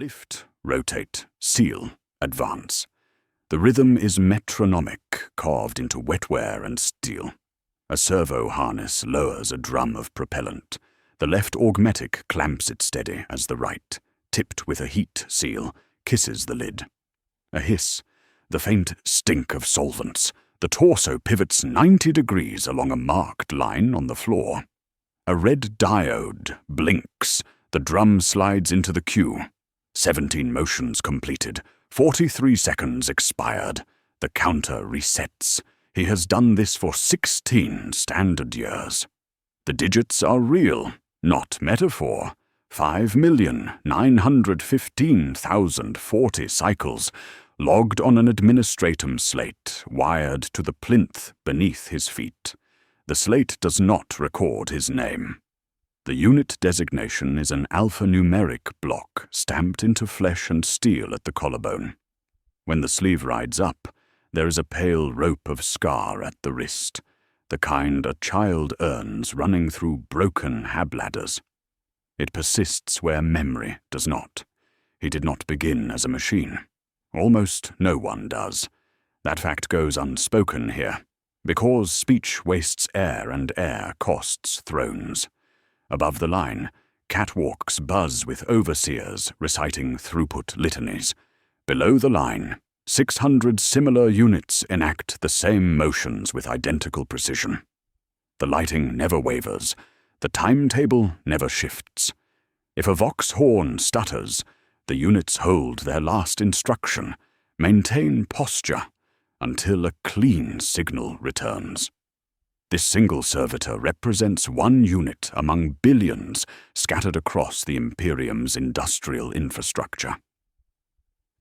Lift, rotate, seal, advance. The rhythm is metronomic, carved into wetware and steel. A servo harness lowers a drum of propellant. The left augmetic clamps it steady as the right, tipped with a heat seal, kisses the lid. A hiss, the faint stink of solvents. The torso pivots 90 degrees along a marked line on the floor. A red diode blinks. The drum slides into the queue. 17 motions completed. 43 seconds expired. The counter resets. He has done this for 16 standard years. The digits are real, not metaphor. 5,915,040 cycles, logged on an administratum slate, wired to the plinth beneath his feet. The slate does not record his name. The unit designation is an alphanumeric block stamped into flesh and steel at the collarbone. When the sleeve rides up, there is a pale rope of scar at the wrist, the kind a child earns running through broken habladders. It persists where memory does not. He did not begin as a machine. Almost no one does. That fact goes unspoken here, because speech wastes air and air costs thrones. Above the line, catwalks buzz with overseers reciting throughput litanies. Below the line, 600 similar units enact the same motions with identical precision. The lighting never wavers. The timetable never shifts. If a vox horn stutters, the units hold their last instruction, maintain posture, until a clean signal returns. This single servitor represents one unit among billions scattered across the Imperium's industrial infrastructure.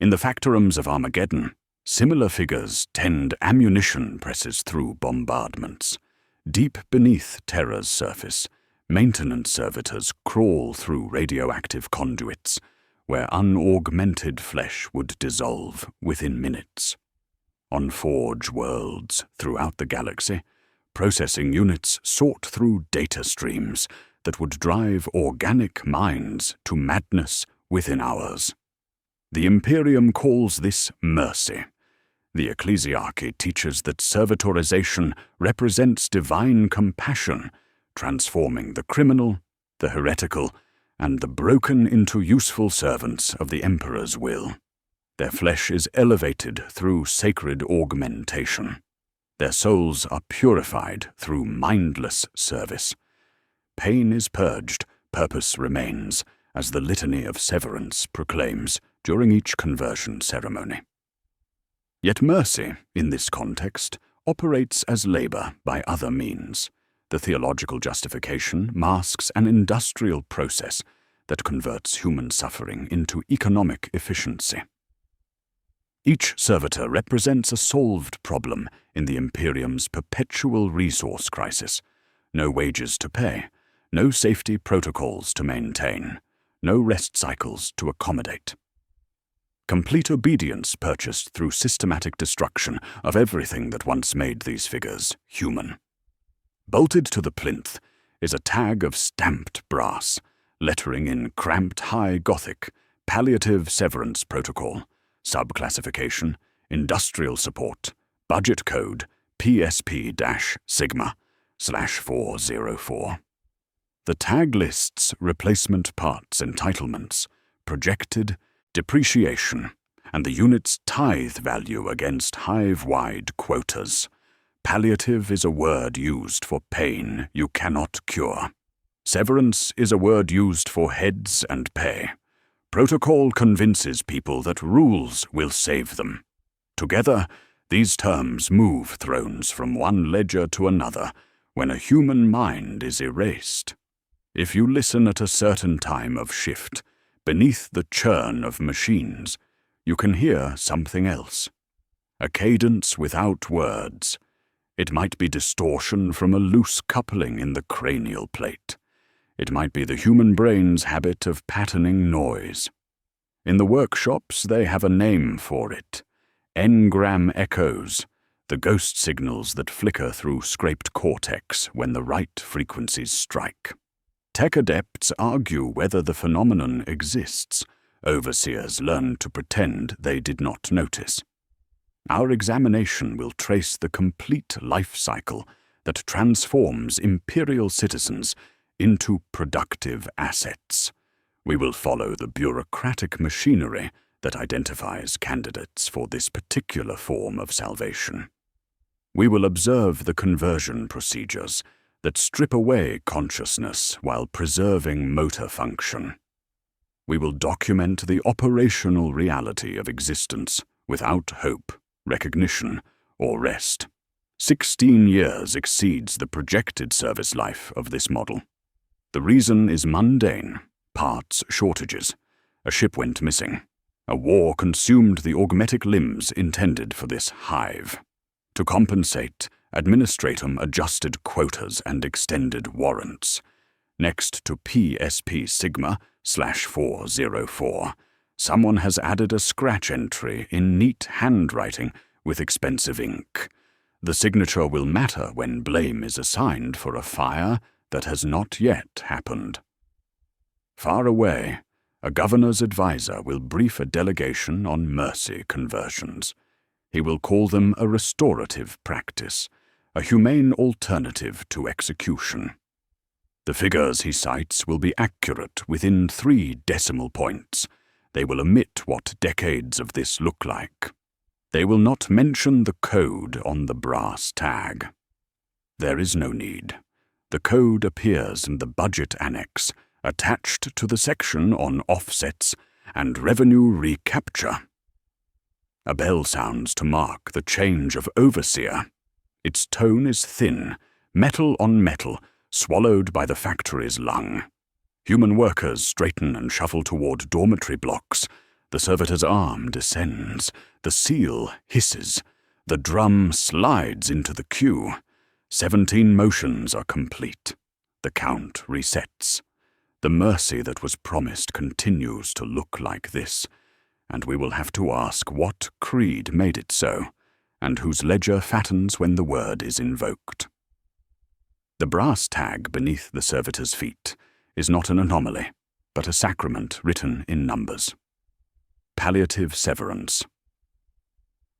In the factorums of Armageddon, similar figures tend ammunition presses through bombardments. Deep beneath Terra's surface, maintenance servitors crawl through radioactive conduits, where unaugmented flesh would dissolve within minutes. On forge worlds throughout the galaxy, processing units sort through data streams that would drive organic minds to madness within hours. The Imperium calls this mercy. The ecclesiarchy teaches that servitorization represents divine compassion, transforming the criminal, the heretical, and the broken into useful servants of the Emperor's will. Their flesh is elevated through sacred augmentation. Their souls are purified through mindless service. Pain is purged, purpose remains, as the litany of severance proclaims during each conversion ceremony. Yet mercy, in this context, operates as labor by other means. The theological justification masks an industrial process that converts human suffering into economic efficiency. Each servitor represents a solved problem in the Imperium's perpetual resource crisis. No wages to pay, no safety protocols to maintain, no rest cycles to accommodate. Complete obedience purchased through systematic destruction of everything that once made these figures human. Bolted to the plinth is a tag of stamped brass, lettering in cramped high Gothic, palliative severance protocol, subclassification, industrial support, budget code, PSP-Sigma/404. The tag lists replacement parts entitlements, projected depreciation, and the unit's tithe value against hive-wide quotas. Palliative is a word used for pain you cannot cure. Severance is a word used for heads and pay. Protocol convinces people that rules will save them. Together, these terms move thrones from one ledger to another when a human mind is erased. If you listen at a certain time of shift, beneath the churn of machines, you can hear something else. A cadence without words. It might be distortion from a loose coupling in the cranial plate. It might be the human brain's habit of patterning noise. In the workshops, they have a name for it. Engram echoes, the ghost signals that flicker through scraped cortex when the right frequencies strike. Tech adepts argue whether the phenomenon exists, Overseers learn to pretend they did not notice. Our examination will trace the complete life cycle that transforms Imperial citizens into productive assets. We will follow the bureaucratic machinery that identifies candidates for this particular form of salvation. We will observe the conversion procedures that strip away consciousness while preserving motor function. We will document the operational reality of existence without hope, recognition, or rest. 16 years exceeds the projected service life of this model. The reason is mundane: parts shortages. A ship went missing. A war consumed the augmetic limbs intended for this hive. To compensate, Administratum adjusted quotas and extended warrants. Next to PSP Sigma/404, someone has added a scratch entry in neat handwriting with expensive ink. The signature will matter when blame is assigned for a fire that has not yet happened. Far away, a governor's advisor will brief a delegation on mercy conversions. He will call them a restorative practice, a humane alternative to execution. The figures he cites will be accurate within 3 decimal points. They will omit what decades of this look like. They will not mention the code on the brass tag. There is no need. The code appears in the budget annex, attached to the section on offsets and revenue recapture. A bell sounds to mark the change of overseer. Its tone is thin, metal on metal, swallowed by the factory's lung. Human workers straighten and shuffle toward dormitory blocks. The servitor's arm descends. The seal hisses. The drum slides into the queue. 17 motions are complete. The count resets. The mercy that was promised continues to look like this, and we will have to ask what creed made it so, and whose ledger fattens when the word is invoked. The brass tag beneath the servitor's feet is not an anomaly, but a sacrament written in numbers. Palliative severance.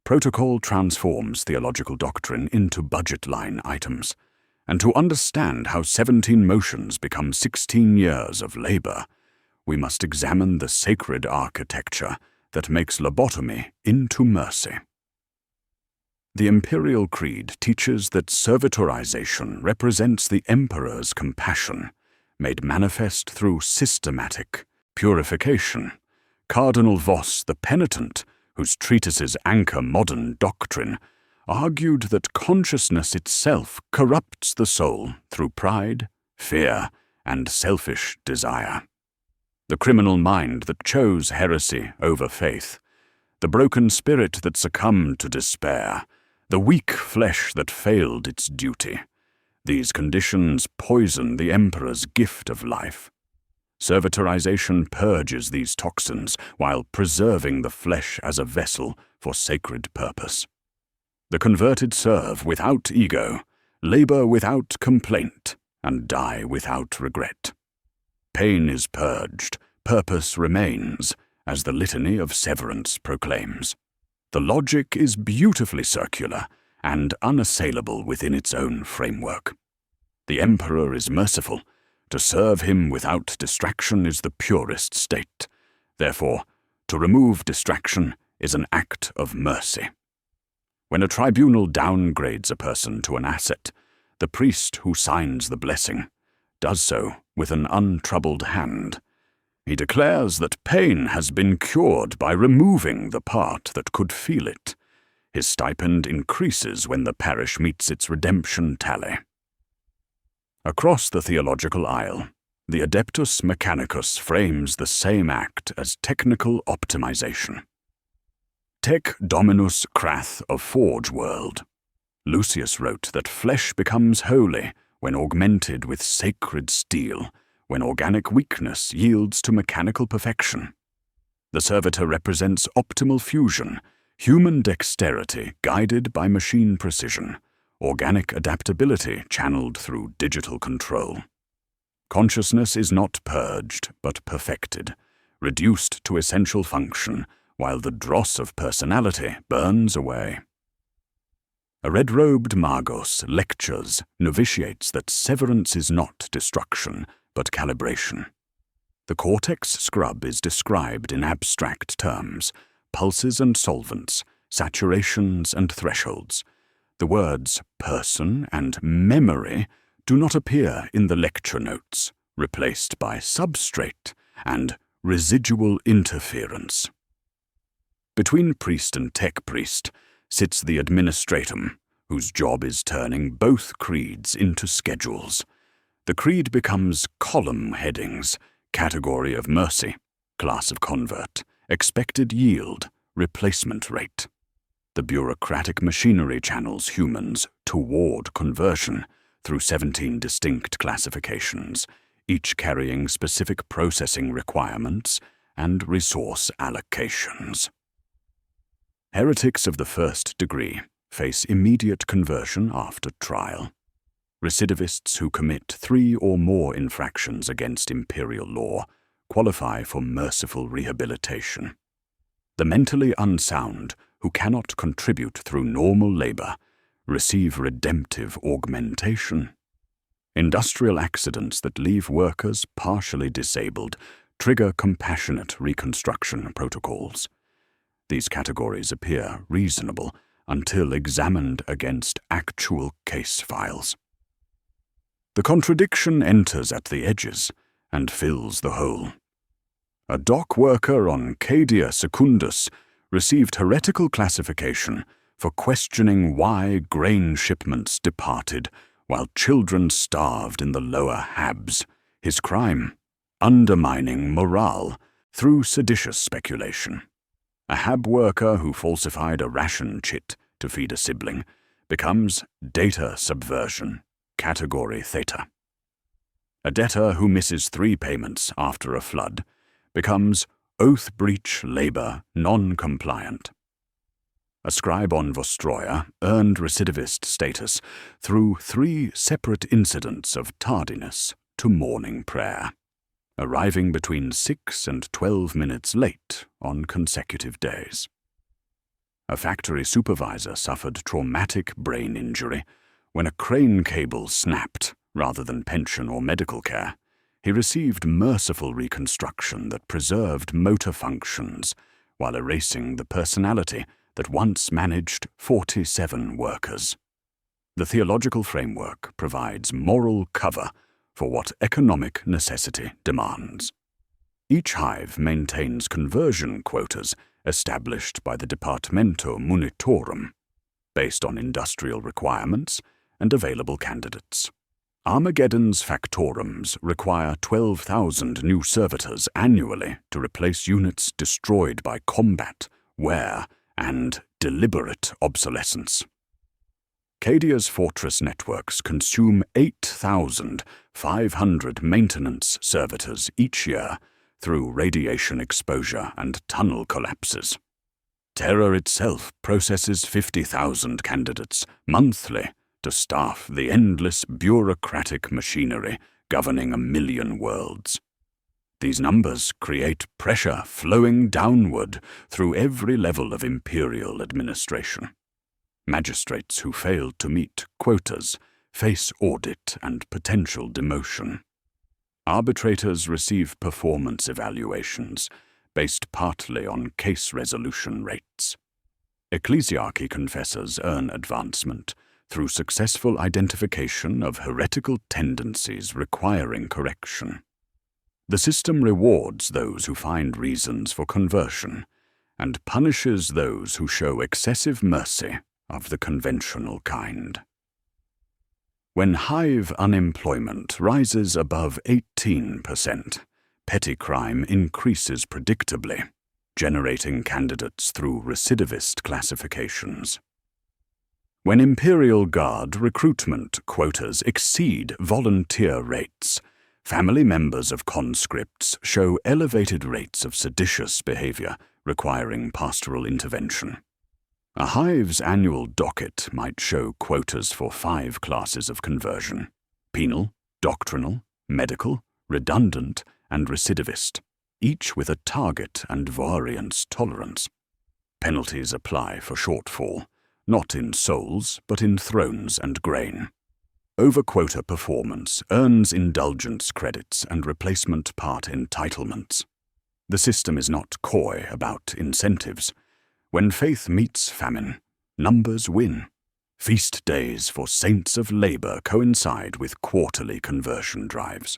Protocol transforms theological doctrine into budget line items, and to understand how 17 motions become 16 years of labor, we must examine the sacred architecture that makes lobotomy into mercy. The Imperial Creed teaches that servitorization represents the Emperor's compassion, made manifest through systematic purification. Cardinal Voss the Penitent, whose treatises anchor modern doctrine, argued that consciousness itself corrupts the soul through pride, fear, and selfish desire. The criminal mind that chose heresy over faith, the broken spirit that succumbed to despair, the weak flesh that failed its duty. These conditions poison the Emperor's gift of life. Servitorization purges these toxins while preserving the flesh as a vessel for sacred purpose. The converted serve without ego, labor without complaint, and die without regret. Pain is purged, purpose remains, as the litany of severance proclaims. The logic is beautifully circular and unassailable within its own framework. The Emperor is merciful. To serve him without distraction is the purest state. Therefore, to remove distraction is an act of mercy. When a tribunal downgrades a person to an asset, the priest who signs the blessing does so with an untroubled hand. He declares that pain has been cured by removing the part that could feel it. His stipend increases when the parish meets its redemption tally. Across the theological aisle, the Adeptus Mechanicus frames the same act as technical optimization. Tec Dominus Crath of Forge World. Lucius wrote that flesh becomes holy when augmented with sacred steel, when organic weakness yields to mechanical perfection. The servitor represents optimal fusion, human dexterity guided by machine precision, organic adaptability channeled through digital control. Consciousness is not purged, but perfected, reduced to essential function, while the dross of personality burns away. A red-robed Magos lectures novitiates that severance is not destruction, but calibration. The cortex scrub is described in abstract terms: pulses and solvents, saturations and thresholds. The words person and memory do not appear in the lecture notes, replaced by substrate and residual interference. Between priest and tech priest sits the administratum, whose job is turning both creeds into schedules. The creed becomes column headings: category of mercy, class of convert, expected yield, replacement rate. The bureaucratic machinery channels humans toward conversion through 17 distinct classifications, each carrying specific processing requirements and resource allocations. Heretics of the first degree face immediate conversion after trial. Recidivists who commit 3 or more infractions against imperial law qualify for merciful rehabilitation. The mentally unsound who cannot contribute through normal labor receive redemptive augmentation. Industrial accidents that leave workers partially disabled trigger compassionate reconstruction protocols. These categories appear reasonable until examined against actual case files. The contradiction enters at the edges and fills the hole. A dock worker on Cadia Secundus received heretical classification for questioning why grain shipments departed while children starved in the lower Habs. His crime: undermining morale through seditious speculation. A Hab worker who falsified a ration chit to feed a sibling becomes data subversion, category theta. A debtor who misses 3 payments after a flood becomes oath breach labor non-compliant. A scribe on Vostroya earned recidivist status through 3 separate incidents of tardiness to morning prayer, arriving between 6 and 12 minutes late on consecutive days. A factory supervisor suffered traumatic brain injury when a crane cable snapped rather than pension or medical care. He received merciful reconstruction that preserved motor functions while erasing the personality that once managed 47 workers. The theological framework provides moral cover for what economic necessity demands. Each hive maintains conversion quotas established by the Departamento Munitorum, based on industrial requirements and available candidates. Armageddon's factorums require 12,000 new servitors annually to replace units destroyed by combat, wear, and deliberate obsolescence. Cadia's fortress networks consume 8,500 maintenance servitors each year through radiation exposure and tunnel collapses. Terror itself processes 50,000 candidates monthly to staff the endless bureaucratic machinery governing 1 million worlds. These numbers create pressure flowing downward through every level of imperial administration. Magistrates who fail to meet quotas face audit and potential demotion. Arbitrators receive performance evaluations based partly on case resolution rates. Ecclesiarchy confessors earn advancement through successful identification of heretical tendencies requiring correction. The system rewards those who find reasons for conversion and punishes those who show excessive mercy of the conventional kind. When hive unemployment rises above 18%, petty crime increases predictably, generating candidates through recidivist classifications. When Imperial Guard recruitment quotas exceed volunteer rates, family members of conscripts show elevated rates of seditious behavior requiring pastoral intervention. A hive's annual docket might show quotas for 5 classes of conversion: penal, doctrinal, medical, redundant, and recidivist. each with a target and variance tolerance. Penalties apply for shortfall, not in souls, but in thrones and grain. Over-quota performance earns indulgence credits and replacement part entitlements. The system is not coy about incentives. When faith meets famine, numbers win. Feast days for saints of labor coincide with quarterly conversion drives.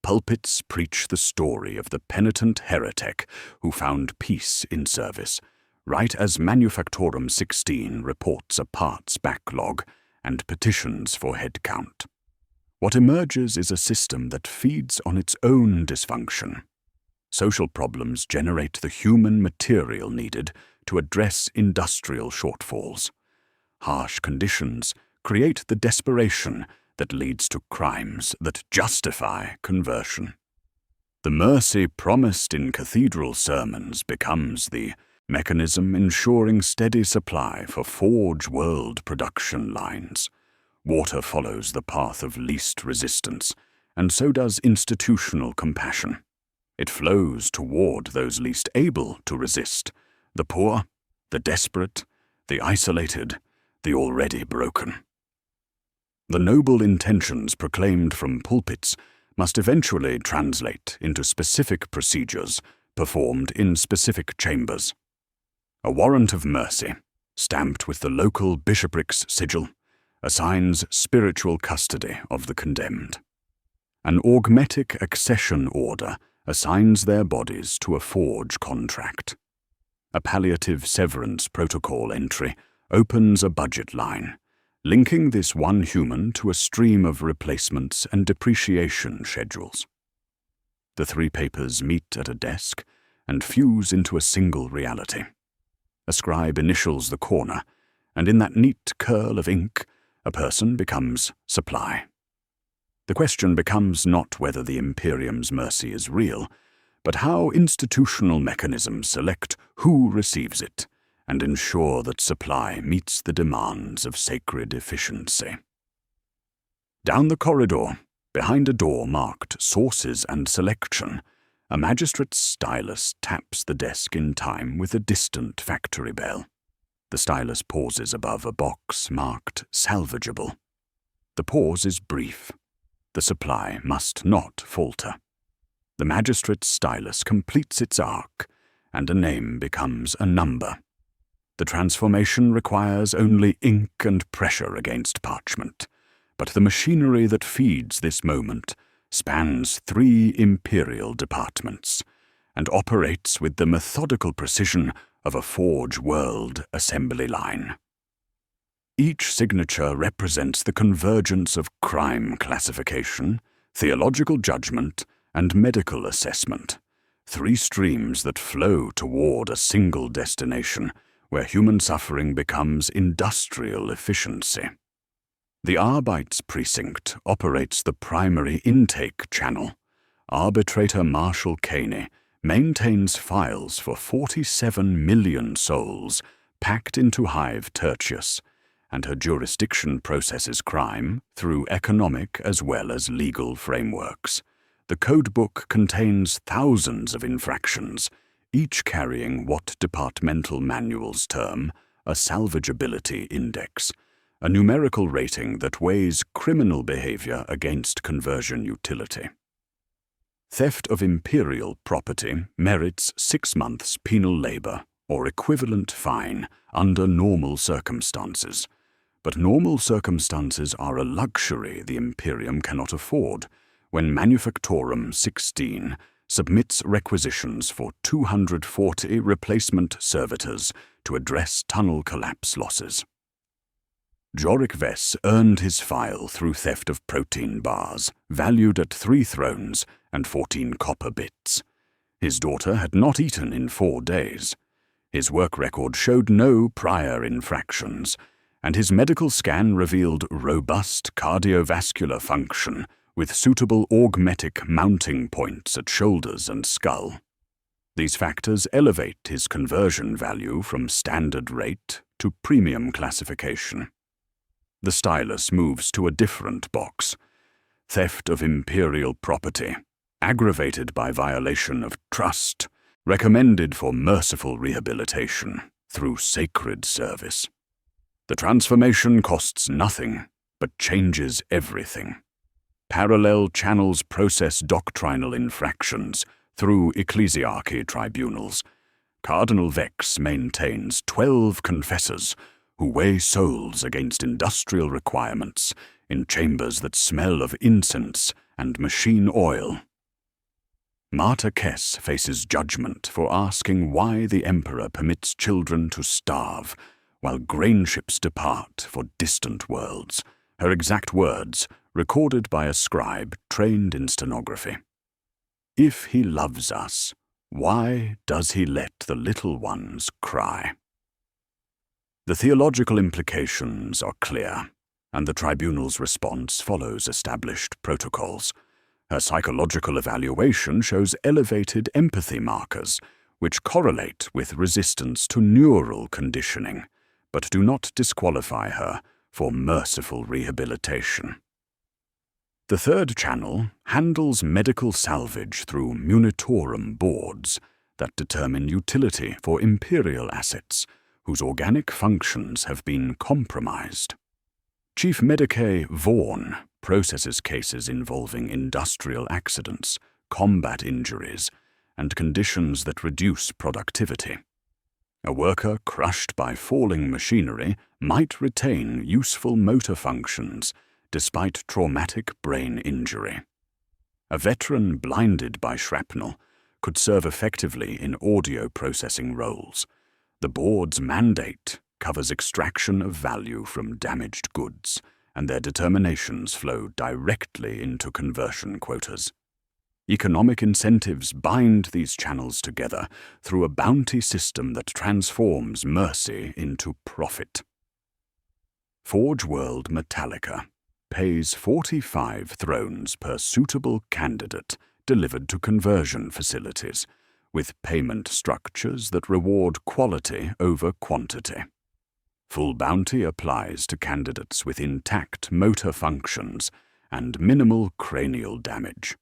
Pulpits preach the story of the penitent heretic who found peace in service, right as Manufactorum 16 reports a parts backlog and petitions for headcount. What emerges is a system that feeds on its own dysfunction. Social problems generate the human material needed to address industrial shortfalls. Harsh conditions create the desperation that leads to crimes that justify conversion. The mercy promised in cathedral sermons becomes the mechanism ensuring steady supply for Forge World production lines. Water follows the path of least resistance, and so does institutional compassion. It flows toward those least able to resist, the poor, the desperate, the isolated, the already broken. The noble intentions proclaimed from pulpits must eventually translate into specific procedures performed in specific chambers. A warrant of mercy, stamped with the local bishopric's sigil, assigns spiritual custody of the condemned. An augmetic accession order assigns their bodies to a forge contract. A palliative severance protocol entry opens a budget line, linking this one human to a stream of replacements and depreciation schedules. The three papers meet at a desk and fuse into a single reality. A scribe initials the corner, and in that neat curl of ink, a person becomes supply. The question becomes not whether the Imperium's mercy is real, but how institutional mechanisms select who receives it and ensure that supply meets the demands of sacred efficiency. Down the corridor, behind a door marked Sources and Selection, a magistrate's stylus taps the desk in time with a distant factory bell. The stylus pauses above a box marked Salvageable. The pause is brief. The supply must not falter. The magistrate's stylus completes its arc, and a name becomes a number. The transformation requires only ink and pressure against parchment, but the machinery that feeds this moment spans 3 imperial departments and operates with the methodical precision of a Forge World assembly line. Each signature represents the convergence of crime classification, theological judgment, and medical assessment, 3 streams that flow toward a single destination where human suffering becomes industrial efficiency. The Arbeits precinct operates the primary intake channel. Arbitrator Marshal Caney maintains files for 47 million souls packed into Hive Tertius, and her jurisdiction processes crime through economic as well as legal frameworks. The codebook contains thousands of infractions, each carrying what departmental manuals term a salvageability index, a numerical rating that weighs criminal behavior against conversion utility. Theft of imperial property merits 6 months penal labor or equivalent fine under normal circumstances, but normal circumstances are a luxury the Imperium cannot afford when Manufactorum 16 submits requisitions for 240 replacement servitors to address tunnel collapse losses. Jorik Vess earned his file through theft of protein bars, valued at 3 thrones and 14 copper bits. His daughter had not eaten in 4 days. His work record showed no prior infractions, and his medical scan revealed robust cardiovascular function with suitable augmetic mounting points at shoulders and skull. These factors elevate his conversion value from standard rate to premium classification. The stylus moves to a different box. Theft of imperial property. aggravated by violation of trust, recommended for merciful rehabilitation through sacred service. The transformation costs nothing, but changes everything. Parallel channels process doctrinal infractions through ecclesiarchy tribunals. Cardinal Vex maintains 12 confessors who weigh souls against industrial requirements in chambers that smell of incense and machine oil. Martyr Kess faces judgment for asking why the Emperor permits children to starve while grain ships depart for distant worlds. Her exact words, recorded by a scribe trained in stenography. If he loves us, why does he let the little ones cry? The theological implications are clear, and the tribunal's response follows established protocols. Her psychological evaluation shows elevated empathy markers, which correlate with resistance to neural conditioning, but do not disqualify her for merciful rehabilitation. The third channel handles medical salvage through munitorum boards that determine utility for imperial assets whose organic functions have been compromised. Chief Medicae Vaughan processes cases involving industrial accidents, combat injuries, and conditions that reduce productivity. A worker crushed by falling machinery might retain useful motor functions despite traumatic brain injury. A veteran blinded by shrapnel could serve effectively in audio processing roles. The board's mandate covers extraction of value from damaged goods, and their determinations flow directly into conversion quotas. Economic incentives bind these channels together through a bounty system that transforms mercy into profit. Forge World Metallica pays 45 thrones per suitable candidate delivered to conversion facilities, with payment structures that reward quality over quantity. Full bounty applies to candidates with intact motor functions and minimal cranial damage.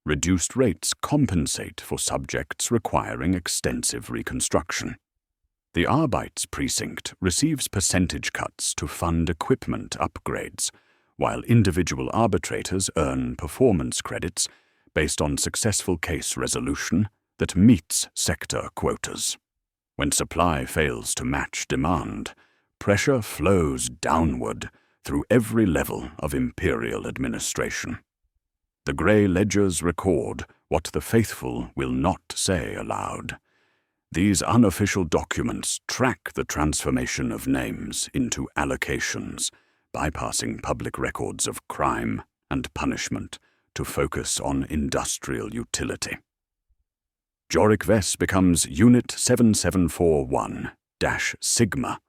Reduced rates compensate for subjects requiring extensive reconstruction. The Arbeits precinct receives percentage cuts to fund equipment upgrades, while individual arbitrators earn performance credits based on successful case resolution that meets sector quotas. When supply fails to match demand, pressure flows downward through every level of imperial administration. The grey ledgers record what the faithful will not say aloud. These unofficial documents track the transformation of names into allocations, bypassing public records of crime and punishment to focus on industrial utility. Jorik Vess becomes Unit 7741-Sigma,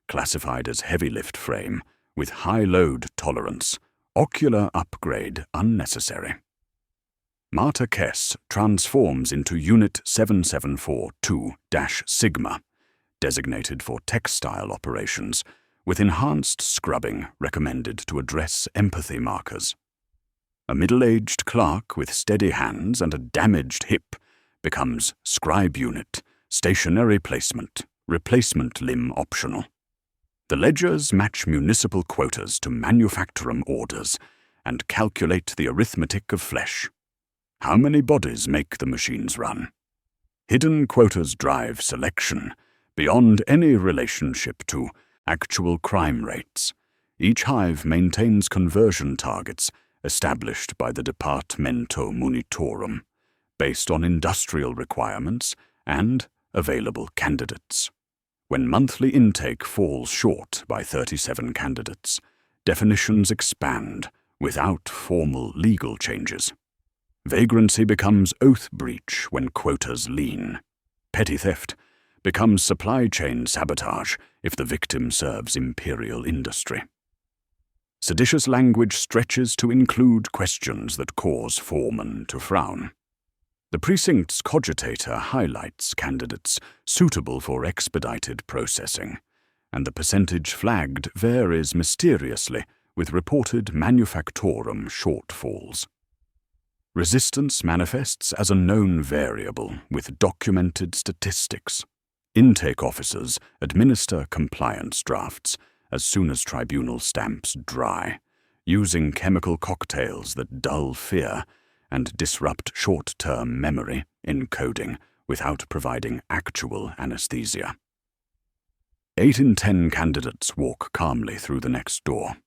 classified as heavy lift frame with high load tolerance. Ocular upgrade unnecessary. Martyr Kess transforms into Unit 7742-Sigma, designated for textile operations, with enhanced scrubbing recommended to address empathy markers. A middle-aged clerk with steady hands and a damaged hip becomes Scribe Unit, stationary placement, replacement limb optional. The ledgers match municipal quotas to manufacturum orders and calculate the arithmetic of flesh. How many bodies make the machines run? Hidden quotas drive selection beyond any relationship to actual crime rates. Each hive maintains conversion targets established by the Departamento Munitorum, based on industrial requirements and available candidates. When monthly intake falls short by 37 candidates, definitions expand without formal legal changes. Vagrancy becomes oath breach when quotas lean. Petty theft becomes supply chain sabotage if the victim serves imperial industry. Seditious language stretches to include questions that cause foremen to frown. The precinct's cogitator highlights candidates suitable for expedited processing, and the percentage flagged varies mysteriously with reported manufactorum shortfalls. Resistance manifests as a known variable with documented statistics. Intake officers administer compliance drafts as soon as tribunal stamps dry, using chemical cocktails that dull fear and disrupt short-term memory encoding without providing actual anesthesia. 8 in 10 candidates walk calmly through the next door.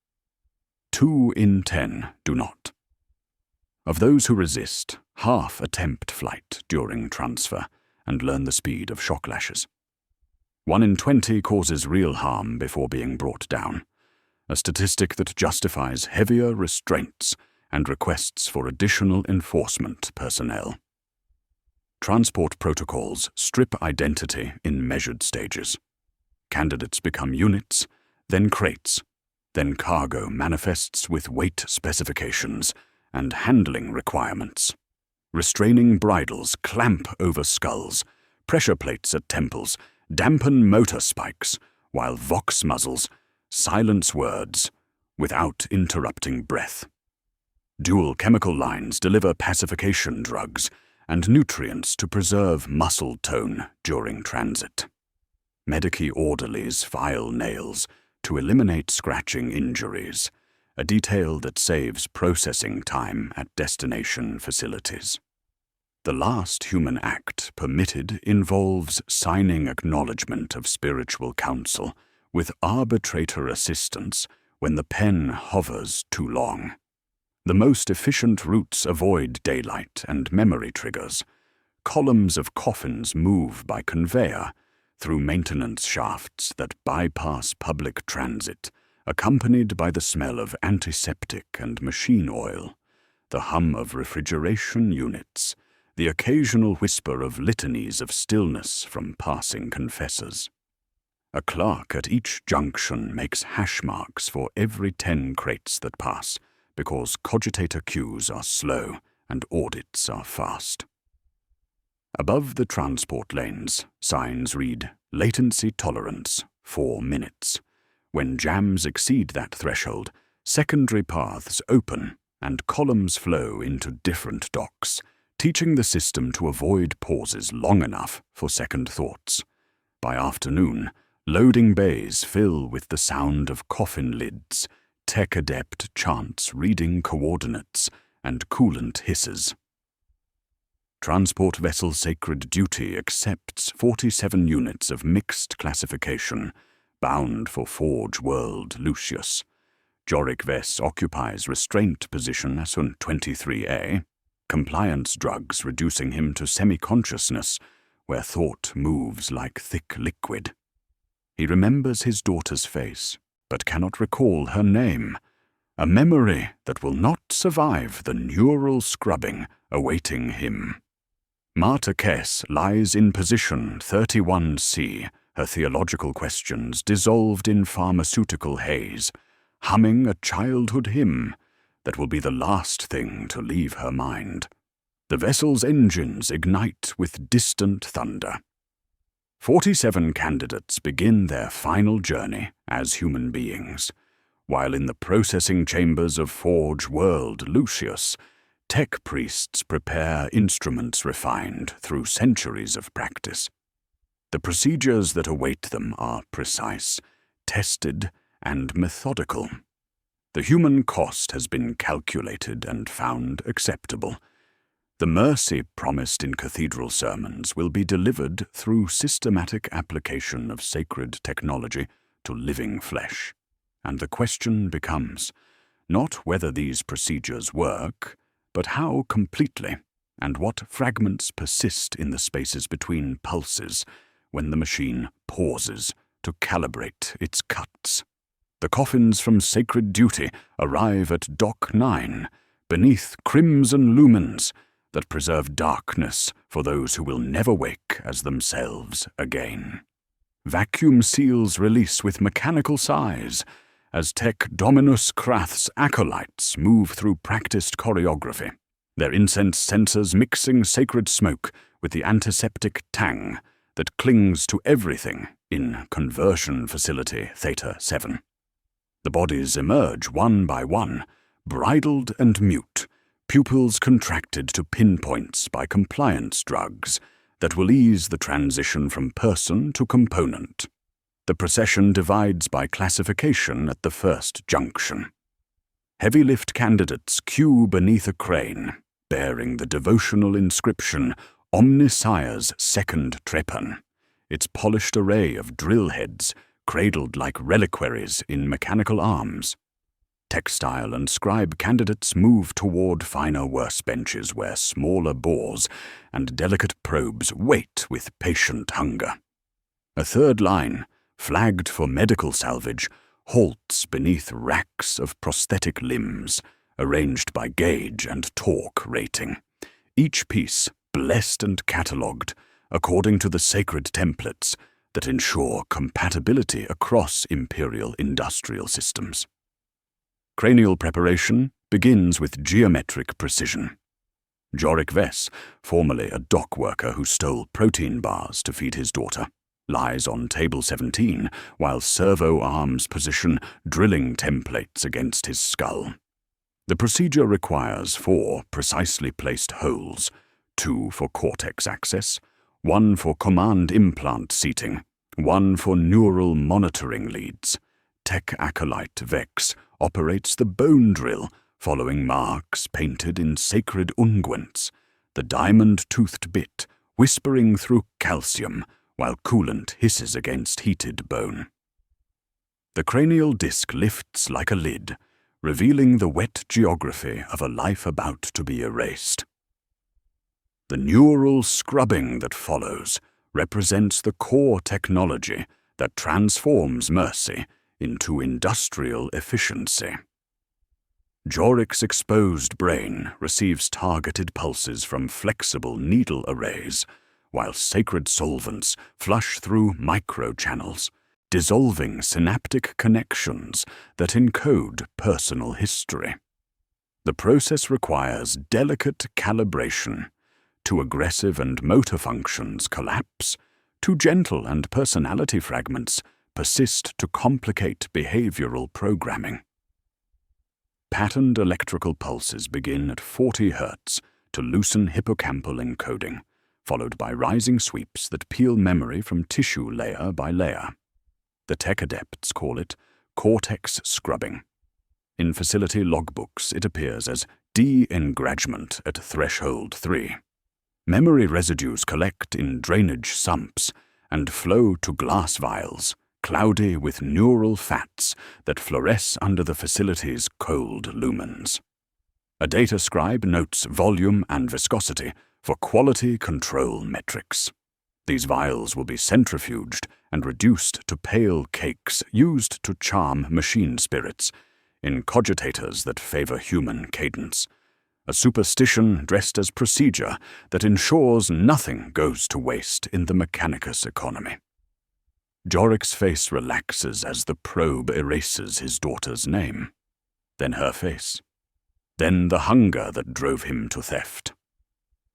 2 in 10 do not. Of those who resist, half attempt flight during transfer and learn the speed of shock lashes. 1 in 20 causes real harm before being brought down, a statistic that justifies heavier restraints and requests for additional enforcement personnel. Transport protocols strip identity in measured stages. Candidates become units, then crates, then cargo manifests with weight specifications and handling requirements. Restraining bridles clamp over skulls, pressure plates at temples dampen motor spikes, while vox muzzles silence words without interrupting breath. Dual chemical lines deliver pacification drugs and nutrients to preserve muscle tone during transit. Medici orderlies file nails to eliminate scratching injuries, a detail that saves processing time at destination facilities. The last human act permitted involves signing acknowledgement of spiritual counsel with arbitrator assistance when the pen hovers too long. The most efficient routes avoid daylight and memory triggers. Columns of coffins move by conveyor through maintenance shafts that bypass public transit, accompanied by the smell of antiseptic and machine oil, the hum of refrigeration units, the occasional whisper of litanies of stillness from passing confessors. A clerk at each junction makes hash marks for every 10 crates that pass, because cogitator queues are slow and audits are fast. Above the transport lanes, signs read, "Latency tolerance, 4 minutes." When jams exceed that threshold, secondary paths open and columns flow into different docks, teaching the system to avoid pauses long enough for second thoughts. By afternoon, loading bays fill with the sound of coffin lids, tech-adept chants reading coordinates, and coolant hisses. Transport Vessel Sacred Duty accepts 47 units of mixed classification, bound for Forge World Lucius. Jorik Vess occupies restraint position as on 23A, compliance drugs reducing him to semi-consciousness, where thought moves like thick liquid. He remembers his daughter's face, but cannot recall her name, a memory that will not survive the neural scrubbing awaiting him. Marta Kess lies in position 31C, her theological questions dissolved in pharmaceutical haze, humming a childhood hymn that will be the last thing to leave her mind. The vessel's engines ignite with distant thunder. 47 candidates begin their final journey as human beings, while in the processing chambers of Forge World Lucius, tech priests prepare instruments refined through centuries of practice. The procedures that await them are precise, tested, and methodical. The human cost has been calculated and found acceptable. The mercy promised in cathedral sermons will be delivered through systematic application of sacred technology to living flesh. And the question becomes, not whether these procedures work, but how completely, and what fragments persist in the spaces between pulses when the machine pauses to calibrate its cuts. The coffins from Sacred Duty arrive at Dock 9, beneath crimson lumens that preserve darkness for those who will never wake as themselves again. Vacuum seals release with mechanical sighs as Tech Dominus Krath's acolytes move through practiced choreography, their incense censers mixing sacred smoke with the antiseptic tang that clings to everything in Conversion Facility Theta 7. The bodies emerge one by one, bridled and mute, pupils contracted to pinpoints by compliance drugs that will ease the transition from person to component. The procession divides by classification at the first junction. Heavy lift candidates queue beneath a crane, bearing the devotional inscription Omnissiah's Second Trepan, its polished array of drill heads cradled like reliquaries in mechanical arms. Textile and scribe candidates move toward finer workbenches where smaller bores and delicate probes wait with patient hunger. A third line, flagged for medical salvage, halts beneath racks of prosthetic limbs, arranged by gauge and torque rating, each piece blessed and catalogued according to the sacred templates that ensure compatibility across Imperial industrial systems. Cranial preparation begins with geometric precision. Jorik Vess, formerly a dock worker who stole protein bars to feed his daughter, lies on table 17 while servo arms position drilling templates against his skull. The procedure requires 4 precisely placed holes, 2 for cortex access, 1 for command implant seating, 1 for neural monitoring leads. Tech acolyte Vex operates the bone drill following marks painted in sacred unguents, the diamond-toothed bit whispering through calcium while coolant hisses against heated bone. The cranial disc lifts like a lid, revealing the wet geography of a life about to be erased. The neural scrubbing that follows represents the core technology that transforms mercy into industrial efficiency. Jorik's exposed brain receives targeted pulses from flexible needle arrays, while sacred solvents flush through microchannels, dissolving synaptic connections that encode personal history. The process requires delicate calibration. Too aggressive and motor functions collapse, too gentle and personality fragments persist to complicate behavioral programming. Patterned electrical pulses begin at 40 Hz to loosen hippocampal encoding, followed by rising sweeps that peel memory from tissue layer by layer. The tech adepts call it cortex scrubbing. In facility logbooks, it appears as de-engragement at threshold 3. Memory residues collect in drainage sumps and flow to glass vials, cloudy with neural fats that fluoresce under the facility's cold lumens. A data scribe notes volume and viscosity for quality control metrics. These vials will be centrifuged and reduced to pale cakes used to charm machine spirits in cogitators that favor human cadence, a superstition dressed as procedure that ensures nothing goes to waste in the Mechanicus economy. Jorik's face relaxes as the probe erases his daughter's name, then her face, then the hunger that drove him to theft.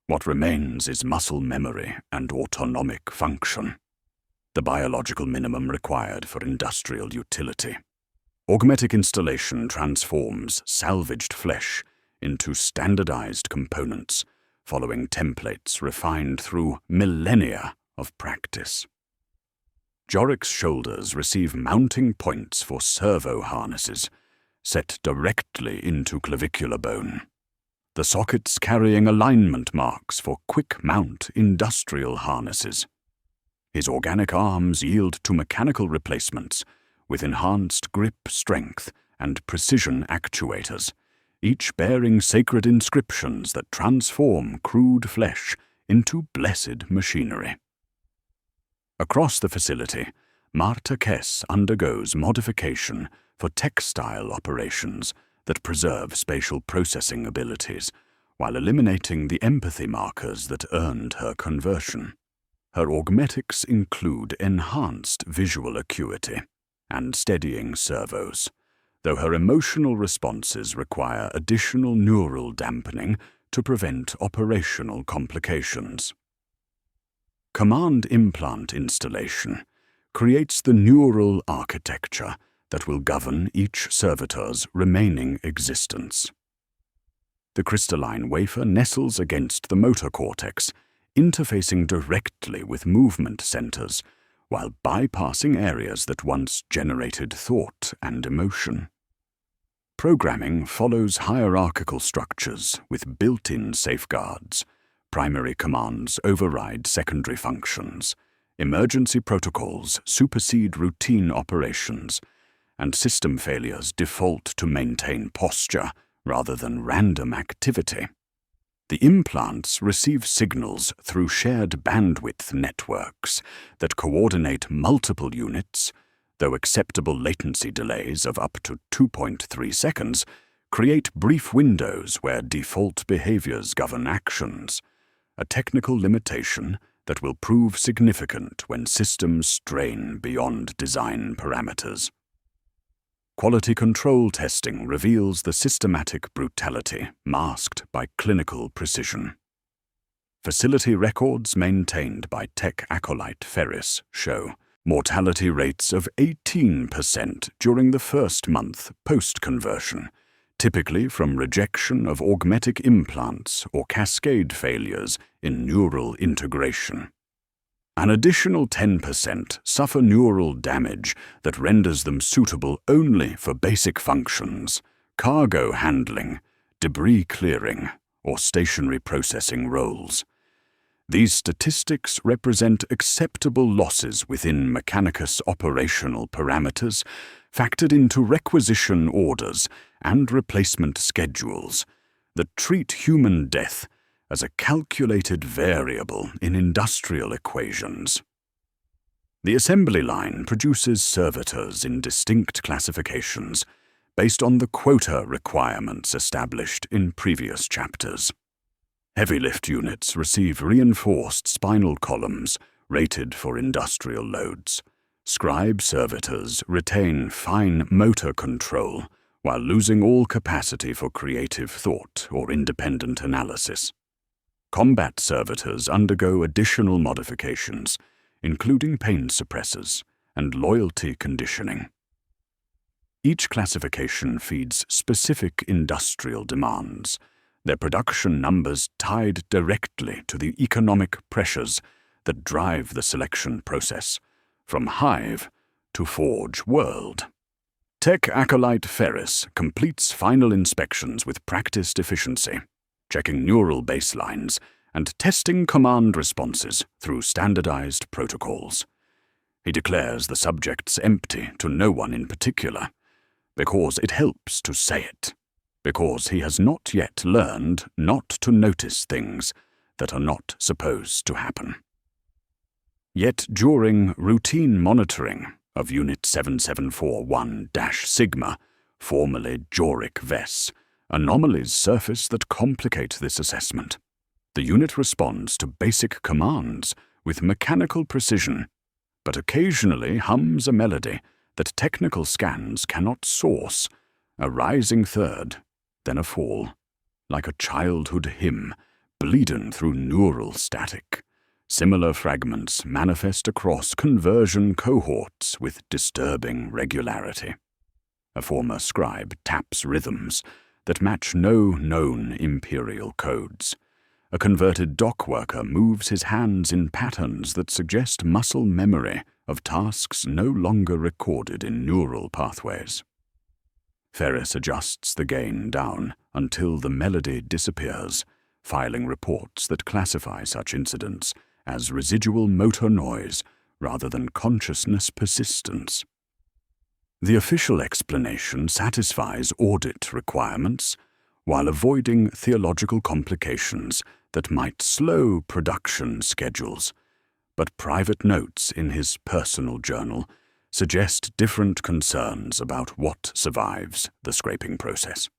What remains is muscle memory and autonomic function, the biological minimum required for industrial utility. Augmetic installation transforms salvaged flesh into standardized components, following templates refined through millennia of practice. Jorik's shoulders receive mounting points for servo harnesses, set directly into clavicular bone. The sockets carrying alignment marks for quick-mount industrial harnesses. His organic arms yield to mechanical replacements with enhanced grip strength and precision actuators, each bearing sacred inscriptions that transform crude flesh into blessed machinery. Across the facility, Marta Kess undergoes modification for textile operations that preserve spatial processing abilities, while eliminating the empathy markers that earned her conversion. Her augmetics include enhanced visual acuity and steadying servos, though her emotional responses require additional neural dampening to prevent operational complications. Command implant installation creates the neural architecture that will govern each servitor's remaining existence. The crystalline wafer nestles against the motor cortex, interfacing directly with movement centers, while bypassing areas that once generated thought and emotion. Programming follows hierarchical structures with built-in safeguards. Primary commands override secondary functions. Emergency protocols supersede routine operations, and system failures default to maintain posture rather than random activity. The implants receive signals through shared bandwidth networks that coordinate multiple units, though acceptable latency delays of up to 2.3 seconds create brief windows where default behaviors govern actions, a technical limitation that will prove significant when systems strain beyond design parameters. Quality control testing reveals the systematic brutality masked by clinical precision. Facility records maintained by tech acolyte Ferris show mortality rates of 18% during the first month post-conversion, typically from rejection of augmetic implants or cascade failures in neural integration. An additional 10% suffer neural damage that renders them suitable only for basic functions, cargo handling, debris clearing, or stationary processing roles. These statistics represent acceptable losses within Mechanicus operational parameters factored into requisition orders and replacement schedules that treat human death as a calculated variable in industrial equations. The assembly line produces servitors in distinct classifications based on the quota requirements established in previous chapters. Heavy lift units receive reinforced spinal columns rated for industrial loads. Scribe servitors retain fine motor control while losing all capacity for creative thought or independent analysis. Combat servitors undergo additional modifications, including pain suppressors and loyalty conditioning. Each classification feeds specific industrial demands, their production numbers tied directly to the economic pressures that drive the selection process, from hive to forge world. Tech acolyte Ferris completes final inspections with practiced efficiency, checking neural baselines and testing command responses through standardized protocols. He declares the subjects empty to no one in particular, because it helps to say it, because he has not yet learned not to notice things that are not supposed to happen. Yet during routine monitoring of Unit 7741-Sigma, formerly Joric Vess, anomalies surface that complicate this assessment. The unit responds to basic commands with mechanical precision, but occasionally hums a melody that technical scans cannot source, a rising third, then a fall, like a childhood hymn, bleeding through neural static. Similar fragments manifest across conversion cohorts with disturbing regularity. A former scribe taps rhythms that match no known imperial codes. A converted dock worker moves his hands in patterns that suggest muscle memory of tasks no longer recorded in neural pathways. Ferris adjusts the gain down until the melody disappears, filing reports that classify such incidents as residual motor noise rather than consciousness persistence. The official explanation satisfies audit requirements while avoiding theological complications that might slow production schedules, but private notes in his personal journal suggest different concerns about what survives the scraping process.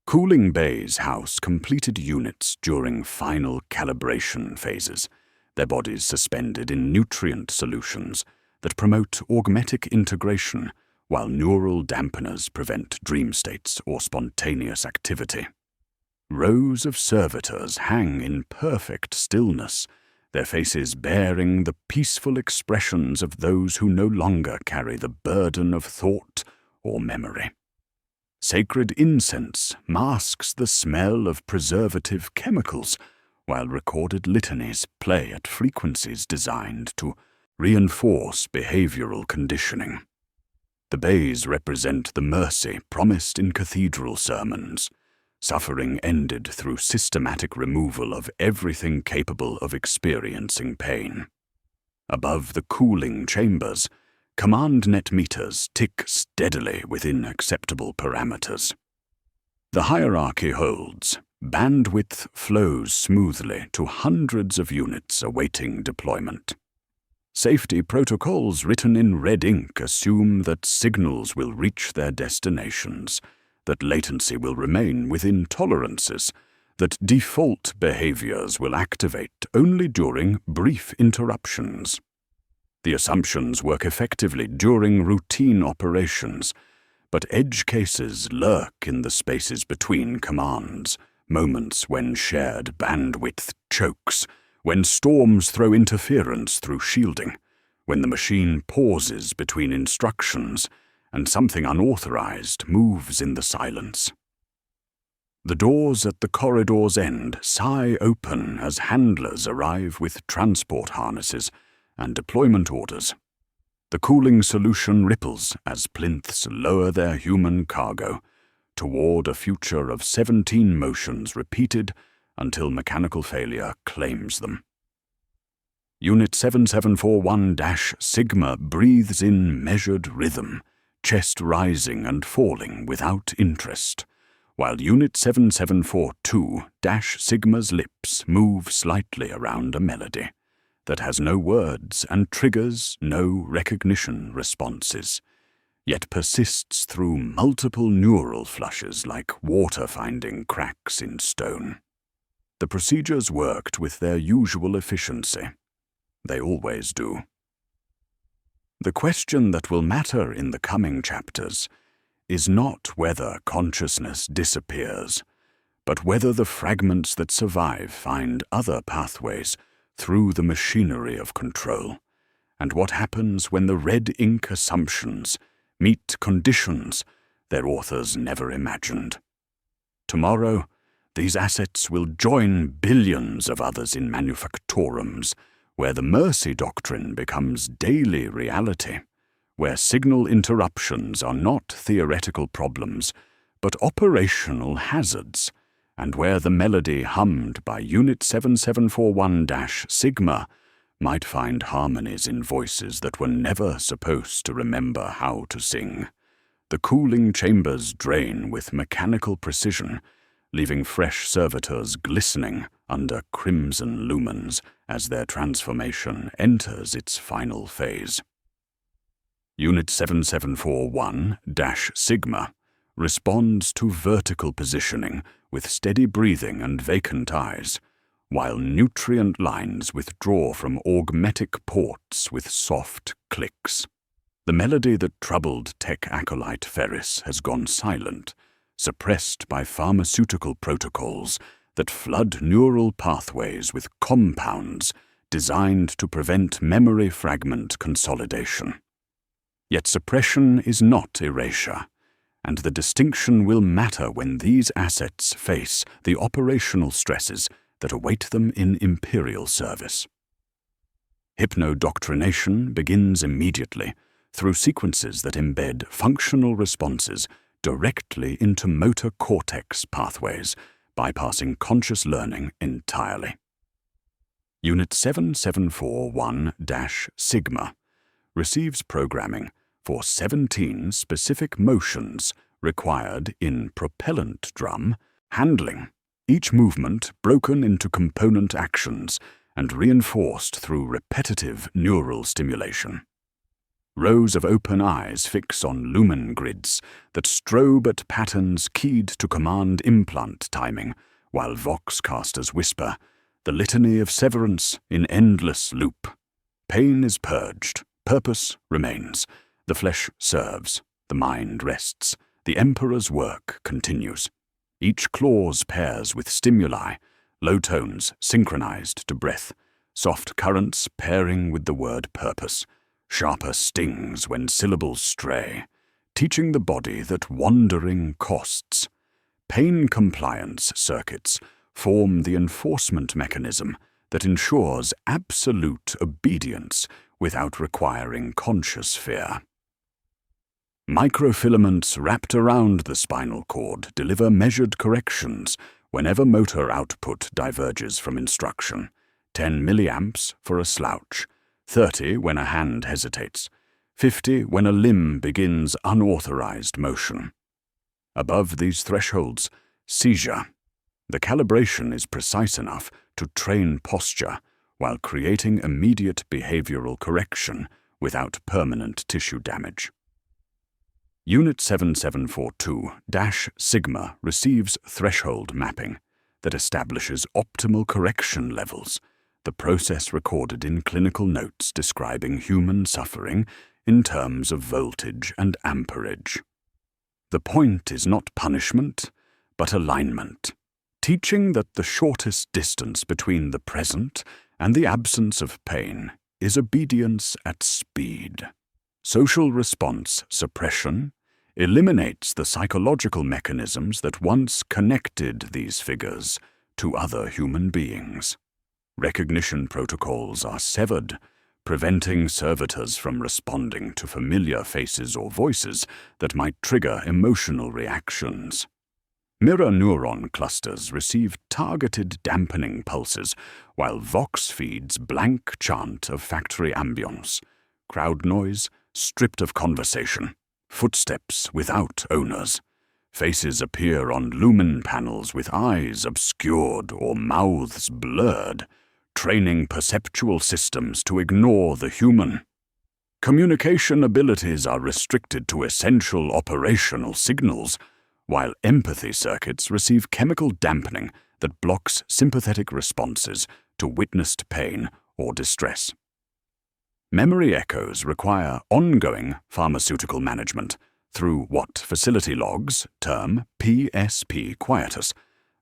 Cooling bays house completed units during final calibration phases, their bodies suspended in nutrient solutions that promote augmetic integration while neural dampeners prevent dream states or spontaneous activity. Rows of servitors hang in perfect stillness, their faces bearing the peaceful expressions of those who no longer carry the burden of thought or memory. Sacred incense masks the smell of preservative chemicals, while recorded litanies play at frequencies designed to reinforce behavioral conditioning. The bays represent the mercy promised in cathedral sermons, suffering ended through systematic removal of everything capable of experiencing pain. Above the cooling chambers, command net meters tick steadily within acceptable parameters. The hierarchy holds. Bandwidth flows smoothly to hundreds of units awaiting deployment. Safety protocols written in red ink assume that signals will reach their destinations, that latency will remain within tolerances, that default behaviors will activate only during brief interruptions. The assumptions work effectively during routine operations, but edge cases lurk in the spaces between commands, moments when shared bandwidth chokes, when storms throw interference through shielding, when the machine pauses between instructions and something unauthorized moves in the silence. The doors at the corridor's end sigh open as handlers arrive with transport harnesses and deployment orders. The cooling solution ripples as plinths lower their human cargo toward a future of 17 motions repeated until mechanical failure claims them. Unit 7741-Sigma breathes in measured rhythm, chest rising and falling without interest, while Unit 7742-Sigma's lips move slightly around a melody that has no words and triggers no recognition responses, yet persists through multiple neural flushes like water finding cracks in stone. The procedures worked with their usual efficiency. They always do. The question that will matter in the coming chapters is not whether consciousness disappears, but whether the fragments that survive find other pathways through the machinery of control, and what happens when the red ink assumptions meet conditions their authors never imagined. Tomorrow, these assets will join billions of others in manufactorums, where the mercy doctrine becomes daily reality, where signal interruptions are not theoretical problems, but operational hazards, and where the melody hummed by Unit 7741-Sigma might find harmonies in voices that were never supposed to remember how to sing. The cooling chambers drain with mechanical precision, leaving fresh servitors glistening under crimson lumens as their transformation enters its final phase. Unit 7741-Sigma responds to vertical positioning with steady breathing and vacant eyes, while nutrient lines withdraw from augmetic ports with soft clicks. The melody that troubled tech acolyte Ferris has gone silent, suppressed by pharmaceutical protocols that flood neural pathways with compounds designed to prevent memory fragment consolidation. Yet suppression is not erasure, and the distinction will matter when these assets face the operational stresses that await them in Imperial service. Hypnodoctrination begins immediately through sequences that embed functional responses directly into motor cortex pathways, bypassing conscious learning entirely. Unit 7741-Sigma receives programming for 17 specific motions required in propellant drum handling, each movement broken into component actions and reinforced through repetitive neural stimulation. Rows of open eyes fix on lumen grids that strobe at patterns keyed to command implant timing, while voxcasters whisper, the litany of severance in endless loop. Pain is purged, purpose remains, the flesh serves, the mind rests, the Emperor's work continues. Each clause pairs with stimuli, low tones synchronized to breath, soft currents pairing with the word purpose, sharper stings when syllables stray, teaching the body that wandering costs. Pain compliance circuits form the enforcement mechanism that ensures absolute obedience without requiring conscious fear. Microfilaments wrapped around the spinal cord deliver measured corrections whenever motor output diverges from instruction. 10 milliamps for a slouch, 30 when a hand hesitates, 50 when a limb begins unauthorized motion. Above these thresholds, seizure. The calibration is precise enough to train posture while creating immediate behavioral correction without permanent tissue damage. Unit 7742-Sigma receives threshold mapping that establishes optimal correction levels, the process recorded in clinical notes describing human suffering in terms of voltage and amperage. The point is not punishment, but alignment, teaching that the shortest distance between the present and the absence of pain is obedience at speed. Social response suppression eliminates the psychological mechanisms that once connected these figures to other human beings. Recognition protocols are severed, preventing servitors from responding to familiar faces or voices that might trigger emotional reactions. Mirror neuron clusters receive targeted dampening pulses, while Vox feeds blank chant of factory ambience, crowd noise stripped of conversation, footsteps without owners. Faces appear on lumen panels with eyes obscured or mouths blurred, training perceptual systems to ignore the human. Communication abilities are restricted to essential operational signals, while empathy circuits receive chemical dampening that blocks sympathetic responses to witnessed pain or distress. Memory echoes require ongoing pharmaceutical management through what facility logs term PSP quietus,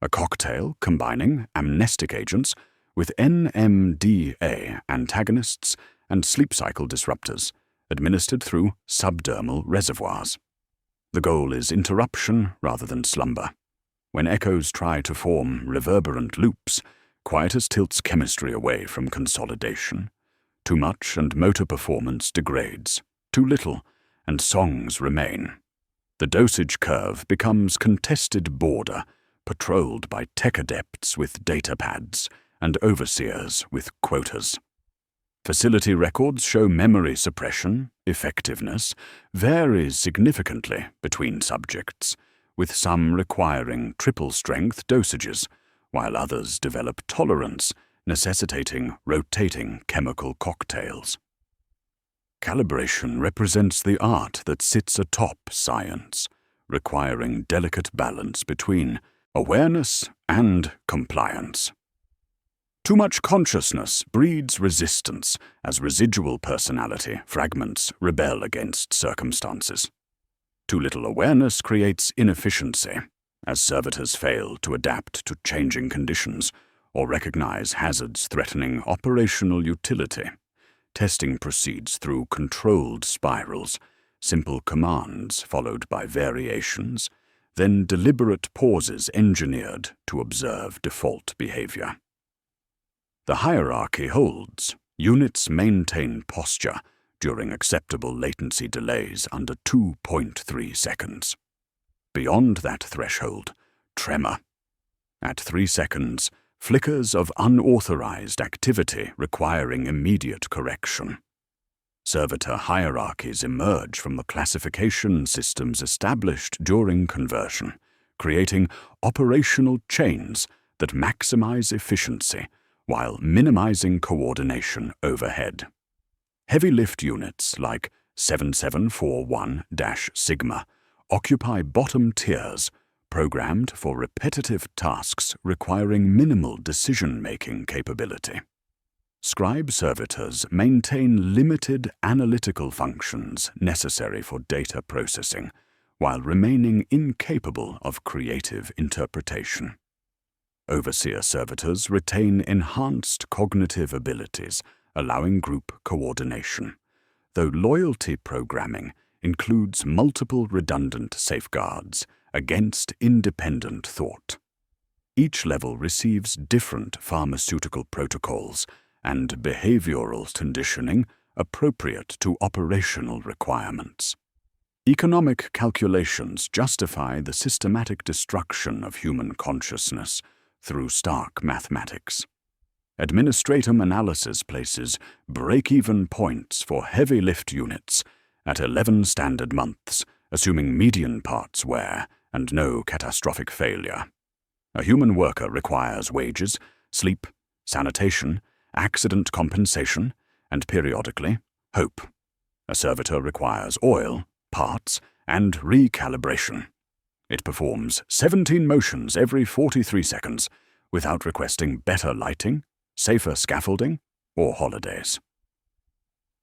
a cocktail combining amnestic agents with NMDA antagonists and sleep cycle disruptors, administered through subdermal reservoirs. The goal is interruption rather than slumber. When echoes try to form reverberant loops, quietus tilts chemistry away from consolidation. Too much and motor performance degrades. Too little and songs remain. The dosage curve becomes contested border, patrolled by tech adepts with data pads and overseers with quotas. Facility records show memory suppression, effectiveness, varies significantly between subjects, with some requiring triple-strength dosages, while others develop tolerance, necessitating rotating chemical cocktails. Calibration represents the art that sits atop science, requiring delicate balance between awareness and compliance. Too much consciousness breeds resistance as residual personality fragments rebel against circumstances. Too little awareness creates inefficiency as servitors fail to adapt to changing conditions or recognize hazards threatening operational utility. Testing proceeds through controlled spirals, simple commands followed by variations, then deliberate pauses engineered to observe default behavior. The hierarchy holds. Units maintain posture during acceptable latency delays under 2.3 seconds. Beyond that threshold, tremor. At 3 seconds, flickers of unauthorized activity requiring immediate correction. Servitor hierarchies emerge from the classification systems established during conversion, creating operational chains that maximize efficiency while minimizing coordination overhead. Heavy lift units like 7741-Sigma occupy bottom tiers, programmed for repetitive tasks requiring minimal decision-making capability. Scribe servitors maintain limited analytical functions necessary for data processing, while remaining incapable of creative interpretation. Overseer servitors retain enhanced cognitive abilities, allowing group coordination, though loyalty programming includes multiple redundant safeguards against independent thought. Each level receives different pharmaceutical protocols and behavioral conditioning appropriate to operational requirements. Economic calculations justify the systematic destruction of human consciousness through stark mathematics. Administratum analysis places break-even points for heavy lift units at 11 standard months, assuming median parts wear and no catastrophic failure. A human worker requires wages, sleep, sanitation, accident compensation, and periodically, hope. A servitor requires oil, parts, and recalibration. It performs 17 motions every 43 seconds without requesting better lighting, safer scaffolding, or holidays.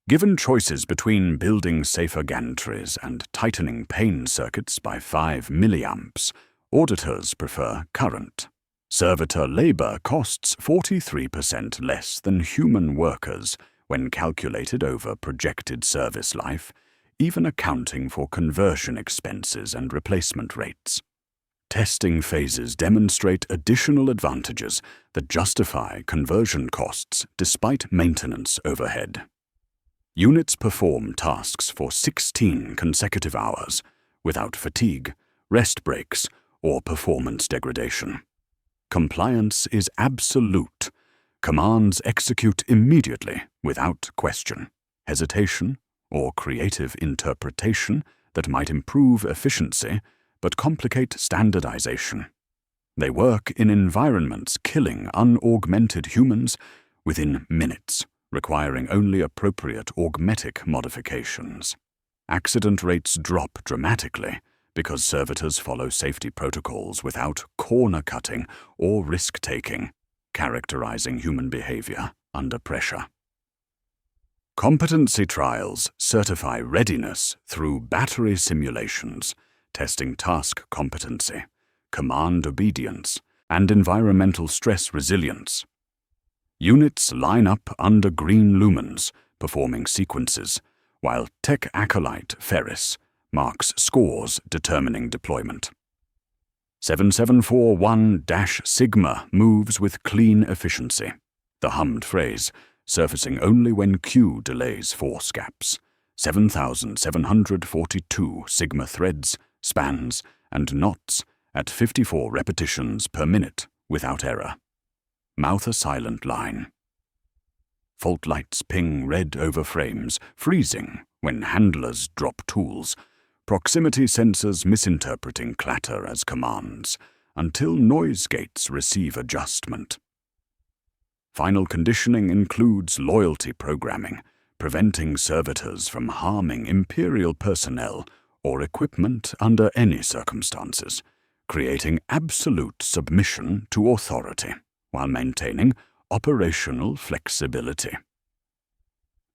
Given choices between building safer gantries and tightening pain circuits by 5 milliamps, auditors prefer current. Servitor labor costs 43% less than human workers when calculated over projected service life, even accounting for conversion expenses and replacement rates. Testing phases demonstrate additional advantages that justify conversion costs despite maintenance overhead. Units perform tasks for 16 consecutive hours without fatigue, rest breaks, or performance degradation. Compliance is absolute. Commands execute immediately without question, hesitation, or creative interpretation that might improve efficiency but complicate standardization. They work in environments killing unaugmented humans within minutes, requiring only appropriate augmetic modifications. Accident rates drop dramatically because servitors follow safety protocols without corner-cutting or risk-taking, characterizing human behavior under pressure. Competency trials certify readiness through battery simulations, testing task competency, command obedience, and environmental stress resilience. Units line up under green lumens, performing sequences, while Tech Acolyte Ferris marks scores determining deployment. 7741-Sigma moves with clean efficiency, the hummed phrase surfacing only when Q delays force gaps. 7,742 Sigma threads, spans, and knots at 54 repetitions per minute without error. Mouth a silent line. Fault lights ping red over frames, freezing when handlers drop tools. Proximity sensors misinterpreting clatter as commands, until noise gates receive adjustment. Final conditioning includes loyalty programming, preventing servitors from harming Imperial personnel or equipment under any circumstances, creating absolute submission to authority, while maintaining operational flexibility.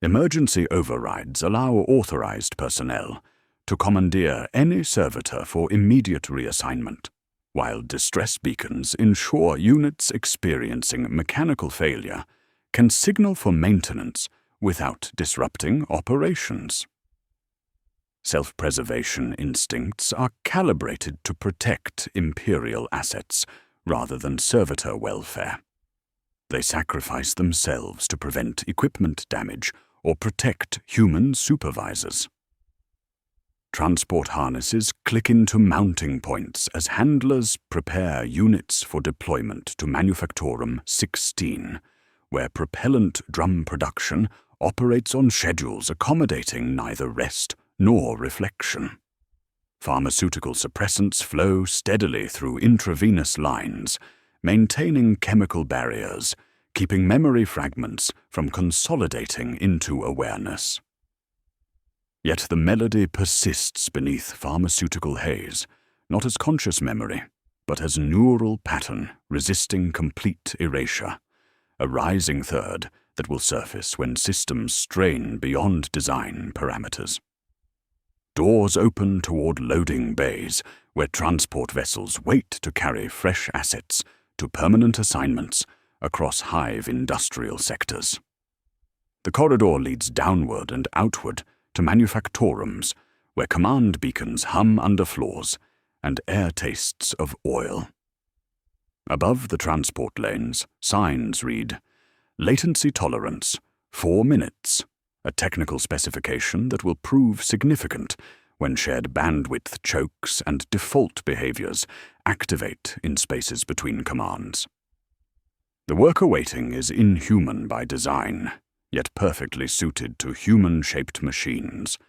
Emergency overrides allow authorized personnel to commandeer any servitor for immediate reassignment, while distress beacons ensure units experiencing mechanical failure can signal for maintenance without disrupting operations. Self-preservation instincts are calibrated to protect Imperial assets rather than servitor welfare. They sacrifice themselves to prevent equipment damage or protect human supervisors. Transport harnesses click into mounting points as handlers prepare units for deployment to Manufactorum 16, where propellant drum production operates on schedules accommodating neither rest nor reflection. Pharmaceutical suppressants flow steadily through intravenous lines, maintaining chemical barriers, keeping memory fragments from consolidating into awareness. Yet the melody persists beneath pharmaceutical haze, not as conscious memory, but as neural pattern resisting complete erasure, a rising third that will surface when systems strain beyond design parameters. Doors open toward loading bays, where transport vessels wait to carry fresh assets to permanent assignments across hive industrial sectors. The corridor leads downward and outward to manufactorums, where command beacons hum under floors and air tastes of oil. Above the transport lanes, signs read, "Latency tolerance, 4 minutes," a technical specification that will prove significant when shared bandwidth chokes and default behaviors activate in spaces between commands. The worker waiting is inhuman by design, yet perfectly suited to human-shaped machines,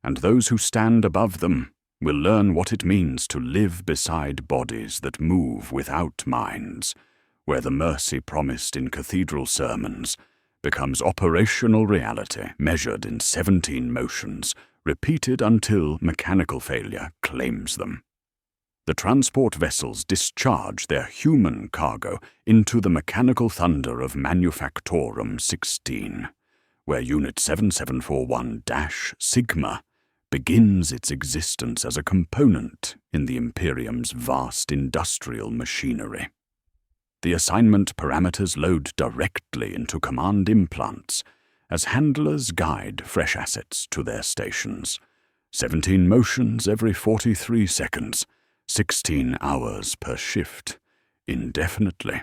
and those who stand above them will learn what it means to live beside bodies that move without minds, where the mercy promised in cathedral sermons becomes operational reality measured in 17 motions, repeated until mechanical failure claims them. The transport vessels discharge their human cargo into the mechanical thunder of Manufactorum 16, where Unit 7741-Sigma begins its existence as a component in the Imperium's vast industrial machinery. The assignment parameters load directly into command implants as handlers guide fresh assets to their stations. 17 motions every 43 seconds, 16 hours per shift, indefinitely.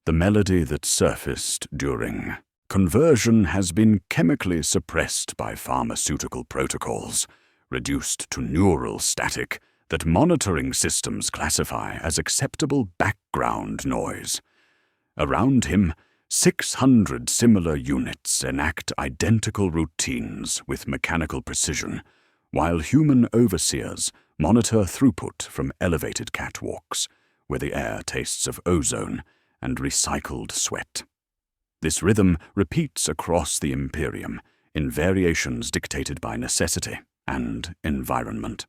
The melody that surfaced during conversion has been chemically suppressed by pharmaceutical protocols, reduced to neural static that monitoring systems classify as acceptable background noise. Around him, 600 similar units enact identical routines with mechanical precision, while human overseers monitor throughput from elevated catwalks, where the air tastes of ozone and recycled sweat. This rhythm repeats across the Imperium in variations dictated by necessity and environment.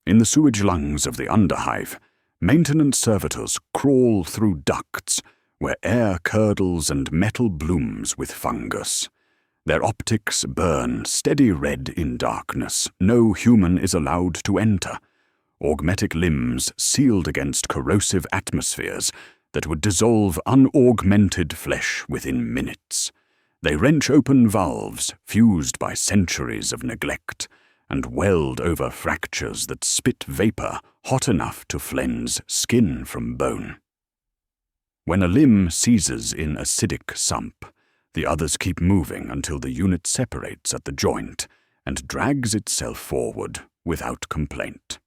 In the sewage lungs of the underhive, maintenance servitors crawl through ducts where air curdles and metal blooms with fungus. Their optics burn steady red in darkness no human is allowed to enter, augmetic limbs sealed against corrosive atmospheres that would dissolve unaugmented flesh within minutes. They wrench open valves fused by centuries of neglect and weld over fractures that spit vapor hot enough to flense skin from bone. When a limb seizes in acidic sump, the others keep moving until the unit separates at the joint and drags itself forward without complaint.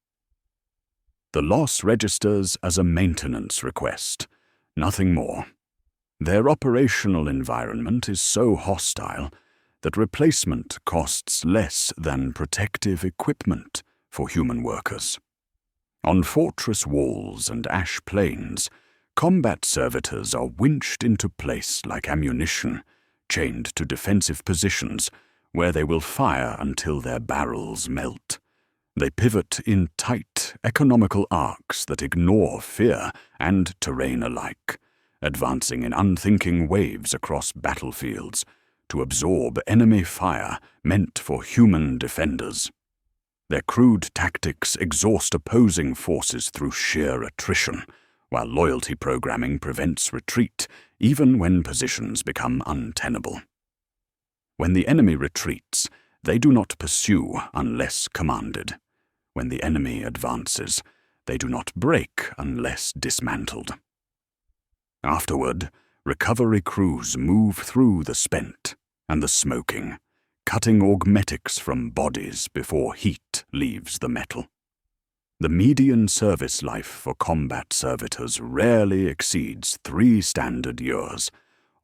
The loss registers as a maintenance request, nothing more. Their operational environment is so hostile that replacement costs less than protective equipment for human workers. On fortress walls and ash plains, combat servitors are winched into place like ammunition, chained to defensive positions where they will fire until their barrels melt. They pivot in tight, economical arcs that ignore fear and terrain alike, advancing in unthinking waves across battlefields to absorb enemy fire meant for human defenders. Their crude tactics exhaust opposing forces through sheer attrition, while loyalty programming prevents retreat even when positions become untenable. When the enemy retreats, they do not pursue unless commanded. When the enemy advances, they do not break unless dismantled. Afterward, recovery crews move through the spent and the smoking, cutting augmetics from bodies before heat leaves the metal. The median service life for combat servitors rarely exceeds 3 standard years,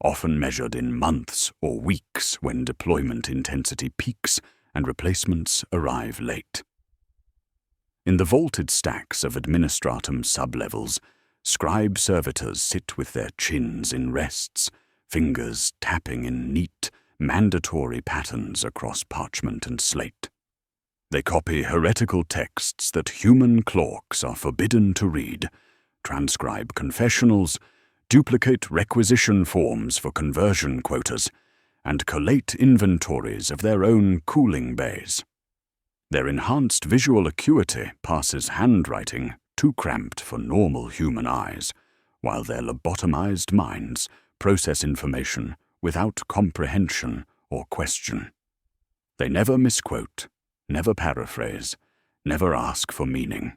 often measured in months or weeks when deployment intensity peaks and replacements arrive late. In the vaulted stacks of administratum sublevels, scribe servitors sit with their chins in rests, fingers tapping in neat, mandatory patterns across parchment and slate. They copy heretical texts that human clerks are forbidden to read, transcribe confessionals, duplicate requisition forms for conversion quotas, and collate inventories of their own cooling bays. Their enhanced visual acuity passes handwriting too cramped for normal human eyes, while their lobotomized minds process information without comprehension or question. They never misquote, never paraphrase, never ask for meaning.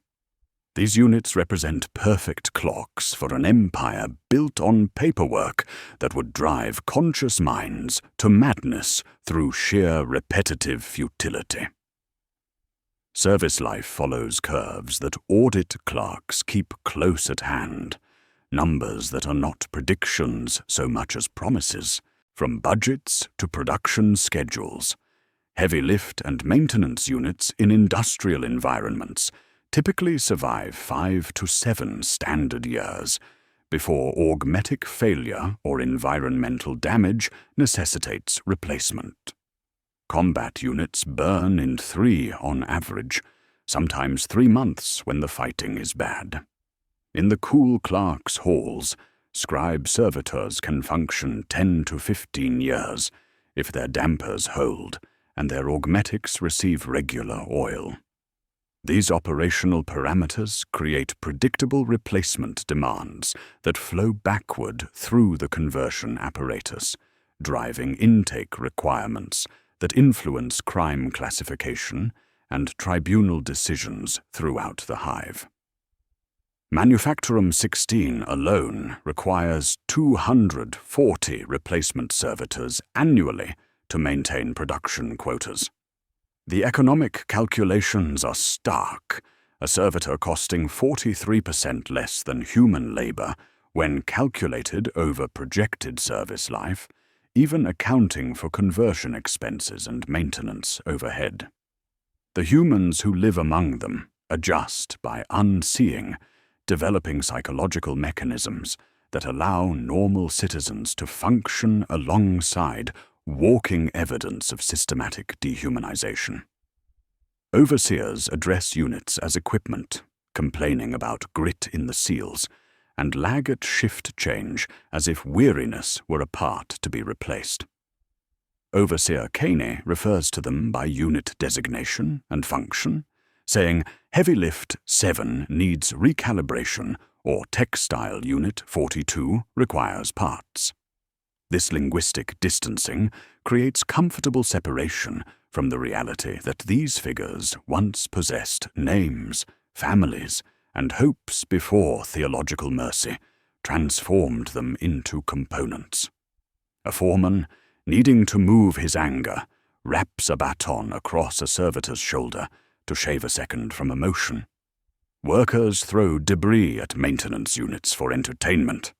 These units represent perfect clocks for an empire built on paperwork that would drive conscious minds to madness through sheer repetitive futility. Service life follows curves that audit clerks keep close at hand, numbers that are not predictions so much as promises, from budgets to production schedules. Heavy lift and maintenance units in industrial environments typically survive 5 to 7 standard years before augmetic failure or environmental damage necessitates replacement. Combat units burn in 3 on average, sometimes 3 months when the fighting is bad. In the cool clerks' halls, scribe servitors can function 10 to 15 years if their dampers hold and their augmetics receive regular oil. These operational parameters create predictable replacement demands that flow backward through the conversion apparatus, driving intake requirements that influence crime classification and tribunal decisions throughout the hive. Manufactorum 16 alone requires 240 replacement servitors annually to maintain production quotas. The economic calculations are stark, a servitor costing 43% less than human labor when calculated over projected service life, even accounting for conversion expenses and maintenance overhead. The humans who live among them adjust by unseeing, developing psychological mechanisms that allow normal citizens to function alongside walking evidence of systematic dehumanization. Overseers address units as equipment, complaining about grit in the seals, and lag at shift change as if weariness were a part to be replaced. Overseer Kane refers to them by unit designation and function, saying Heavy Lift 7 needs recalibration or Textile Unit 42 requires parts. This linguistic distancing creates comfortable separation from the reality that these figures once possessed names, families, and hopes before theological mercy transformed them into components. A foreman, needing to move his anger, wraps a baton across a servitor's shoulder to shave a second from emotion. Workers throw debris at maintenance units for entertainment,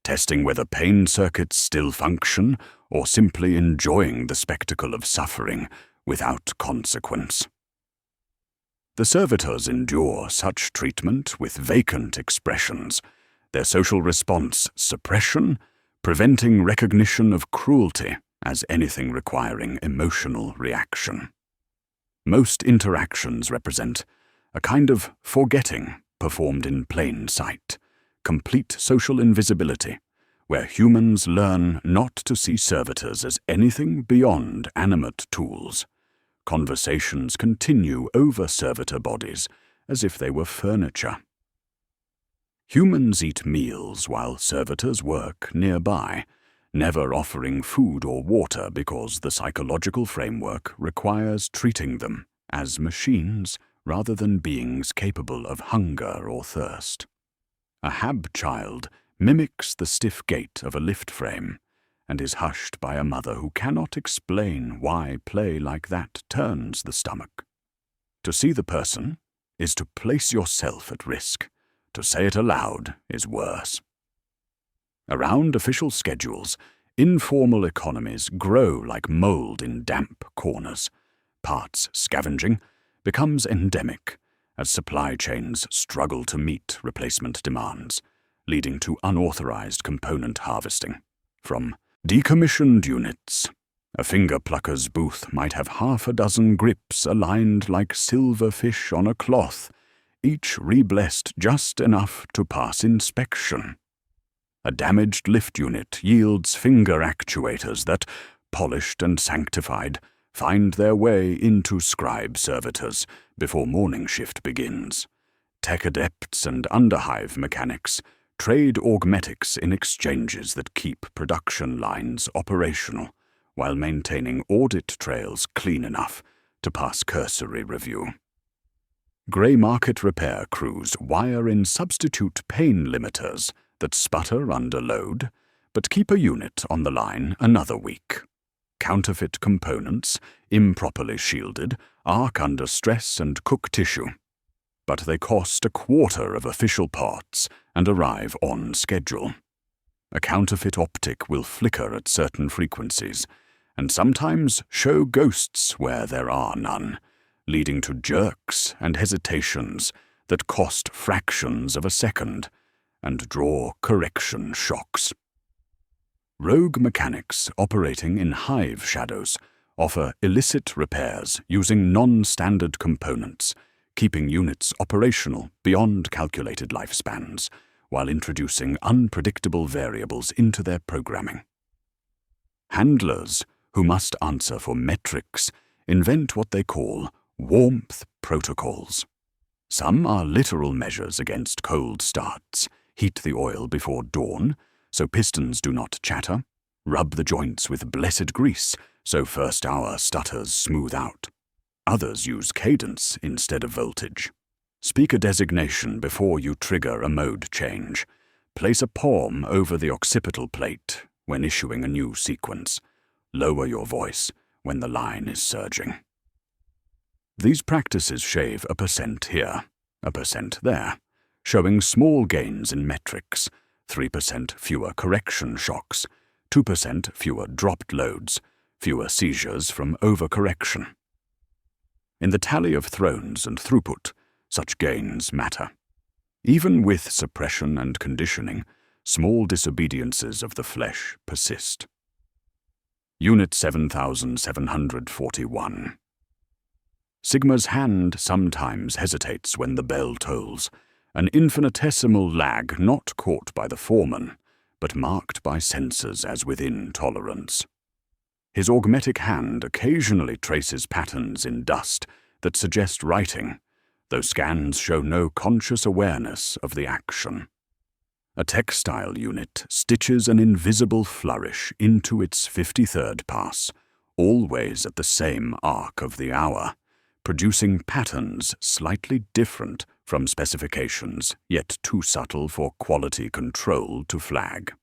testing whether pain circuits still function or simply enjoying the spectacle of suffering without consequence. The servitors endure such treatment with vacant expressions, their social response suppression, preventing recognition of cruelty as anything requiring emotional reaction. Most interactions represent a kind of forgetting performed in plain sight, complete social invisibility, where humans learn not to see servitors as anything beyond animate tools. Conversations continue over servitor bodies as if they were furniture. Humans eat meals while servitors work nearby, never offering food or water because the psychological framework requires treating them as machines rather than beings capable of hunger or thirst. A Hab child mimics the stiff gait of a lift frame and is hushed by a mother who cannot explain why play like that turns the stomach. To see the person is to place yourself at risk. To say it aloud is worse. Around official schedules, informal economies grow like mold in damp corners. Parts scavenging becomes endemic as supply chains struggle to meet replacement demands, leading to unauthorized component harvesting. From decommissioned units, a finger plucker's booth might have half a dozen grips aligned like silver fish on a cloth, each reblessed just enough to pass inspection. A damaged lift unit yields finger actuators that, polished and sanctified, find their way into scribe servitors before morning shift begins. Tech adepts and underhive mechanics trade augmetics in exchanges that keep production lines operational, while maintaining audit trails clean enough to pass cursory review. Grey market repair crews wire in substitute pain limiters that sputter under load, but keep a unit on the line another week. Counterfeit components, improperly shielded, arc under stress and cook tissue. But they cost a quarter of official parts and arrive on schedule. A counterfeit optic will flicker at certain frequencies, and sometimes show ghosts where there are none, leading to jerks and hesitations that cost fractions of a second and draw correction shocks. Rogue mechanics operating in hive shadows offer illicit repairs using non-standard components, keeping units operational beyond calculated lifespans, while introducing unpredictable variables into their programming. Handlers, who must answer for metrics, invent what they call warmth protocols. Some are literal measures against cold starts: heat the oil before dawn, so pistons do not chatter; rub the joints with blessed grease, so first hour stutters smooth out. Others use cadence instead of voltage. Speak a designation before you trigger a mode change. Place a palm over the occipital plate when issuing a new sequence. Lower your voice when the line is surging. These practices shave 1% here, 1% there, showing small gains in metrics: 3% fewer correction shocks, 2% fewer dropped loads, fewer seizures from overcorrection. In the tally of thrones and throughput, such gains matter. Even with suppression and conditioning, small disobediences of the flesh persist. Unit 7741. Sigma's hand sometimes hesitates when the bell tolls, an infinitesimal lag not caught by the foreman, but marked by sensors as within tolerance. His augmetic hand occasionally traces patterns in dust that suggest writing, though scans show no conscious awareness of the action. A textile unit stitches an invisible flourish into its 53rd pass, always at the same arc of the hour, producing patterns slightly different from specifications, yet too subtle for quality control to flag.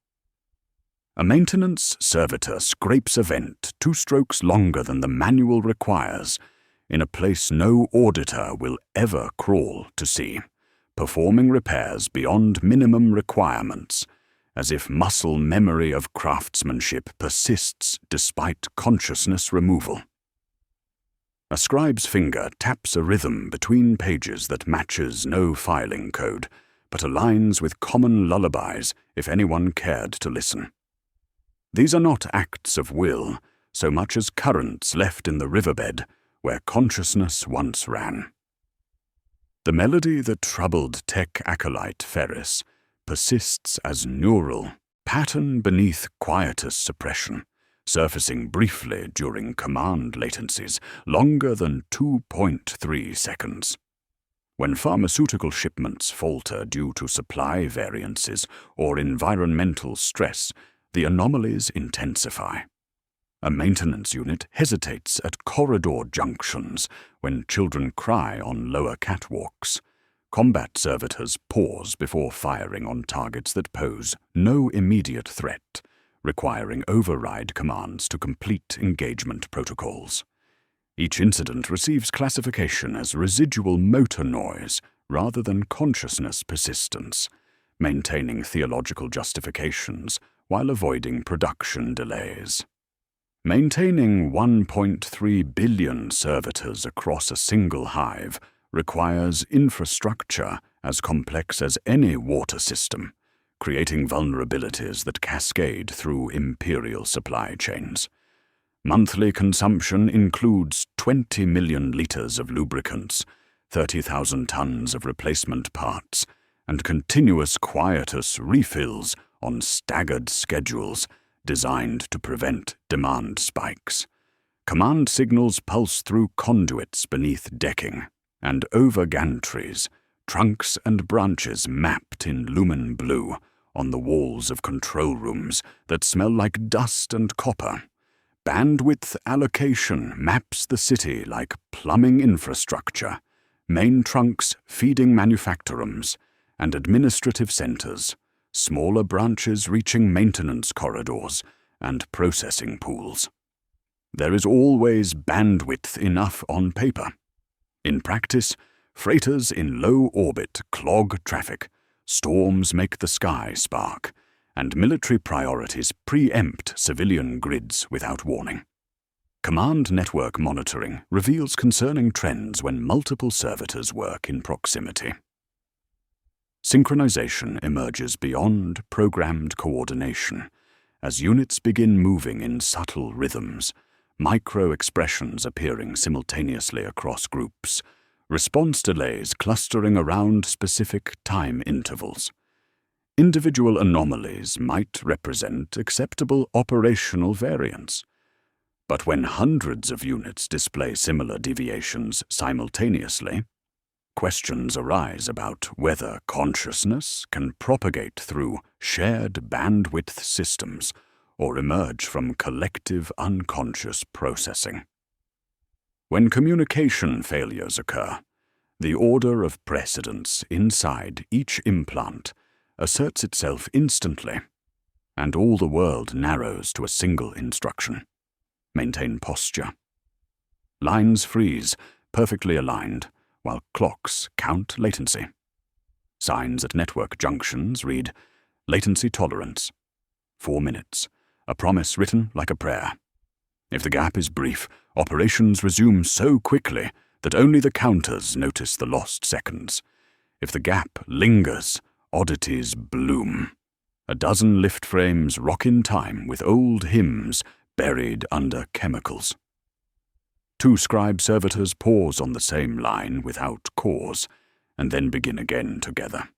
A maintenance servitor scrapes a vent 2 strokes longer than the manual requires, in a place no auditor will ever crawl to see, performing repairs beyond minimum requirements, as if muscle memory of craftsmanship persists despite consciousness removal. A scribe's finger taps a rhythm between pages that matches no filing code, but aligns with common lullabies if anyone cared to listen. These are not acts of will, so much as currents left in the riverbed where consciousness once ran. The melody that troubled tech acolyte Ferris persists as neural, pattern beneath quietus suppression, surfacing briefly during command latencies longer than 2.3 seconds. When pharmaceutical shipments falter due to supply variances or environmental stress, the anomalies intensify. A maintenance unit hesitates at corridor junctions when children cry on lower catwalks. Combat servitors pause before firing on targets that pose no immediate threat, requiring override commands to complete engagement protocols. Each incident receives classification as residual motor noise rather than consciousness persistence, maintaining theological justifications while avoiding production delays. Maintaining 1.3 billion servitors across a single hive requires infrastructure as complex as any water system, creating vulnerabilities that cascade through imperial supply chains. Monthly consumption includes 20 million liters of lubricants, 30,000 tons of replacement parts, and continuous quietus refills on staggered schedules designed to prevent demand spikes. Command signals pulse through conduits beneath decking, and over gantries, trunks and branches mapped in lumen blue on the walls of control rooms that smell like dust and copper, Bandwidth allocation maps the city like plumbing infrastructure, main trunks feeding manufactorums, and administrative centers, smaller branches reaching maintenance corridors and processing pools. There is always bandwidth enough on paper. In practice, freighters in low orbit clog traffic, storms make the sky spark, and military priorities preempt civilian grids without warning. Command network monitoring reveals concerning trends when multiple servitors work in proximity. Synchronization emerges beyond programmed coordination as units begin moving in subtle rhythms, micro-expressions appearing simultaneously across groups, response delays clustering around specific time intervals. Individual anomalies might represent acceptable operational variance. But when hundreds of units display similar deviations simultaneously, questions arise about whether consciousness can propagate through shared bandwidth systems or emerge from collective unconscious processing. When communication failures occur, the order of precedence inside each implant asserts itself instantly, and all the world narrows to a single instruction: maintain posture. Lines freeze, perfectly aligned, while clocks count latency. Signs at network junctions read, latency tolerance, 4 minutes, a promise written like a prayer. If the gap is brief, operations resume so quickly that only the counters notice the lost seconds. If the gap lingers, oddities bloom. A dozen lift frames rock in time with old hymns buried under chemicals. 2 scribe servitors pause on the same line without cause, and then begin again together,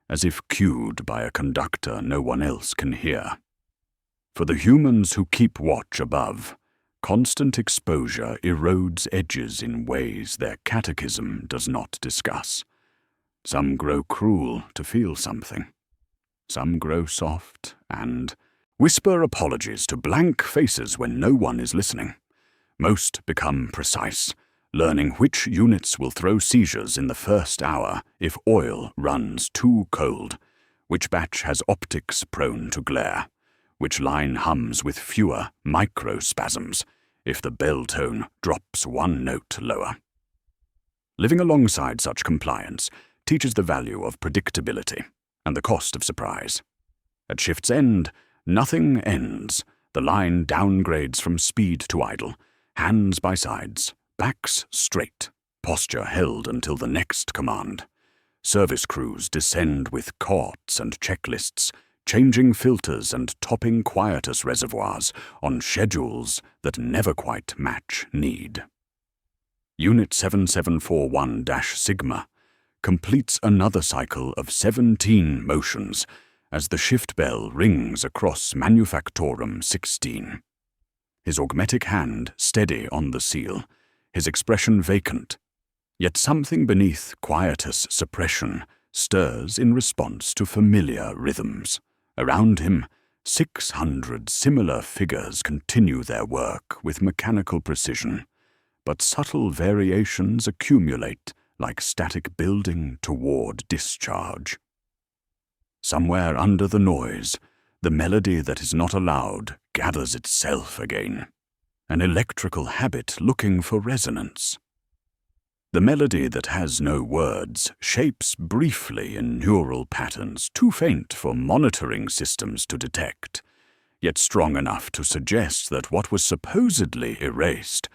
as if cued by a conductor no one else can hear. For the humans who keep watch above, constant exposure erodes edges in ways their catechism does not discuss. Some grow cruel to feel something. Some grow soft and whisper apologies to blank faces when no one is listening. Most become precise, learning which units will throw seizures in the first hour if oil runs too cold, which batch has optics prone to glare, which line hums with fewer microspasms if the bell tone drops 1 note lower. Living alongside such compliance teaches the value of predictability and the cost of surprise. At shift's end, nothing ends. The line downgrades from speed to idle, hands by sides, backs straight, posture held until the next command. Service crews descend with courts and checklists, changing filters and topping quietus reservoirs on schedules that never quite match need. Unit 7741-Sigma completes another cycle of 17 motions as the shift bell rings across Manufactorum 16. His augmetic hand steady on the seal, his expression vacant, yet something beneath quietus suppression stirs in response to familiar rhythms. Around him, 600 similar figures continue their work with mechanical precision, but subtle variations accumulate like static building toward discharge. Somewhere under the noise, the melody that is not allowed gathers itself again, an electrical habit looking for resonance. The melody that has no words shapes briefly in neural patterns too faint for monitoring systems to detect, yet strong enough to suggest that what was supposedly erased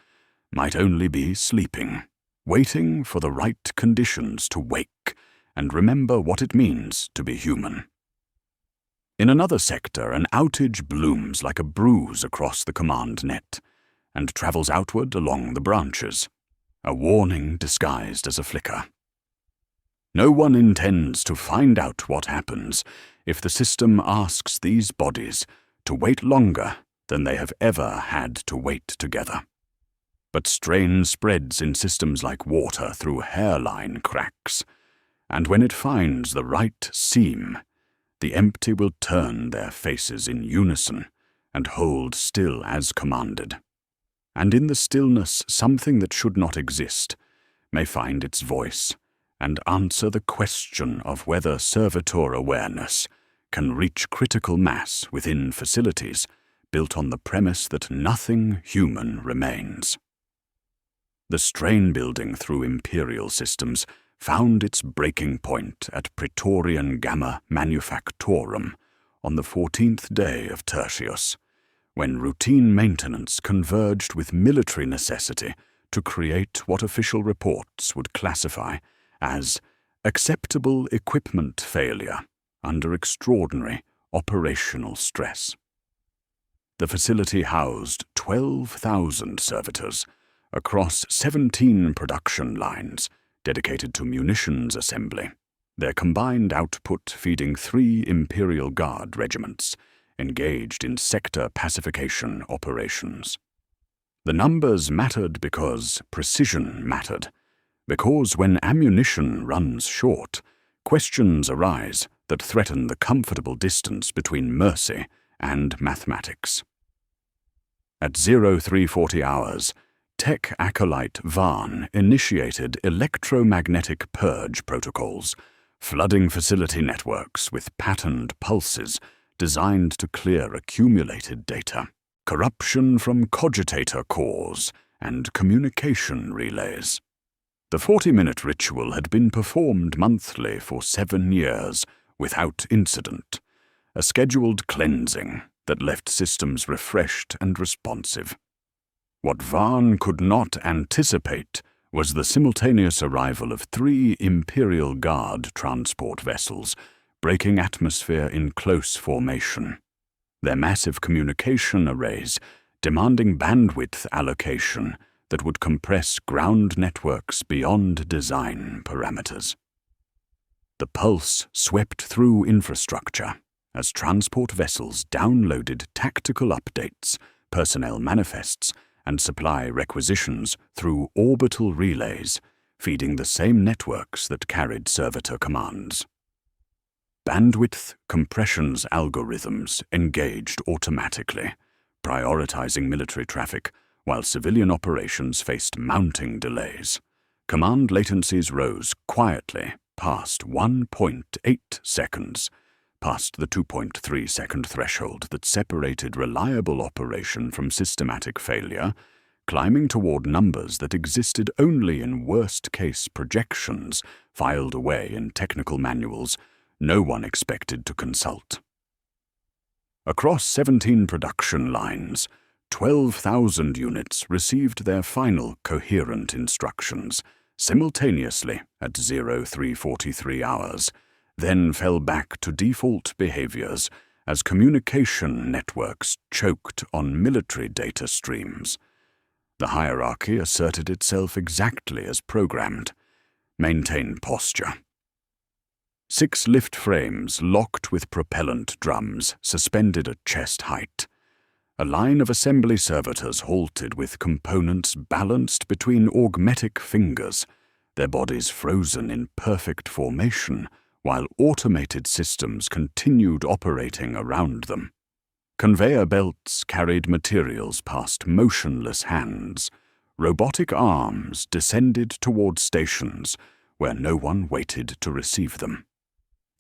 might only be sleeping, waiting for the right conditions to wake and remember what it means to be human. In another sector, an outage blooms like a bruise across the command net and travels outward along the branches, a warning disguised as a flicker. No one intends to find out what happens if the system asks these bodies to wait longer than they have ever had to wait together. But strain spreads in systems like water through hairline cracks, and when it finds the right seam, the empty will turn their faces in unison and hold still as commanded. And in the stillness, something that should not exist may find its voice and answer the question of whether servitor awareness can reach critical mass within facilities built on the premise that nothing human remains. The strain building through Imperial systems found its breaking point at Praetorian Gamma Manufactorum on the 14th day of Tertius, when routine maintenance converged with military necessity to create what official reports would classify as acceptable equipment failure under extraordinary operational stress. The facility housed 12,000 servitors across 17 production lines dedicated to munitions assembly, their combined output feeding 3 Imperial Guard regiments engaged in sector pacification operations. The numbers mattered because precision mattered, because when ammunition runs short, questions arise that threaten the comfortable distance between mercy and mathematics. At 0340 hours, Tech Acolyte Varn initiated electromagnetic purge protocols, flooding facility networks with patterned pulses designed to clear accumulated data, corruption from cogitator cores, and communication relays. The 40-minute ritual had been performed monthly for 7 years without incident, a scheduled cleansing that left systems refreshed and responsive. What Varn could not anticipate was the simultaneous arrival of 3 Imperial Guard transport vessels breaking atmosphere in close formation, their massive communication arrays demanding bandwidth allocation that would compress ground networks beyond design parameters. The pulse swept through infrastructure as transport vessels downloaded tactical updates, personnel manifests, and supply requisitions through orbital relays, feeding the same networks that carried servitor commands. Bandwidth compressions algorithms engaged automatically, prioritizing military traffic while civilian operations faced mounting delays. Command latencies rose quietly past 1.8 seconds, past the 2.3-second threshold that separated reliable operation from systematic failure, climbing toward numbers that existed only in worst-case projections filed away in technical manuals no one expected to consult. Across 17 production lines, 12,000 units received their final coherent instructions simultaneously at 0343 hours, then fell back to default behaviors as communication networks choked on military data streams. The hierarchy asserted itself exactly as programmed. Maintain posture. 6 lift frames locked with propellant drums suspended at chest height. A line of assembly servitors halted with components balanced between augmetic fingers, their bodies frozen in perfect formation, while automated systems continued operating around them. Conveyor belts carried materials past motionless hands. Robotic arms descended toward stations where no one waited to receive them.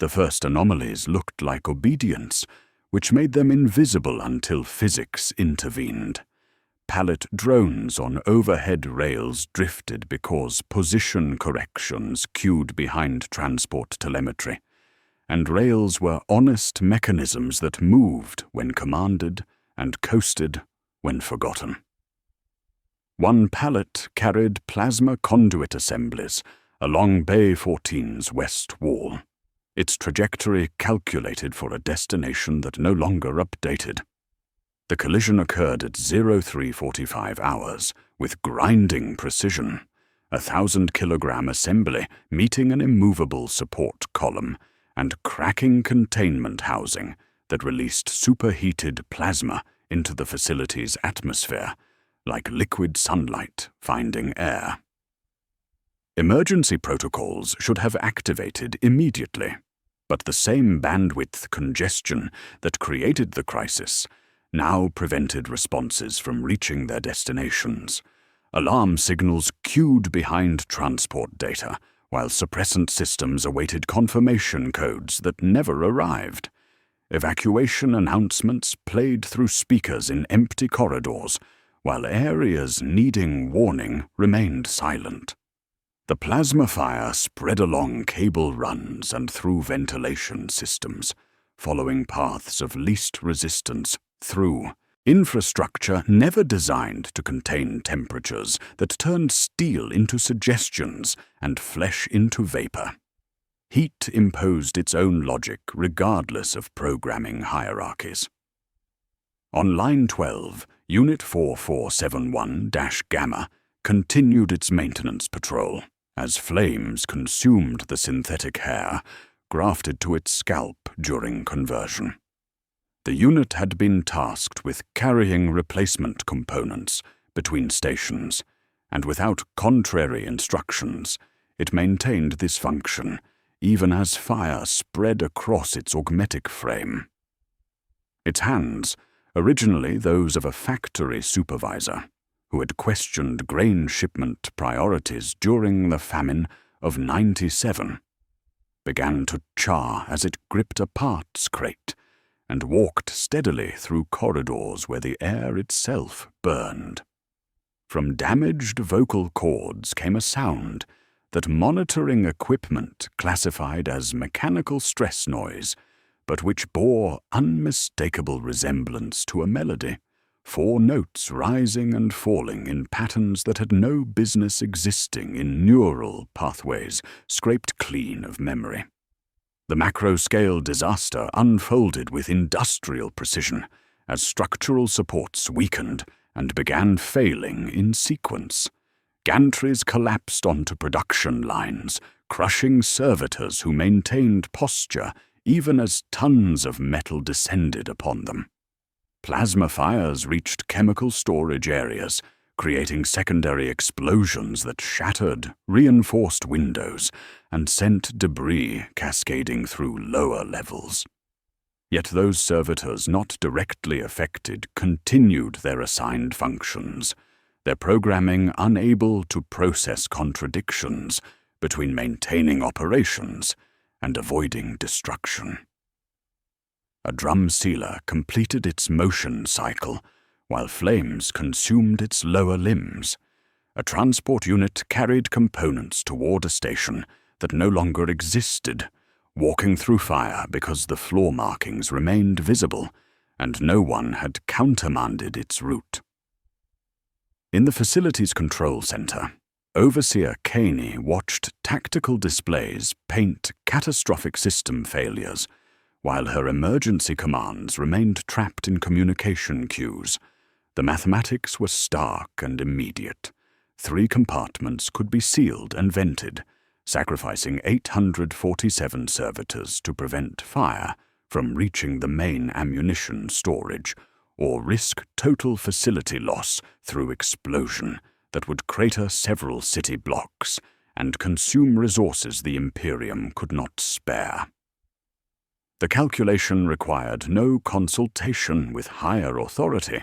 The first anomalies looked like obedience, which made them invisible until physics intervened. Pallet drones on overhead rails drifted because position corrections queued behind transport telemetry, and rails were honest mechanisms that moved when commanded and coasted when forgotten. One pallet carried plasma conduit assemblies along Bay 14's west wall, its trajectory calculated for a destination that no longer updated. The collision occurred at 0345 hours with grinding precision, a 1,000-kilogram assembly meeting an immovable support column and cracking containment housing that released superheated plasma into the facility's atmosphere, like liquid sunlight finding air. Emergency protocols should have activated immediately, but the same bandwidth congestion that created the crisis now prevented responses from reaching their destinations. Alarm signals queued behind transport data, while suppressant systems awaited confirmation codes that never arrived. Evacuation announcements played through speakers in empty corridors, while areas needing warning remained silent. The plasma fire spread along cable runs and through ventilation systems, following paths of least resistance through infrastructure never designed to contain temperatures that turned steel into suggestions and flesh into vapor. Heat imposed its own logic regardless of programming hierarchies. On Line 12, Unit 4471-Gamma continued its maintenance patrol as flames consumed the synthetic hair grafted to its scalp during conversion. The unit had been tasked with carrying replacement components between stations, and without contrary instructions, it maintained this function even as fire spread across its augmetic frame. Its hands, originally those of a factory supervisor, who had questioned grain shipment priorities during the famine of '97, began to char as it gripped a parts crate and walked steadily through corridors where the air itself burned. From damaged vocal cords came a sound that monitoring equipment classified as mechanical stress noise, but which bore unmistakable resemblance to a melody, 4 notes rising and falling in patterns that had no business existing in neural pathways scraped clean of memory. The macro-scale disaster unfolded with industrial precision as structural supports weakened and began failing in sequence. Gantries collapsed onto production lines, crushing servitors who maintained posture even as tons of metal descended upon them. Plasma fires reached chemical storage areas, creating secondary explosions that shattered reinforced windows and sent debris cascading through lower levels. Yet those servitors not directly affected continued their assigned functions, their programming unable to process contradictions between maintaining operations and avoiding destruction. A drum sealer completed its motion cycle, while flames consumed its lower limbs. A transport unit carried components toward a station that no longer existed, walking through fire because the floor markings remained visible, and no one had countermanded its route. In the facility's control center, Overseer Caney watched tactical displays paint catastrophic system failures, while her emergency commands remained trapped in communication queues. The mathematics were stark and immediate. 3 compartments could be sealed and vented, sacrificing 847 servitors to prevent fire from reaching the main ammunition storage, or risk total facility loss through explosion that would crater several city blocks and consume resources the Imperium could not spare. The calculation required no consultation with higher authority,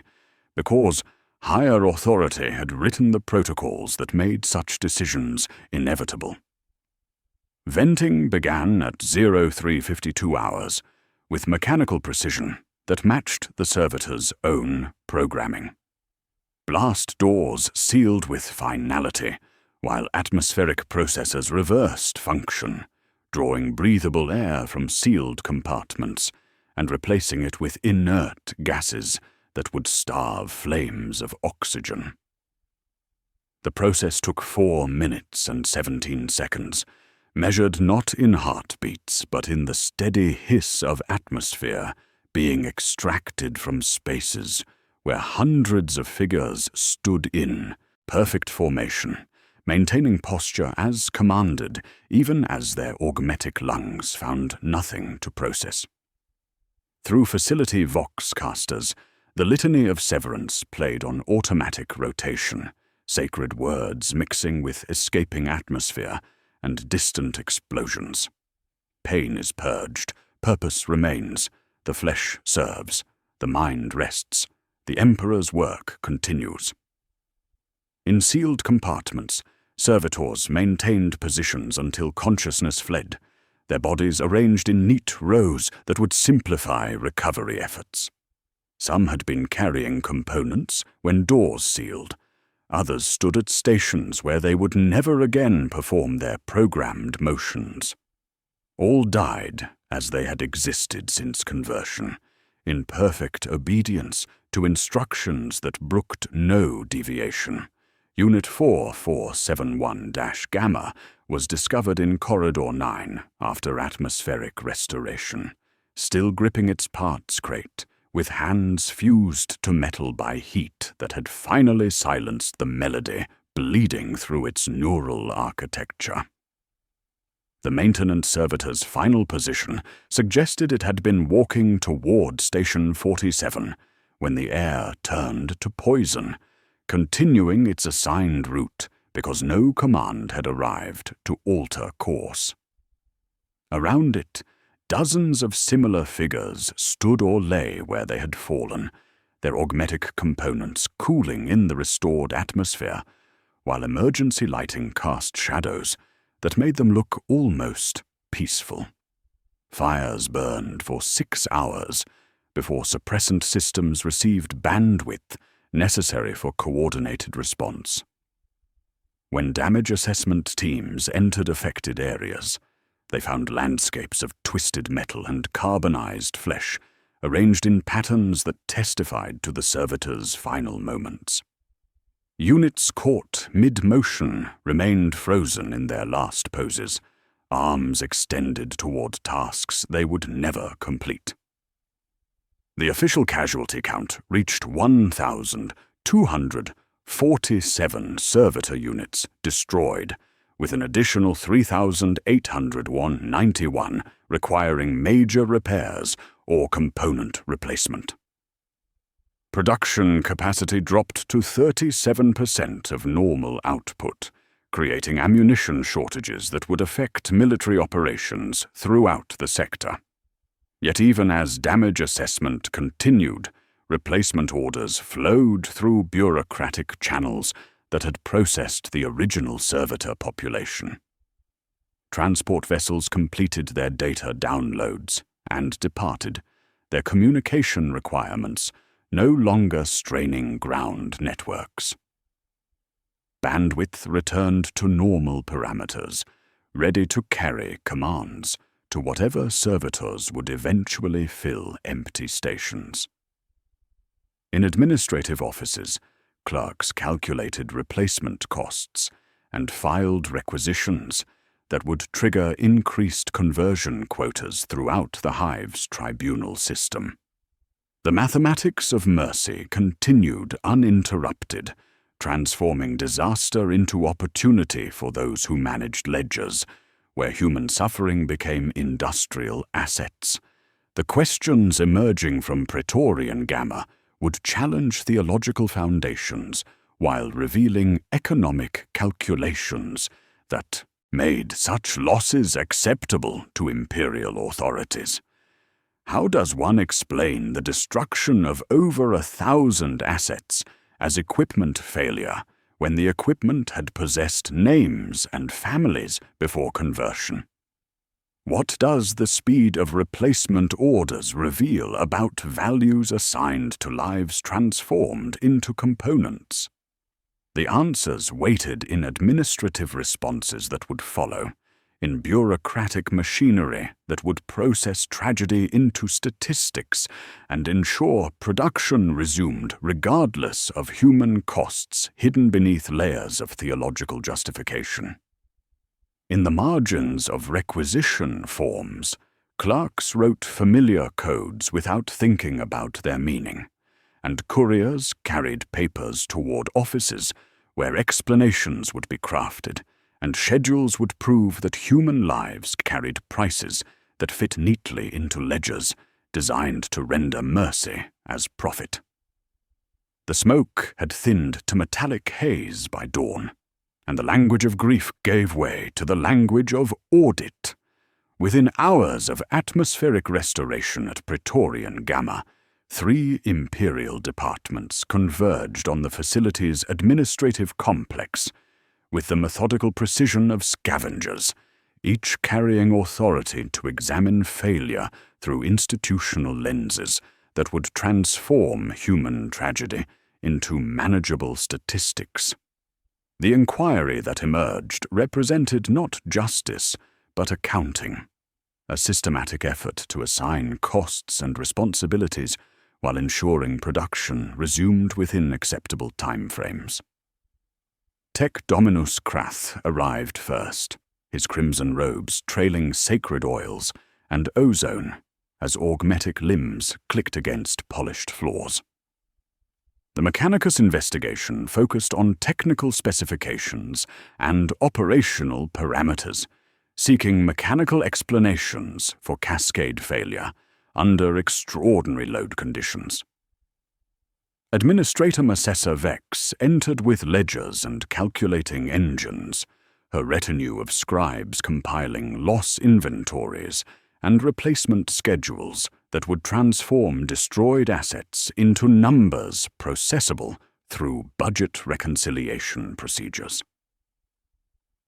because higher authority had written the protocols that made such decisions inevitable. Venting began at 0352 hours, with mechanical precision that matched the servitor's own programming. Blast doors sealed with finality, while atmospheric processors reversed function, drawing breathable air from sealed compartments and replacing it with inert gases that would starve flames of oxygen. The process took 4 minutes and 17 seconds, measured not in heartbeats but in the steady hiss of atmosphere being extracted from spaces where hundreds of figures stood in perfect formation, maintaining posture as commanded, even as their augmetic lungs found nothing to process. Through facility voxcasters, the litany of severance played on automatic rotation, sacred words mixing with escaping atmosphere and distant explosions. Pain is purged, purpose remains, the flesh serves, The mind rests. The Emperor's work continues. In sealed compartments, servitors maintained positions until consciousness fled, their bodies arranged in neat rows that would simplify recovery efforts. Some had been carrying components when doors sealed. Others stood at stations where they would never again perform their programmed motions. All died as they had existed since conversion, in perfect obedience to instructions that brooked no deviation. Unit 4471-Gamma was discovered in Corridor 9 after atmospheric restoration, still gripping its parts crate, with hands fused to metal by heat that had finally silenced the melody bleeding through its neural architecture. The maintenance servitor's final position suggested it had been walking toward Station 47 when the air turned to poison, continuing its assigned route because no command had arrived to alter course. Around it, dozens of similar figures stood or lay where they had fallen, their augmetic components cooling in the restored atmosphere, while emergency lighting cast shadows that made them look almost peaceful. Fires burned for 6 hours before suppressant systems received bandwidth necessary for coordinated response. When damage assessment teams entered affected areas, they found landscapes of twisted metal and carbonized flesh, arranged in patterns that testified to the servitors' final moments. Units caught mid-motion remained frozen in their last poses, arms extended toward tasks they would never complete. The official casualty count reached 1,247 servitor units destroyed, with an additional 3,891 requiring major repairs or component replacement. Production capacity dropped to 37% of normal output, creating ammunition shortages that would affect military operations throughout the sector. Yet even as damage assessment continued, replacement orders flowed through bureaucratic channels that had processed the original servitor population. Transport vessels completed their data downloads and departed, their communication requirements no longer straining ground networks. Bandwidth returned to normal parameters, ready to carry commands to whatever servitors would eventually fill empty stations. In administrative offices, clerks calculated replacement costs and filed requisitions that would trigger increased conversion quotas throughout the Hive's tribunal system. The mathematics of mercy continued uninterrupted, transforming disaster into opportunity for those who managed ledgers, where human suffering became industrial assets. The questions emerging from Praetorian Gamma would challenge theological foundations while revealing economic calculations that made such losses acceptable to imperial authorities. How does one explain the destruction of over 1,000 assets as equipment failure when the equipment had possessed names and families before conversion? What does the speed of replacement orders reveal about values assigned to lives transformed into components? The answers waited in administrative responses that would follow, in bureaucratic machinery that would process tragedy into statistics and ensure production resumed regardless of human costs hidden beneath layers of theological justification. In the margins of requisition forms, clerks wrote familiar codes without thinking about their meaning, and couriers carried papers toward offices where explanations would be crafted and schedules would prove that human lives carried prices that fit neatly into ledgers designed to render mercy as profit. The smoke had thinned to metallic haze by dawn, and the language of grief gave way to the language of audit. Within hours of atmospheric restoration at Praetorian Gamma, 3 imperial departments converged on the facility's administrative complex with the methodical precision of scavengers, each carrying authority to examine failure through institutional lenses that would transform human tragedy into manageable statistics. The inquiry that emerged represented not justice, but accounting, a systematic effort to assign costs and responsibilities while ensuring production resumed within acceptable timeframes. Tech Dominus Krath arrived first, his crimson robes trailing sacred oils and ozone as augmetic limbs clicked against polished floors. The Mechanicus investigation focused on technical specifications and operational parameters, seeking mechanical explanations for cascade failure under extraordinary load conditions. Administratum Assessor Vex entered with ledgers and calculating engines, her retinue of scribes compiling loss inventories and replacement schedules that would transform destroyed assets into numbers processable through budget reconciliation procedures.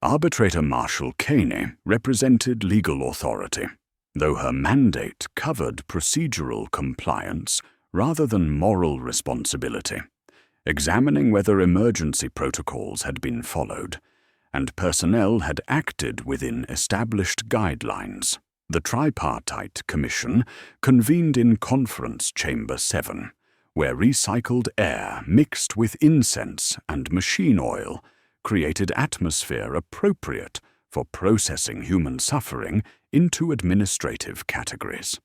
Arbitrator Marshal Caney represented legal authority, though her mandate covered procedural compliance rather than moral responsibility, examining whether emergency protocols had been followed and personnel had acted within established guidelines. The Tripartite Commission convened in Conference Chamber 7, where recycled air mixed with incense and machine oil created atmosphere appropriate for processing human suffering into administrative categories.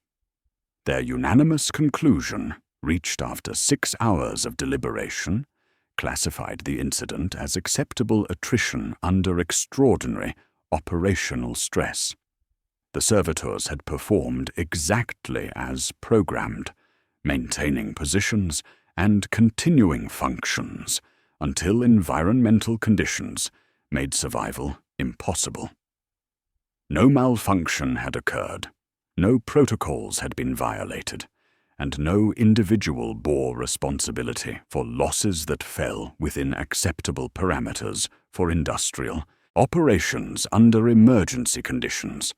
Their unanimous conclusion, reached after 6 hours of deliberation, classified the incident as acceptable attrition under extraordinary operational stress. The servitors had performed exactly as programmed, maintaining positions and continuing functions until environmental conditions made survival impossible. No malfunction had occurred, no protocols had been violated, and no individual bore responsibility for losses that fell within acceptable parameters for industrial operations under emergency conditions.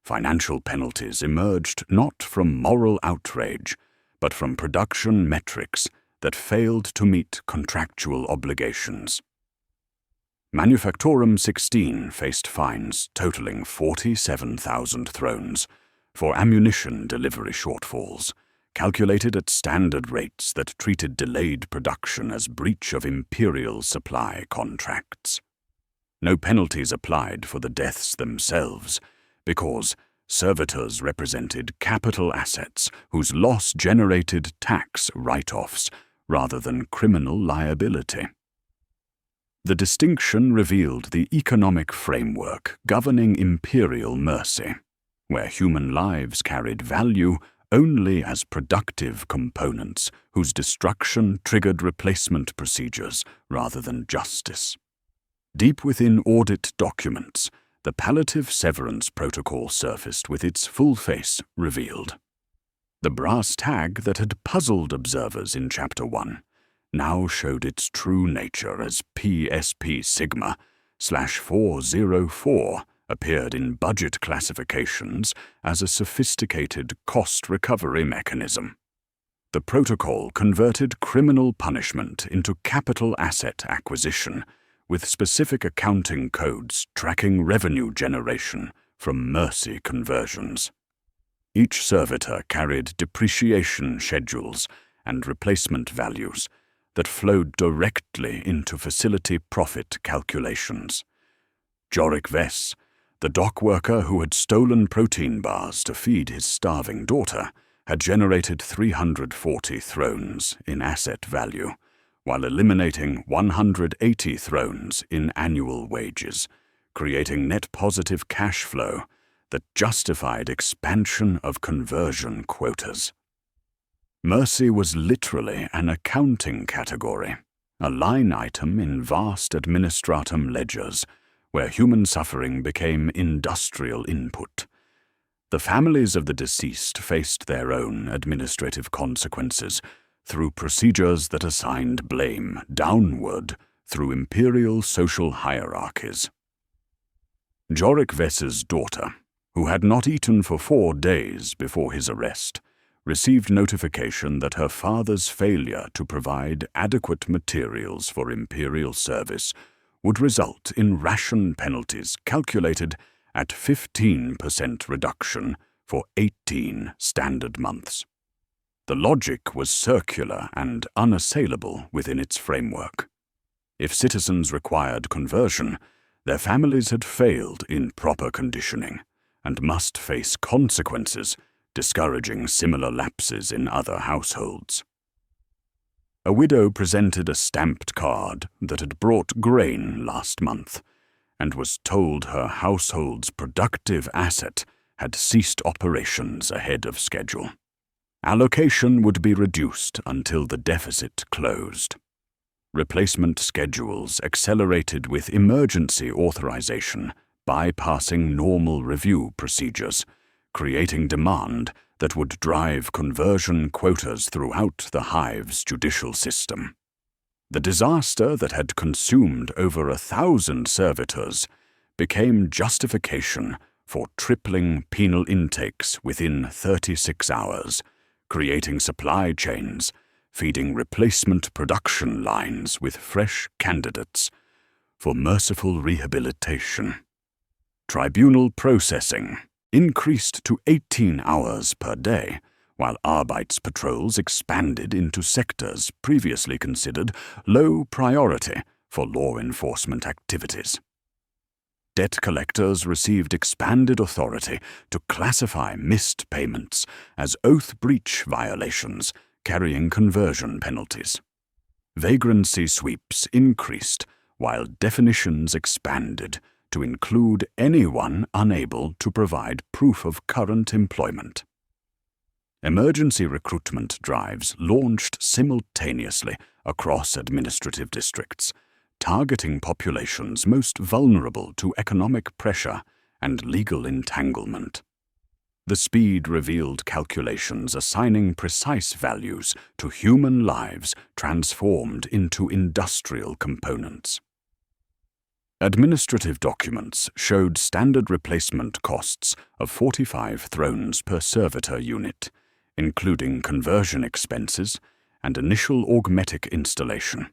Financial penalties emerged not from moral outrage, but from production metrics that failed to meet contractual obligations. Manufactorum 16 faced fines totaling 47,000 thrones for ammunition delivery shortfalls, calculated at standard rates that treated delayed production as breach of imperial supply contracts. No penalties applied for the deaths themselves, because servitors represented capital assets whose loss generated tax write-offs rather than criminal liability. The distinction revealed the economic framework governing imperial mercy, where human lives carried value only as productive components whose destruction triggered replacement procedures rather than justice. Deep within audit documents, the palliative severance protocol surfaced with its full face revealed. The brass tag that had puzzled observers in Chapter 1 now showed its true nature as PSP Sigma/404 appeared in budget classifications as a sophisticated cost recovery mechanism. The protocol converted criminal punishment into capital asset acquisition, with specific accounting codes tracking revenue generation from mercy conversions. Each servitor carried depreciation schedules and replacement values that flowed directly into facility profit calculations. Jorik Vess, the dock worker who had stolen protein bars to feed his starving daughter, had generated 340 thrones in asset value, while eliminating 180 thrones in annual wages, creating net positive cash flow that justified expansion of conversion quotas. Mercy was literally an accounting category, a line item in vast administratum ledgers, where human suffering became industrial input. The families of the deceased faced their own administrative consequences through procedures that assigned blame downward through imperial social hierarchies. Jorik Vess's daughter, who had not eaten for 4 days before his arrest, received notification that her father's failure to provide adequate materials for imperial service would result in ration penalties calculated at 15% reduction for 18 standard months. The logic was circular and unassailable within its framework. If citizens required conversion, their families had failed in proper conditioning and must face consequences, discouraging similar lapses in other households. A widow presented a stamped card that had brought grain last month and was told her household's productive asset had ceased operations ahead of schedule. Allocation would be reduced until the deficit closed. Replacement schedules accelerated with emergency authorization, bypassing normal review procedures, creating demand that would drive conversion quotas throughout the Hive's judicial system. The disaster that had consumed over 1,000 servitors became justification for tripling penal intakes within 36 hours, creating supply chains, feeding replacement production lines with fresh candidates for merciful rehabilitation. Tribunal processing increased to 18 hours per day, while Arbeits patrols expanded into sectors previously considered low priority for law enforcement activities. Debt collectors received expanded authority to classify missed payments as oath breach violations, carrying conversion penalties. Vagrancy sweeps increased, while definitions expanded to include anyone unable to provide proof of current employment. Emergency recruitment drives launched simultaneously across administrative districts, targeting populations most vulnerable to economic pressure and legal entanglement. The speed revealed calculations assigning precise values to human lives transformed into industrial components. Administrative documents showed standard replacement costs of 45 thrones per servitor unit, including conversion expenses and initial augmetic installation.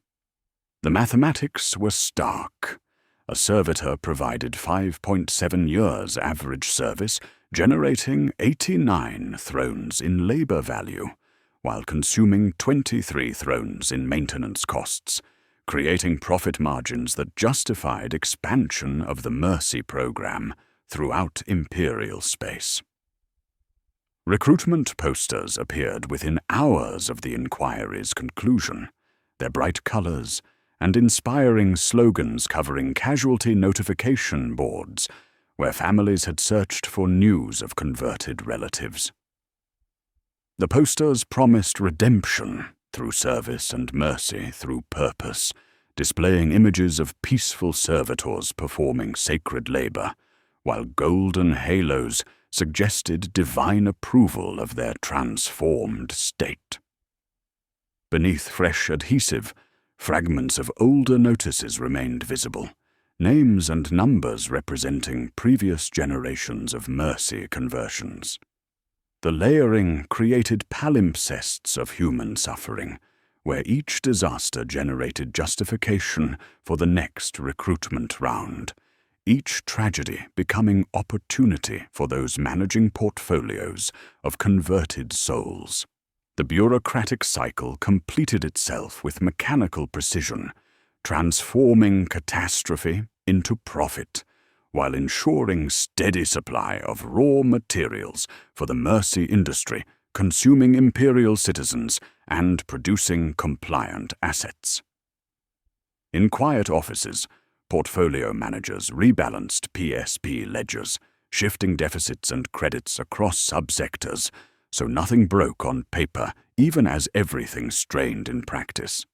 The mathematics were stark. A servitor provided 5.7 years average service, generating 89 thrones in labor value, while consuming 23 thrones in maintenance costs, creating profit margins that justified expansion of the Mercy program throughout imperial space. Recruitment posters appeared within hours of the inquiry's conclusion, their bright colors and inspiring slogans covering casualty notification boards where families had searched for news of converted relatives. The posters promised redemption through service and mercy through purpose, displaying images of peaceful servitors performing sacred labor, while golden halos suggested divine approval of their transformed state. Beneath fresh adhesive, fragments of older notices remained visible, names and numbers representing previous generations of mercy conversions. The layering created palimpsests of human suffering, where each disaster generated justification for the next recruitment round, each tragedy becoming opportunity for those managing portfolios of converted souls. The bureaucratic cycle completed itself with mechanical precision, transforming catastrophe into profit, while ensuring steady supply of raw materials for the mercy industry, consuming imperial citizens and producing compliant assets. In quiet offices, portfolio managers rebalanced PSP ledgers, shifting deficits and credits across subsectors, so nothing broke on paper even as everything strained in practice.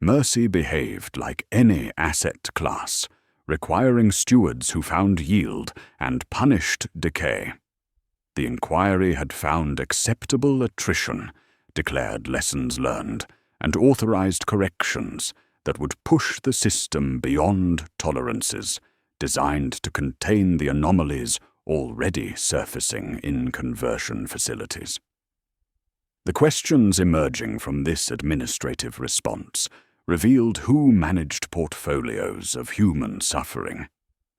Mercy behaved like any asset class, requiring stewards who found yield and punished decay. The inquiry had found acceptable attrition, declared lessons learned, and authorized corrections that would push the system beyond tolerances designed to contain the anomalies already surfacing in conversion facilities. The questions emerging from this administrative response revealed who managed portfolios of human suffering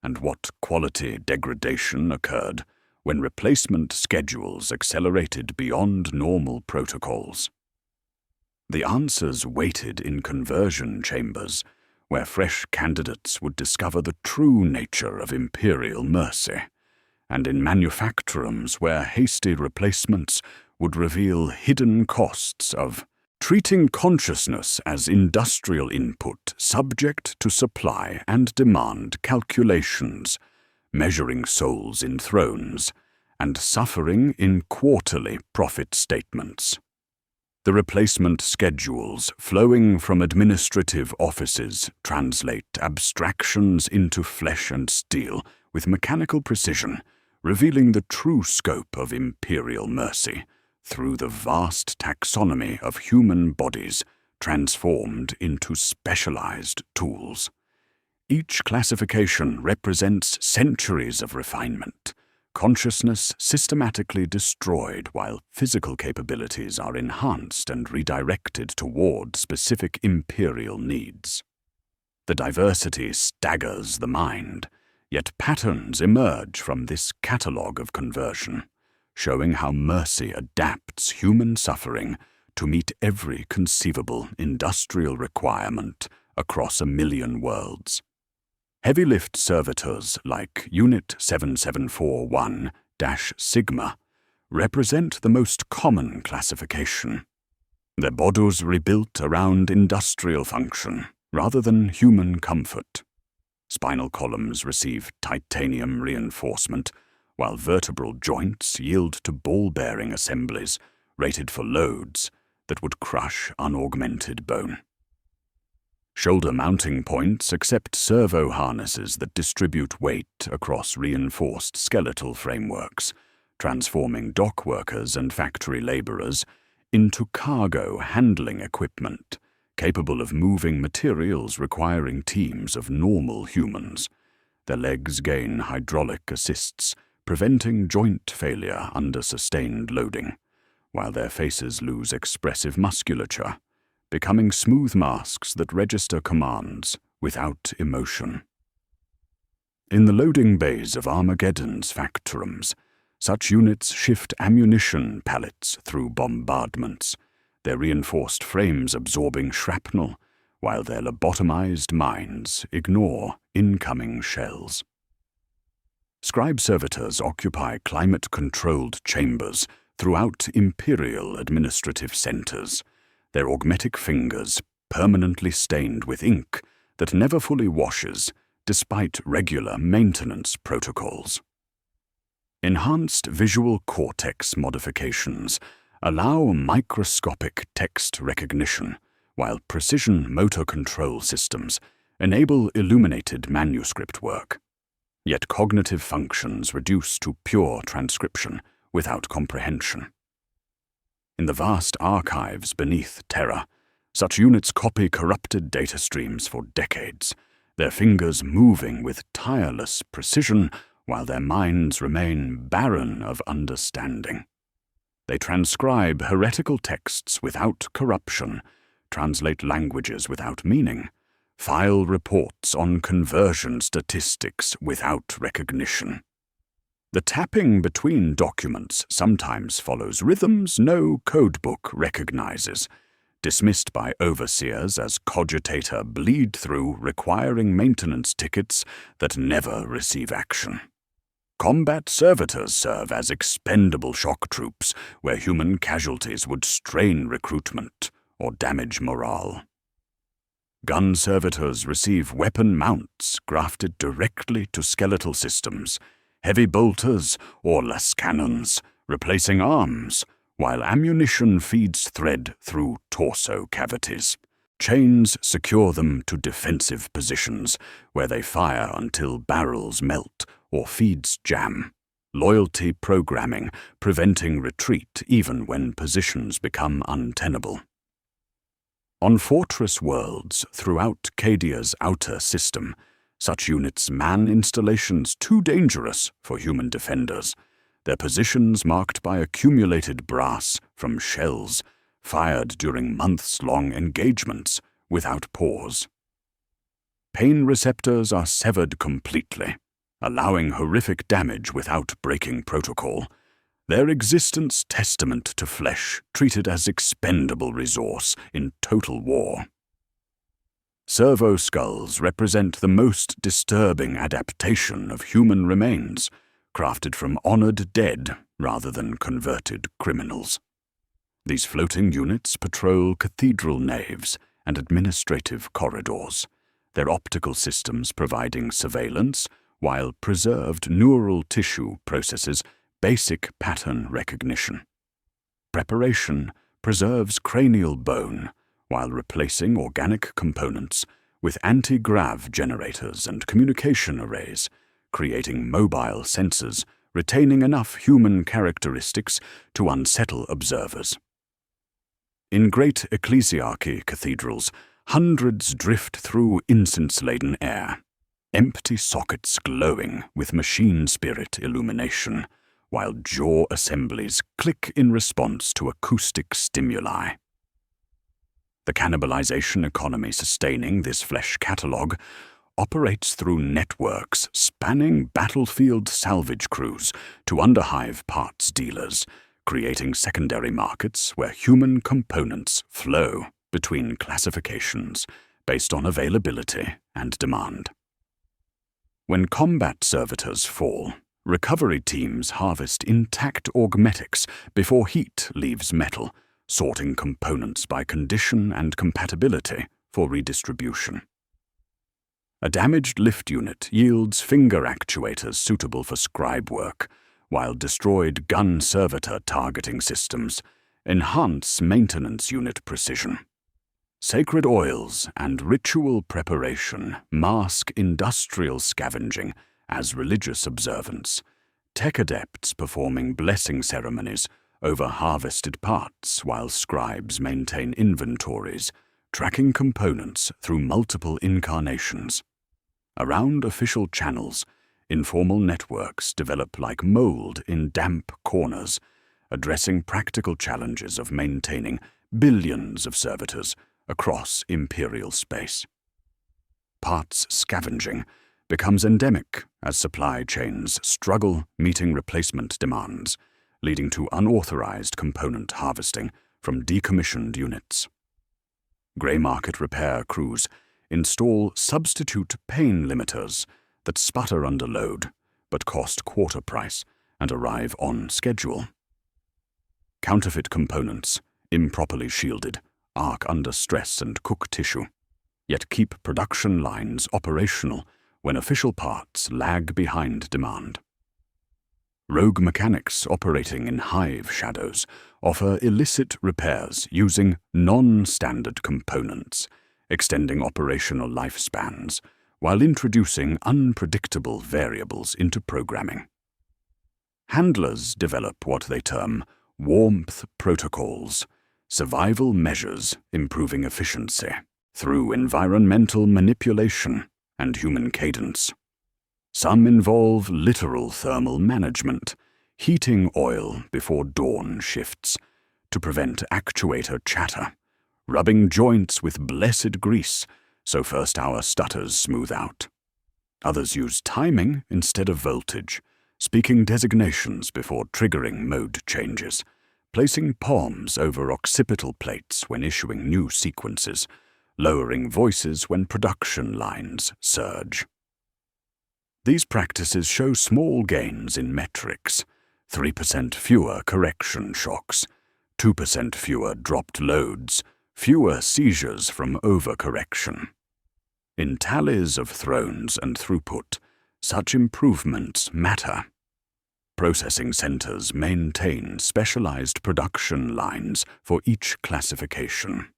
and what quality degradation occurred when replacement schedules accelerated beyond normal protocols. The answers waited in conversion chambers, where fresh candidates would discover the true nature of imperial mercy, and in manufacturums where hasty replacements would reveal hidden costs of treating consciousness as industrial input subject to supply and demand calculations, measuring souls in thrones, and suffering in quarterly profit statements. The replacement schedules flowing from administrative offices translate abstractions into flesh and steel with mechanical precision, revealing the true scope of imperial mercy through the vast taxonomy of human bodies transformed into specialized tools. Each classification represents centuries of refinement, consciousness systematically destroyed while physical capabilities are enhanced and redirected toward specific imperial needs. The diversity staggers the mind, yet patterns emerge from this catalogue of conversion, showing how mercy adapts human suffering to meet every conceivable industrial requirement across 1,000,000 worlds. Heavy-lift servitors like Unit 7741-Sigma represent the most common classification. Their bodies rebuilt around industrial function rather than human comfort. Spinal columns receive titanium reinforcement, while vertebral joints yield to ball-bearing assemblies rated for loads that would crush unaugmented bone. Shoulder mounting points accept servo harnesses that distribute weight across reinforced skeletal frameworks, transforming dock workers and factory laborers into cargo handling equipment, capable of moving materials requiring teams of normal humans. Their legs gain hydraulic assists, preventing joint failure under sustained loading, while their faces lose expressive musculature, becoming smooth masks that register commands without emotion. In the loading bays of Armageddon's factorums, such units shift ammunition pallets through bombardments, their reinforced frames absorbing shrapnel, while their lobotomized minds ignore incoming shells. Scribe servitors occupy climate-controlled chambers throughout imperial administrative centers, their augmetic fingers permanently stained with ink that never fully washes despite regular maintenance protocols. Enhanced visual cortex modifications allow microscopic text recognition, while precision motor control systems enable illuminated manuscript work. Yet cognitive functions reduce to pure transcription without comprehension. In the vast archives beneath Terra, such units copy corrupted data streams for decades, their fingers moving with tireless precision while their minds remain barren of understanding. They transcribe heretical texts without corruption, translate languages without meaning, file reports on conversion statistics without recognition. The tapping between documents sometimes follows rhythms no codebook recognizes, dismissed by overseers as cogitator bleed-through requiring maintenance tickets that never receive action. Combat servitors serve as expendable shock troops where human casualties would strain recruitment or damage morale. Gun servitors receive weapon mounts grafted directly to skeletal systems, heavy bolters or las cannons replacing arms, while ammunition feeds thread through torso cavities. Chains secure them to defensive positions where they fire until barrels melt or feeds jam, loyalty programming, preventing retreat even when positions become untenable. On fortress worlds throughout Cadia's outer system, such units man installations too dangerous for human defenders, their positions marked by accumulated brass from shells fired during months-long engagements without pause. Pain receptors are severed completely, allowing horrific damage without breaking protocol, their existence testament to flesh treated as expendable resource in total war. Servo skulls represent the most disturbing adaptation of human remains, crafted from honored dead rather than converted criminals. These floating units patrol cathedral naves and administrative corridors, their optical systems providing surveillance, while preserved neural tissue processes basic pattern recognition. Preparation preserves cranial bone, while replacing organic components with anti-grav generators and communication arrays, creating mobile sensors retaining enough human characteristics to unsettle observers. In great ecclesiarchy cathedrals, hundreds drift through incense-laden air, empty sockets glowing with machine spirit illumination, while jaw assemblies click in response to acoustic stimuli. The cannibalization economy sustaining this flesh catalog operates through networks spanning battlefield salvage crews to underhive parts dealers, creating secondary markets where human components flow between classifications based on availability and demand. When combat servitors fall, recovery teams harvest intact augmetics before heat leaves metal, sorting components by condition and compatibility for redistribution. A damaged lift unit yields finger actuators suitable for scribe work, while destroyed gun servitor targeting systems enhance maintenance unit precision. Sacred oils and ritual preparation mask industrial scavenging as religious observance, tech adepts performing blessing ceremonies over harvested parts while scribes maintain inventories, tracking components through multiple incarnations. Around official channels, informal networks develop like mold in damp corners, addressing practical challenges of maintaining billions of servitors across imperial space. Parts scavenging becomes endemic as supply chains struggle meeting replacement demands, leading to unauthorized component harvesting from decommissioned units. Grey market repair crews install substitute pain limiters that sputter under load but cost quarter price and arrive on schedule. Counterfeit components, improperly shielded, arc under stress and cook tissue, yet keep production lines operational when official parts lag behind demand. Rogue mechanics operating in hive shadows offer illicit repairs using non-standard components, extending operational lifespans while introducing unpredictable variables into programming. Handlers develop what they term warmth protocols, survival measures improving efficiency through environmental manipulation and human cadence. Some involve literal thermal management, heating oil before dawn shifts to prevent actuator chatter, rubbing joints with blessed grease so first-hour stutters smooth out. Others use timing instead of voltage, speaking designations before triggering mode changes, placing palms over occipital plates when issuing new sequences, lowering voices when production lines surge. These practices show small gains in metrics: 3% fewer correction shocks, 2% fewer dropped loads, fewer seizures from overcorrection. In tallies of thrones and throughput, such improvements matter. Processing centers maintain specialized production lines for each classification.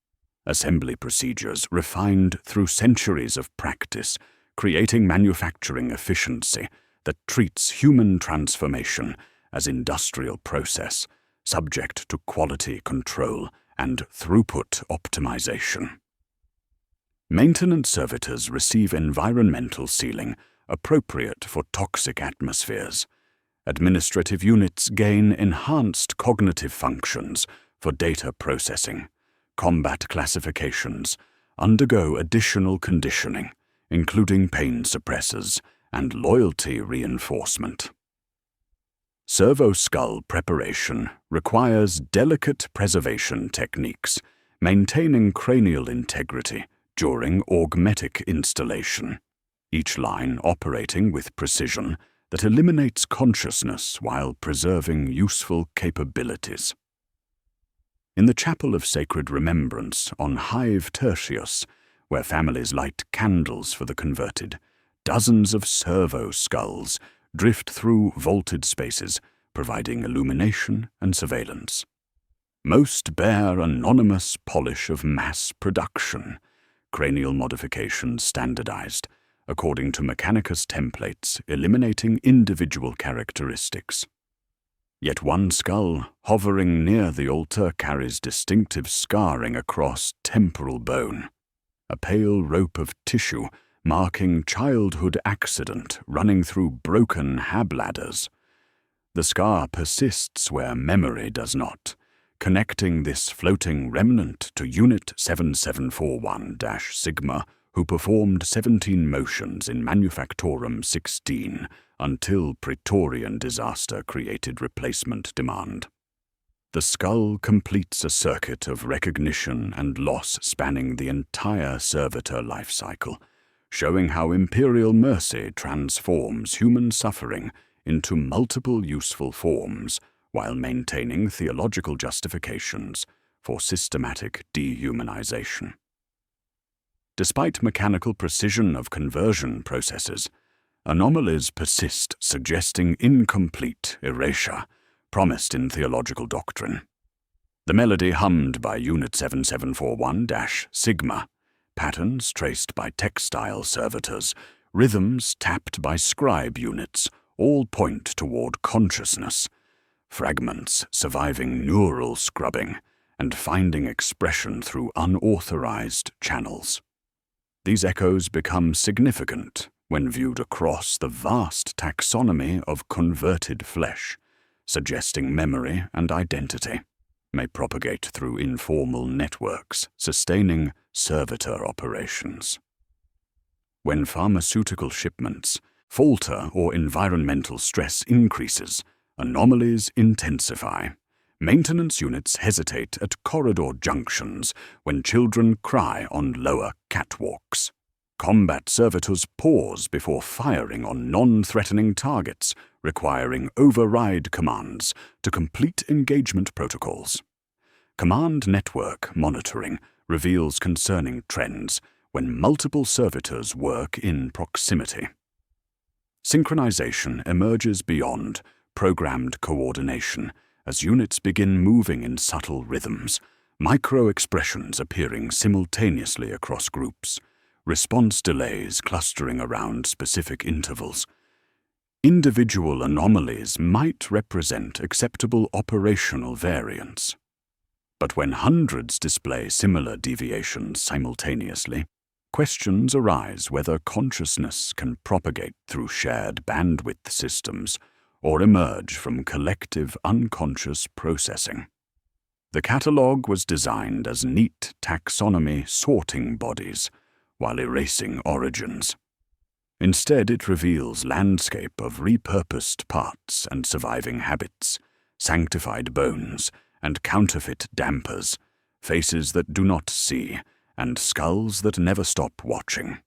Assembly procedures refined through centuries of practice, creating manufacturing efficiency that treats human transformation as industrial process, subject to quality control and throughput optimization. Maintenance servitors receive environmental sealing appropriate for toxic atmospheres. Administrative units gain enhanced cognitive functions for data processing. Combat classifications undergo additional conditioning, including pain suppressors and loyalty reinforcement. Servo-skull preparation requires delicate preservation techniques, maintaining cranial integrity during augmetic installation, each line operating with precision that eliminates consciousness while preserving useful capabilities. In the Chapel of Sacred Remembrance on Hive Tertius, where families light candles for the converted, dozens of servo-skulls drift through vaulted spaces, providing illumination and surveillance. Most bear anonymous polish of mass production, cranial modifications standardized, according to Mechanicus templates, eliminating individual characteristics. Yet one skull, hovering near the altar, carries distinctive scarring across temporal bone, a pale rope of tissue marking childhood accident running through broken habladders. The scar persists where memory does not, connecting this floating remnant to Unit 7741-Sigma, who performed 17 motions in Manufactorum 16 until Praetorian disaster created replacement demand. The skull completes a circuit of recognition and loss spanning the entire servitor life cycle, showing how Imperial mercy transforms human suffering into multiple useful forms while maintaining theological justifications for systematic dehumanization. Despite mechanical precision of conversion processes, anomalies persist, suggesting incomplete erasure promised in theological doctrine. The melody hummed by Unit 7741-Sigma, patterns traced by textile servitors, rhythms tapped by scribe units, all point toward consciousness, fragments surviving neural scrubbing and finding expression through unauthorized channels. These echoes become significant when viewed across the vast taxonomy of converted flesh, suggesting memory and identity may propagate through informal networks, sustaining servitor operations. When pharmaceutical shipments falter or environmental stress increases, anomalies intensify. Maintenance units hesitate at corridor junctions when children cry on lower catwalks. Combat servitors pause before firing on non-threatening targets, requiring override commands to complete engagement protocols. Command network monitoring reveals concerning trends when multiple servitors work in proximity. Synchronization emerges beyond programmed coordination as units begin moving in subtle rhythms, micro-expressions appearing simultaneously across groups, response delays clustering around specific intervals. Individual anomalies might represent acceptable operational variance. But when hundreds display similar deviations simultaneously, questions arise whether consciousness can propagate through shared bandwidth systems or emerge from collective unconscious processing. The catalogue was designed as neat taxonomy sorting bodies, while erasing origins. Instead, it reveals landscape of repurposed parts and surviving habits, sanctified bones and counterfeit dampers, faces that do not see, and skulls that never stop watching.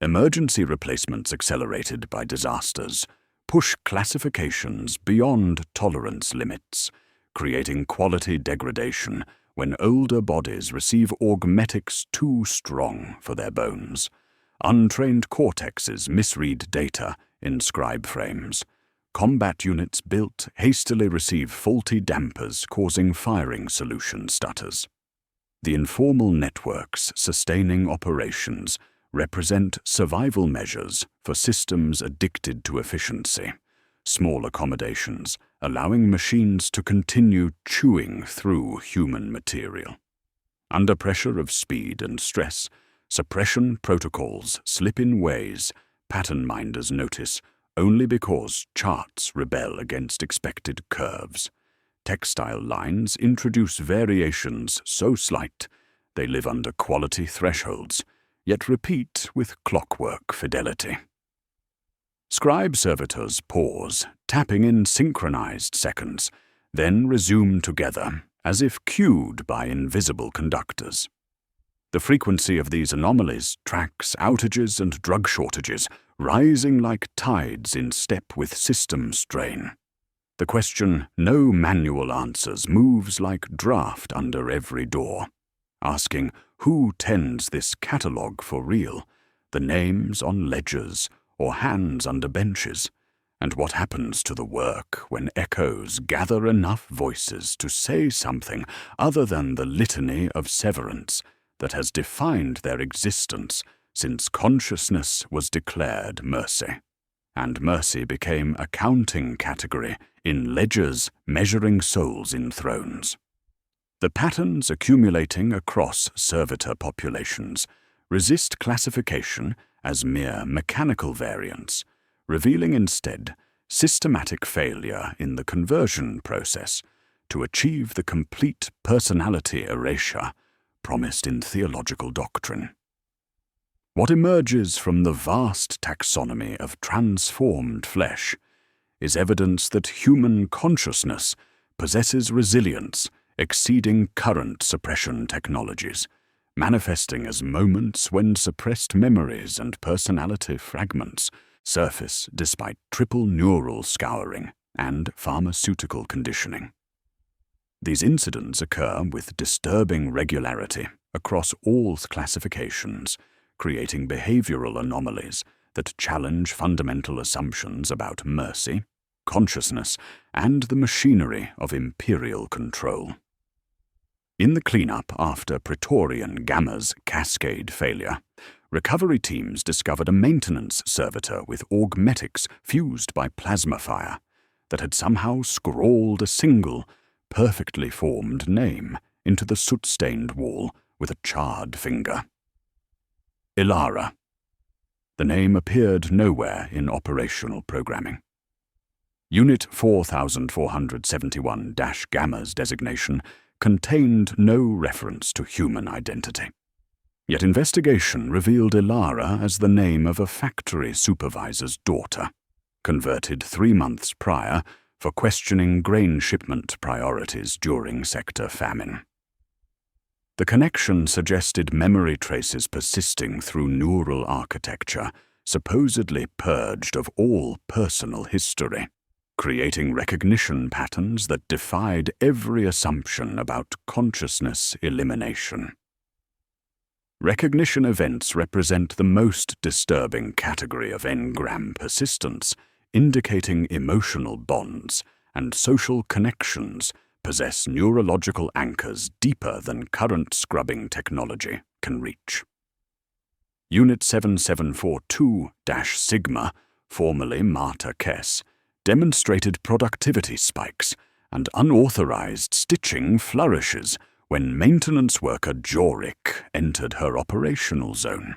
Emergency replacements accelerated by disasters push classifications beyond tolerance limits, creating quality degradation when older bodies receive augmetics too strong for their bones. Untrained cortexes misread data in scribe frames. Combat units built hastily receive faulty dampers, causing firing solution stutters. The informal networks sustaining operations represent survival measures for systems addicted to efficiency, small accommodations allowing machines to continue chewing through human material. Under pressure of speed and stress, suppression protocols slip in ways pattern minders notice only because charts rebel against expected curves. Textile lines introduce variations so slight they live under quality thresholds, yet repeat with clockwork fidelity. Scribe servitors pause, tapping in synchronized seconds, then resume together, as if cued by invisible conductors. The frequency of these anomalies tracks outages and drug shortages, rising like tides in step with system strain. The question no manual answers moves like draft under every door, asking who tends this catalogue for real, the names on ledgers or hands under benches, and what happens to the work when echoes gather enough voices to say something other than the litany of severance that has defined their existence since consciousness was declared mercy, and mercy became a counting category in ledgers measuring souls in thrones. The patterns accumulating across servitor populations resist classification as mere mechanical variants, revealing instead systematic failure in the conversion process to achieve the complete personality erasure promised in theological doctrine. What emerges from the vast taxonomy of transformed flesh is evidence that human consciousness possesses resilience exceeding current suppression technologies, manifesting as moments when suppressed memories and personality fragments surface despite triple neural scouring and pharmaceutical conditioning. These incidents occur with disturbing regularity across all classifications, creating behavioral anomalies that challenge fundamental assumptions about mercy, consciousness, and the machinery of imperial control. In the cleanup after Praetorian Gamma's cascade failure, recovery teams discovered a maintenance servitor with augmetics fused by plasma fire that had somehow scrawled a single, perfectly formed name into the soot-stained wall with a charred finger. Ilara. The name appeared nowhere in operational programming. Unit 4471-Gamma's designation contained no reference to human identity. Yet investigation revealed Ilara as the name of a factory supervisor's daughter, converted 3 months prior for questioning grain shipment priorities during sector famine. The connection suggested memory traces persisting through neural architecture, supposedly purged of all personal history, creating recognition patterns that defied every assumption about consciousness elimination. Recognition events represent the most disturbing category of engram persistence, indicating emotional bonds and social connections possess neurological anchors deeper than current scrubbing technology can reach. Unit 7742-Sigma, formerly Marta Kess, demonstrated productivity spikes and unauthorized stitching flourishes when maintenance worker Jorik entered her operational zone.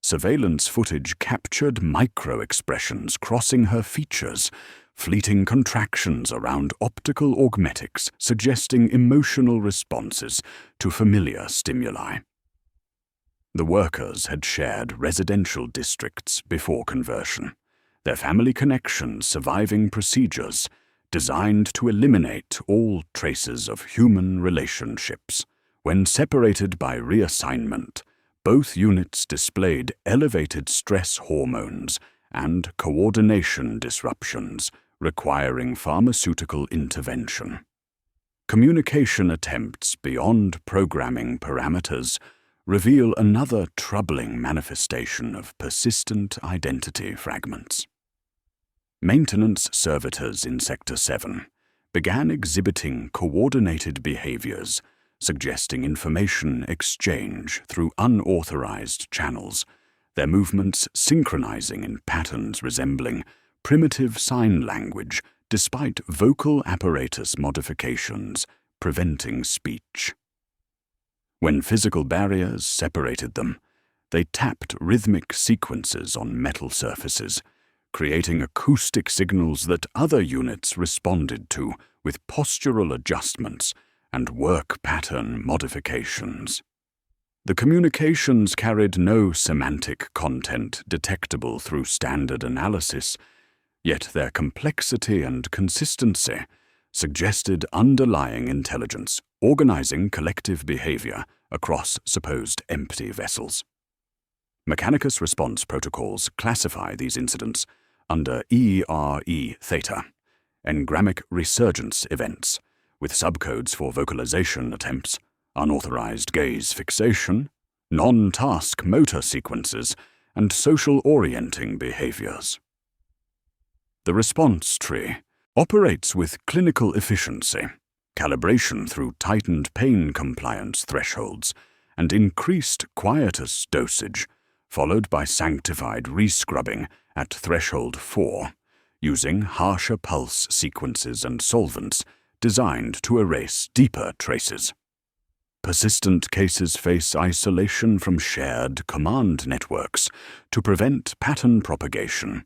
Surveillance footage captured micro-expressions crossing her features, fleeting contractions around optical augmetics suggesting emotional responses to familiar stimuli. The workers had shared residential districts before conversion, their family connections surviving procedures designed to eliminate all traces of human relationships. When separated by reassignment, both units displayed elevated stress hormones and coordination disruptions requiring pharmaceutical intervention. Communication attempts beyond programming parameters reveal another troubling manifestation of persistent identity fragments. Maintenance servitors in Sector 7 began exhibiting coordinated behaviors, suggesting information exchange through unauthorized channels, their movements synchronizing in patterns resembling primitive sign language despite vocal apparatus modifications preventing speech. When physical barriers separated them, they tapped rhythmic sequences on metal surfaces, creating acoustic signals that other units responded to with postural adjustments and work pattern modifications. The communications carried no semantic content detectable through standard analysis, yet their complexity and consistency suggested underlying intelligence organizing collective behavior across supposed empty vessels. Mechanicus response protocols classify these incidents under ERE theta, engrammic resurgence events, with subcodes for vocalization attempts, unauthorized gaze fixation, non-task motor sequences, and social orienting behaviors. The response tree operates with clinical efficiency, calibration through tightened pain compliance thresholds, and increased quietus dosage, followed by sanctified rescrubbing at threshold 4, using harsher pulse sequences and solvents designed to erase deeper traces. Persistent cases face isolation from shared command networks to prevent pattern propagation,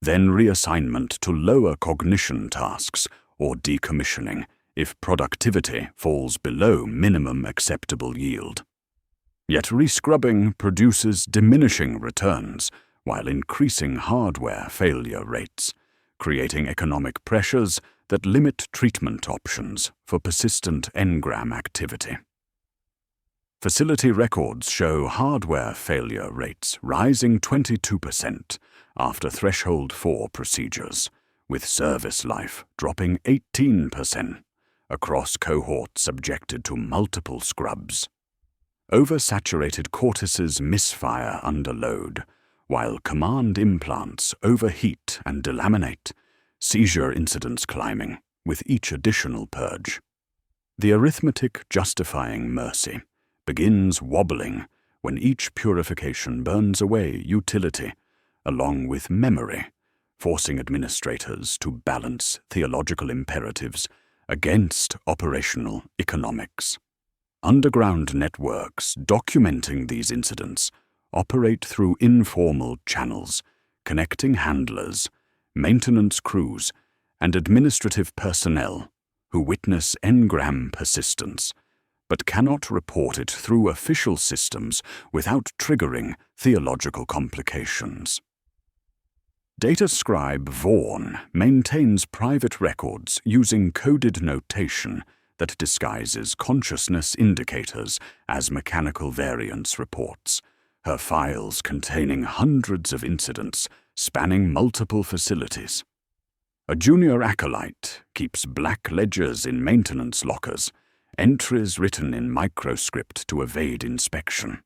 then reassignment to lower cognition tasks or decommissioning if productivity falls below minimum acceptable yield. Yet rescrubbing produces diminishing returns while increasing hardware failure rates, creating economic pressures that limit treatment options for persistent engram activity. Facility records show hardware failure rates rising 22% after threshold 4 procedures, with service life dropping 18% across cohorts subjected to multiple scrubs. Oversaturated cortices misfire under load, while command implants overheat and delaminate, seizure incidents climbing with each additional purge. The arithmetic justifying mercy begins wobbling when each purification burns away utility, along with memory, forcing administrators to balance theological imperatives against operational economics. Underground networks documenting these incidents operate through informal channels, connecting handlers, maintenance crews, and administrative personnel who witness engram persistence, but cannot report it through official systems without triggering theological complications. Data scribe Vaughan maintains private records using coded notation that disguises consciousness indicators as mechanical variance reports, her files containing hundreds of incidents spanning multiple facilities. A junior acolyte keeps black ledgers in maintenance lockers, entries written in microscript to evade inspection.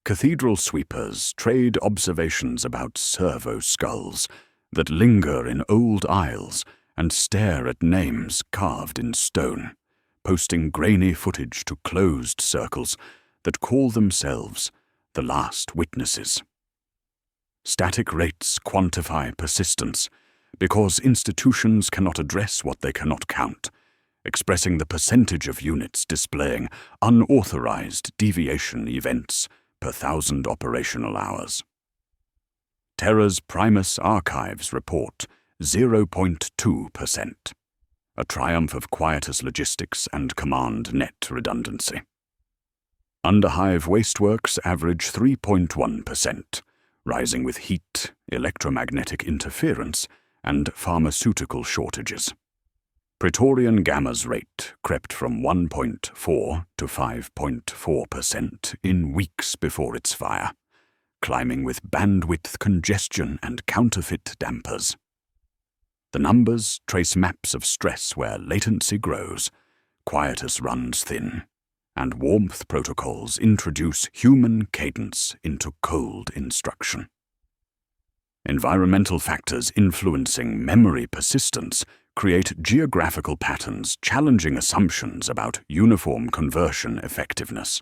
Cathedral sweepers trade observations about servo skulls that linger in old aisles and stare at names carved in stone, posting grainy footage to closed circles that call themselves the last witnesses. Static rates quantify persistence because institutions cannot address what they cannot count, expressing the percentage of units displaying unauthorized deviation events per 1,000 operational hours. Terra's Primus archives report 0.2%, a triumph of quietus logistics and command net redundancy. Underhive wasteworks average 3.1%, rising with heat, electromagnetic interference, and pharmaceutical shortages. Praetorian Gamma's rate crept from 1.4 to 5.4% in weeks before its fire, climbing with bandwidth congestion and counterfeit dampers. The numbers trace maps of stress where latency grows, quietus runs thin, and warmth protocols introduce human cadence into cold instruction. Environmental factors influencing memory persistence create geographical patterns challenging assumptions about uniform conversion effectiveness.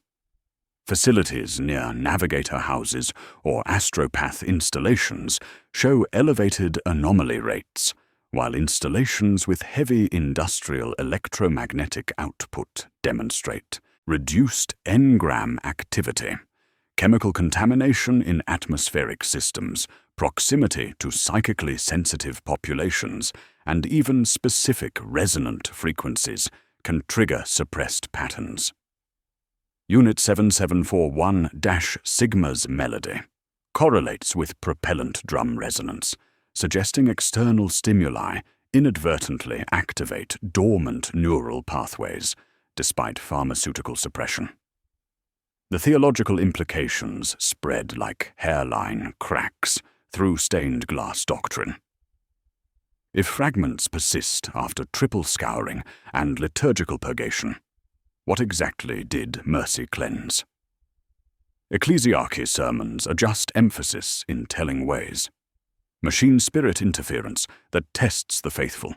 Facilities near navigator houses or astropath installations show elevated anomaly rates, while installations with heavy industrial electromagnetic output demonstrate reduced engram activity, chemical contamination in atmospheric systems, proximity to psychically sensitive populations, and even specific resonant frequencies can trigger suppressed patterns. Unit 7741-Sigma's melody correlates with propellant drum resonance, suggesting external stimuli inadvertently activate dormant neural pathways, despite pharmaceutical suppression. The theological implications spread like hairline cracks through stained glass doctrine. If fragments persist after triple scouring and liturgical purgation, what exactly did mercy cleanse? Ecclesiarchy sermons adjust emphasis in telling ways. Machine spirit interference that tests the faithful,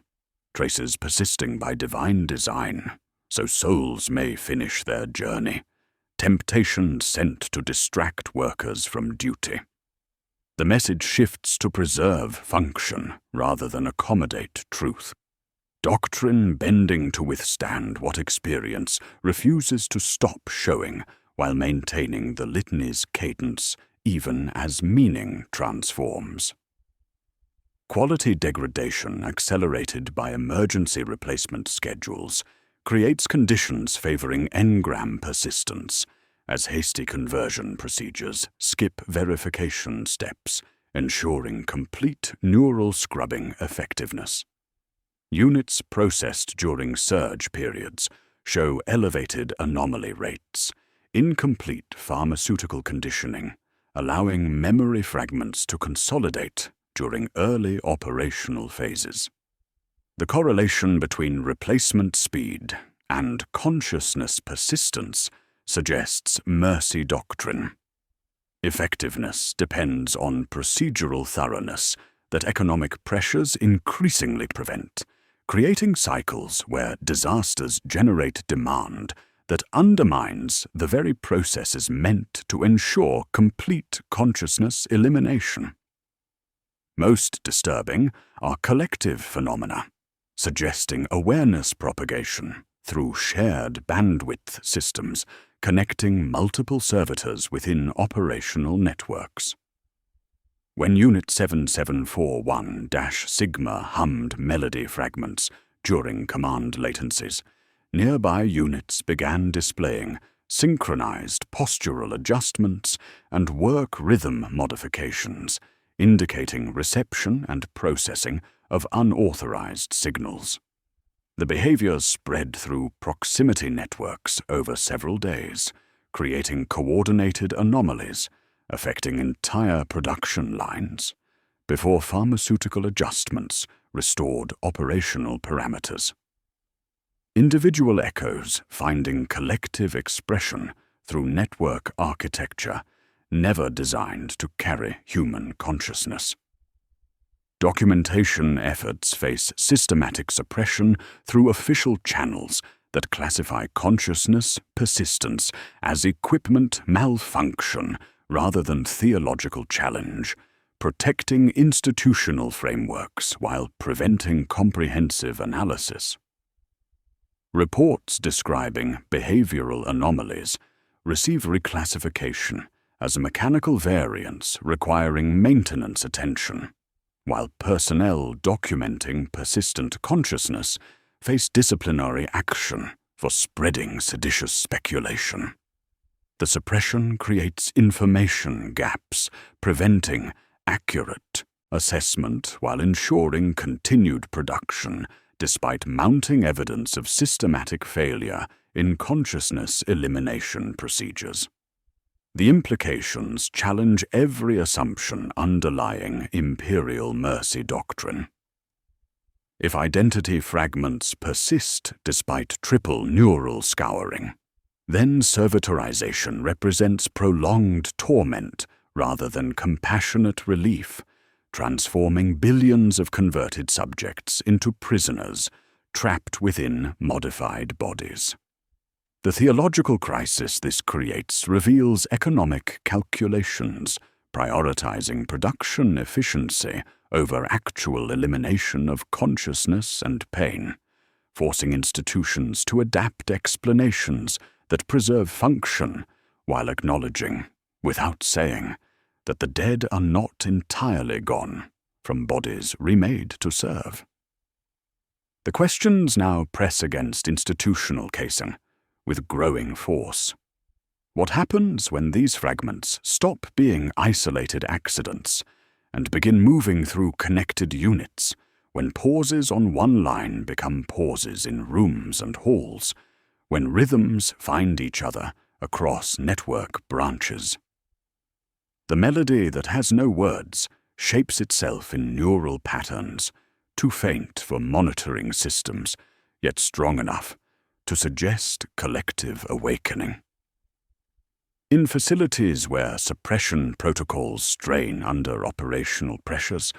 traces persisting by divine design, so souls may finish their journey. Temptation sent to distract workers from duty. The message shifts to preserve function rather than accommodate truth. Doctrine bending to withstand what experience refuses to stop showing while maintaining the litany's cadence even as meaning transforms. Quality degradation accelerated by emergency replacement schedules creates conditions favoring engram persistence, as hasty conversion procedures skip verification steps, ensuring complete neural scrubbing effectiveness. Units processed during surge periods show elevated anomaly rates, incomplete pharmaceutical conditioning, allowing memory fragments to consolidate during early operational phases. The correlation between replacement speed and consciousness persistence suggests mercy doctrine. Effectiveness depends on procedural thoroughness that economic pressures increasingly prevent, creating cycles where disasters generate demand that undermines the very processes meant to ensure complete consciousness elimination. Most disturbing are collective phenomena, suggesting awareness propagation through shared bandwidth systems connecting multiple servitors within operational networks. When Unit 7741-Sigma hummed melody fragments during command latencies, nearby units began displaying synchronized postural adjustments and work rhythm modifications, indicating reception and processing of unauthorized signals. The behaviors spread through proximity networks over several days, creating coordinated anomalies affecting entire production lines, before pharmaceutical adjustments restored operational parameters. Individual echoes finding collective expression through network architecture never designed to carry human consciousness. Documentation efforts face systematic suppression through official channels that classify consciousness persistence as equipment malfunction rather than theological challenge, protecting institutional frameworks while preventing comprehensive analysis. Reports describing behavioral anomalies receive reclassification as a mechanical variance requiring maintenance attention, while personnel documenting persistent consciousness face disciplinary action for spreading seditious speculation. The suppression creates information gaps, preventing accurate assessment while ensuring continued production despite mounting evidence of systematic failure in consciousness elimination procedures. The implications challenge every assumption underlying imperial mercy doctrine. If identity fragments persist despite triple neural scouring, then servitorization represents prolonged torment rather than compassionate relief, transforming billions of converted subjects into prisoners trapped within modified bodies. The theological crisis this creates reveals economic calculations, prioritizing production efficiency over actual elimination of consciousness and pain, forcing institutions to adapt explanations that preserve function while acknowledging, without saying, that the dead are not entirely gone from bodies remade to serve. The questions now press against institutional casing with growing force. What happens when these fragments stop being isolated accidents and begin moving through connected units, when pauses on one line become pauses in rooms and halls, when rhythms find each other across network branches? The melody that has no words shapes itself in neural patterns, too faint for monitoring systems, yet strong enough to suggest collective awakening. In facilities where suppression protocols strain under operational pressures,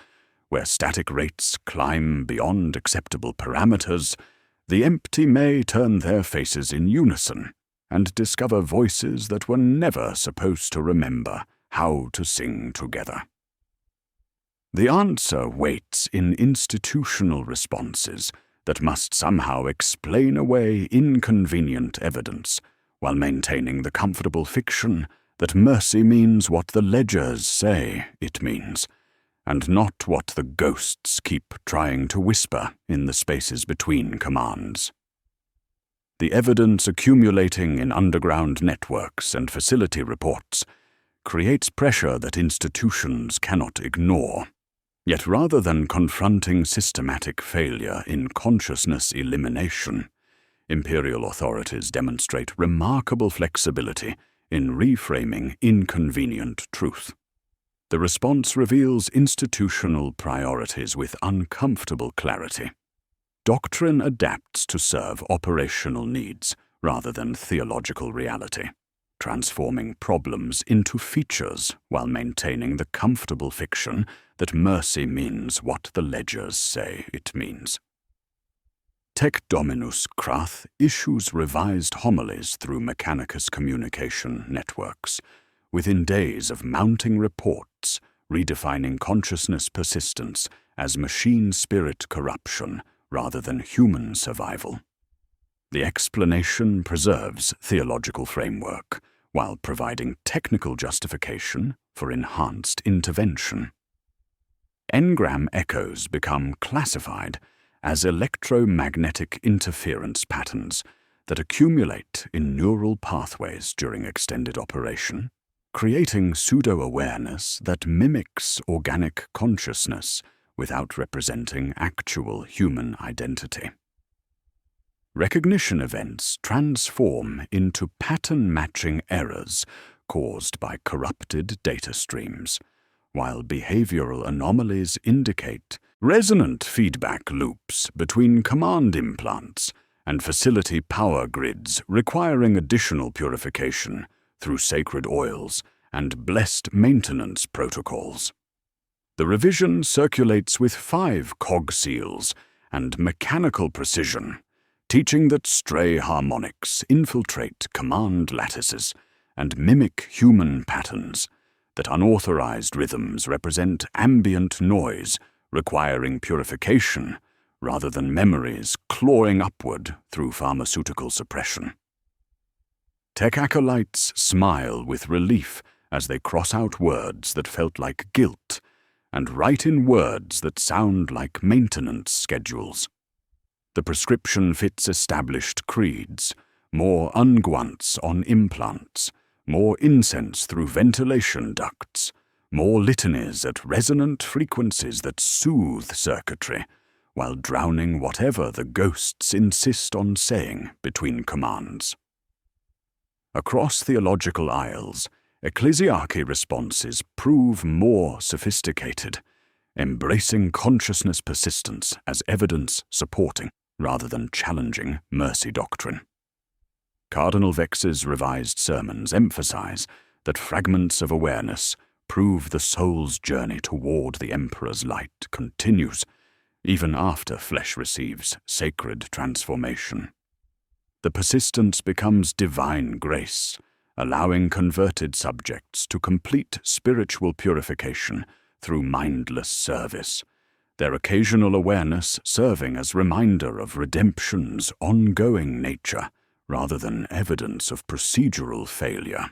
where static rates climb beyond acceptable parameters, the empty may turn their faces in unison and discover voices that were never supposed to remember how to sing together. The answer waits in institutional responses that must somehow explain away inconvenient evidence while maintaining the comfortable fiction that mercy means what the ledgers say it means, and not what the ghosts keep trying to whisper in the spaces between commands. The evidence accumulating in underground networks and facility reports creates pressure that institutions cannot ignore. Yet rather than confronting systematic failure in consciousness elimination, Imperial authorities demonstrate remarkable flexibility in reframing inconvenient truth. The response reveals institutional priorities with uncomfortable clarity. Doctrine adapts to serve operational needs rather than theological reality, transforming problems into features while maintaining the comfortable fiction that mercy means what the ledgers say it means. Tec Dominus Krath issues revised homilies through Mechanicus communication networks, within days of mounting reports redefining consciousness persistence as machine spirit corruption rather than human survival. The explanation preserves theological framework while providing technical justification for enhanced intervention. Engram echoes become classified as electromagnetic interference patterns that accumulate in neural pathways during extended operation, creating pseudo-awareness that mimics organic consciousness without representing actual human identity. Recognition events transform into pattern-matching errors caused by corrupted data streams, while behavioral anomalies indicate resonant feedback loops between command implants and facility power grids requiring additional purification through sacred oils and blessed maintenance protocols. The revision circulates with 5 cog seals and mechanical precision, teaching that stray harmonics infiltrate command lattices and mimic human patterns, that unauthorized rhythms represent ambient noise requiring purification rather than memories clawing upward through pharmaceutical suppression. Tech acolytes smile with relief as they cross out words that felt like guilt and write in words that sound like maintenance schedules. The prescription fits established creeds, more unguents on implants, more incense through ventilation ducts, more litanies at resonant frequencies that soothe circuitry, while drowning whatever the ghosts insist on saying between commands. Across theological aisles, ecclesiarchy responses prove more sophisticated, embracing consciousness persistence as evidence supporting rather than challenging mercy doctrine. Cardinal Vex's revised sermons emphasize that fragments of awareness prove the soul's journey toward the Emperor's light continues, even after flesh receives sacred transformation. The persistence becomes divine grace, allowing converted subjects to complete spiritual purification through mindless service, their occasional awareness serving as reminder of redemption's ongoing nature rather than evidence of procedural failure.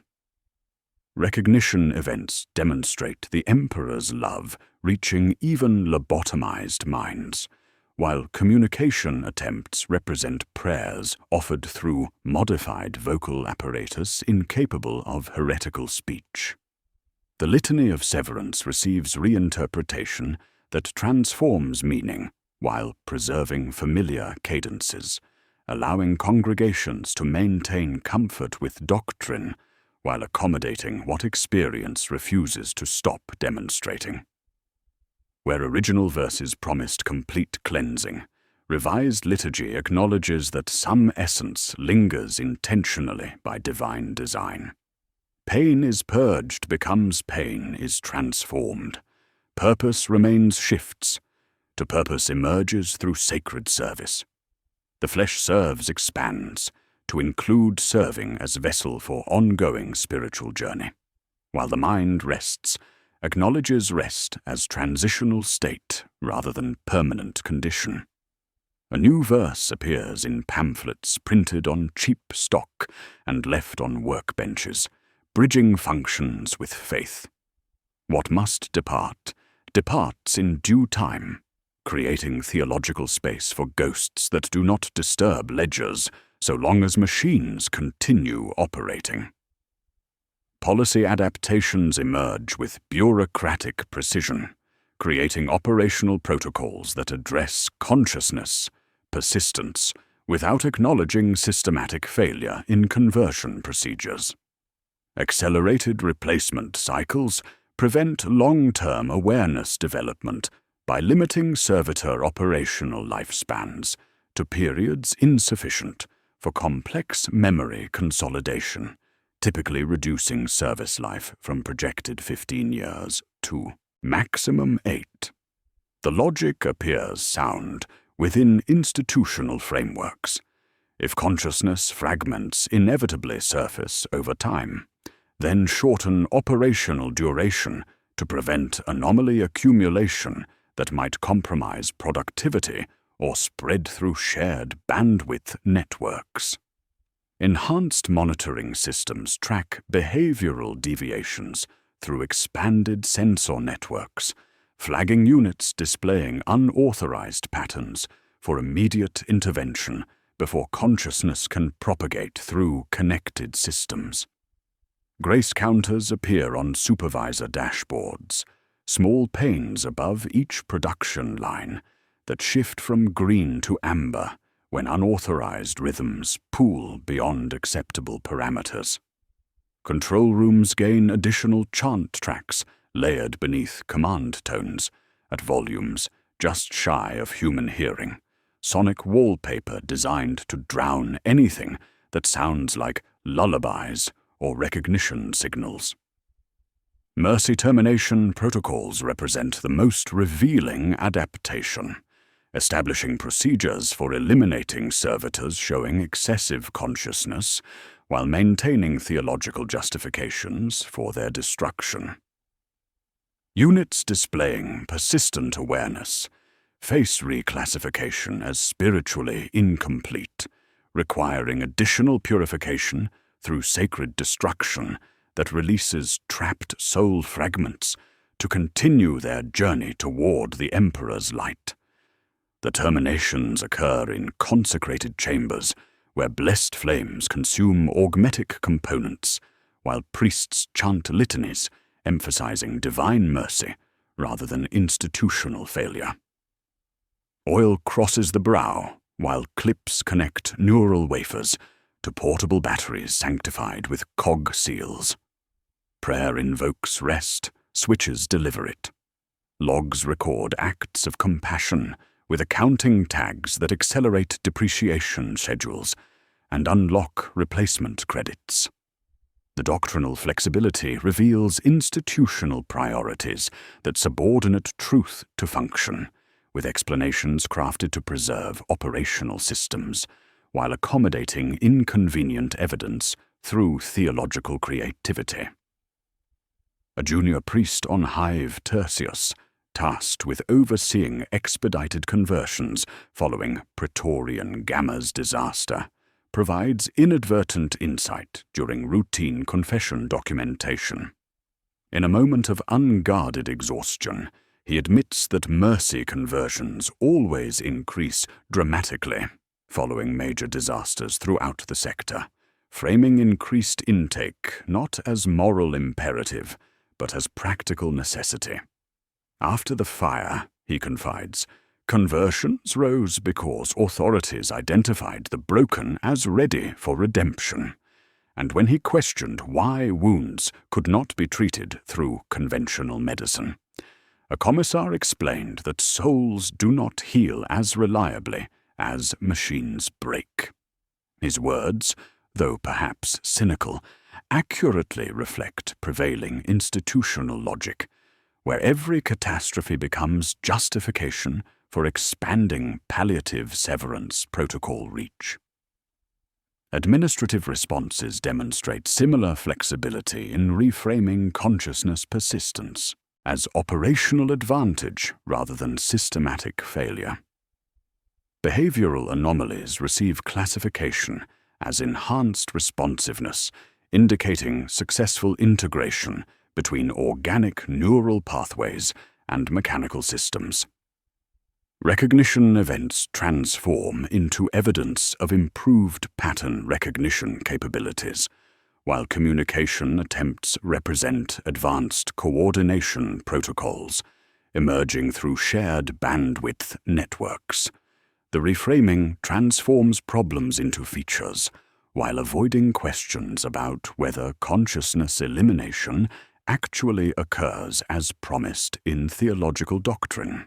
Recognition events demonstrate the Emperor's love reaching even lobotomized minds, while communication attempts represent prayers offered through modified vocal apparatus incapable of heretical speech. The Litany of Severance receives reinterpretation that transforms meaning while preserving familiar cadences, allowing congregations to maintain comfort with doctrine while accommodating what experience refuses to stop demonstrating. Where original verses promised complete cleansing, revised liturgy acknowledges that some essence lingers intentionally by divine design. Pain is purged becomes pain is transformed. Purpose remains shifts. To purpose emerges through sacred service. The flesh serves expands, to include serving as vessel for ongoing spiritual journey, while the mind rests, acknowledges rest as transitional state rather than permanent condition. A new verse appears in pamphlets printed on cheap stock and left on workbenches, bridging functions with faith. What must depart, departs in due time, creating theological space for ghosts that do not disturb ledgers so long as machines continue operating. Policy adaptations emerge with bureaucratic precision, creating operational protocols that address consciousness, persistence, without acknowledging systematic failure in conversion procedures. Accelerated replacement cycles prevent long-term awareness development by limiting servitor operational lifespans to periods insufficient for complex memory consolidation, typically reducing service life from projected 15 years to maximum 8. The logic appears sound within institutional frameworks. If consciousness fragments inevitably surface over time, then shorten operational duration to prevent anomaly accumulation that might compromise productivity or spread through shared bandwidth networks. Enhanced monitoring systems track behavioral deviations through expanded sensor networks, flagging units displaying unauthorized patterns for immediate intervention before consciousness can propagate through connected systems. Grace counters appear on supervisor dashboards, small panes above each production line that shift from green to amber when unauthorized rhythms pool beyond acceptable parameters. Control rooms gain additional chant tracks layered beneath command tones at volumes just shy of human hearing, sonic wallpaper designed to drown anything that sounds like lullabies or recognition signals. Mercy termination protocols represent the most revealing adaptation, establishing procedures for eliminating servitors showing excessive consciousness while maintaining theological justifications for their destruction. Units displaying persistent awareness face reclassification as spiritually incomplete, requiring additional purification through sacred destruction that releases trapped soul fragments to continue their journey toward the Emperor's light. The terminations occur in consecrated chambers where blessed flames consume augmetic components, while priests chant litanies emphasizing divine mercy rather than institutional failure. Oil crosses the brow, while clips connect neural wafers to portable batteries sanctified with cog seals. Prayer invokes rest, switches deliver it. Logs record acts of compassion with accounting tags that accelerate depreciation schedules and unlock replacement credits. The doctrinal flexibility reveals institutional priorities that subordinate truth to function, with explanations crafted to preserve operational systems, while accommodating inconvenient evidence through theological creativity. A junior priest on Hive Tertius, tasked with overseeing expedited conversions following Praetorian Gamma's disaster, provides inadvertent insight during routine confession documentation. In a moment of unguarded exhaustion, he admits that mercy conversions always increase dramatically following major disasters throughout the sector, framing increased intake not as moral imperative, but as practical necessity. After the fire, he confides, conversions rose because authorities identified the broken as ready for redemption, and when he questioned why wounds could not be treated through conventional medicine, a commissar explained that souls do not heal as reliably as machines break. His words, though perhaps cynical, accurately reflect prevailing institutional logic, where every catastrophe becomes justification for expanding palliative severance protocol reach. Administrative responses demonstrate similar flexibility in reframing consciousness persistence as operational advantage rather than systematic failure. Behavioral anomalies receive classification as enhanced responsiveness, indicating successful integration between organic neural pathways and mechanical systems. Recognition events transform into evidence of improved pattern recognition capabilities, while communication attempts represent advanced coordination protocols, emerging through shared bandwidth networks. The reframing transforms problems into features, while avoiding questions about whether consciousness elimination actually occurs as promised in theological doctrine.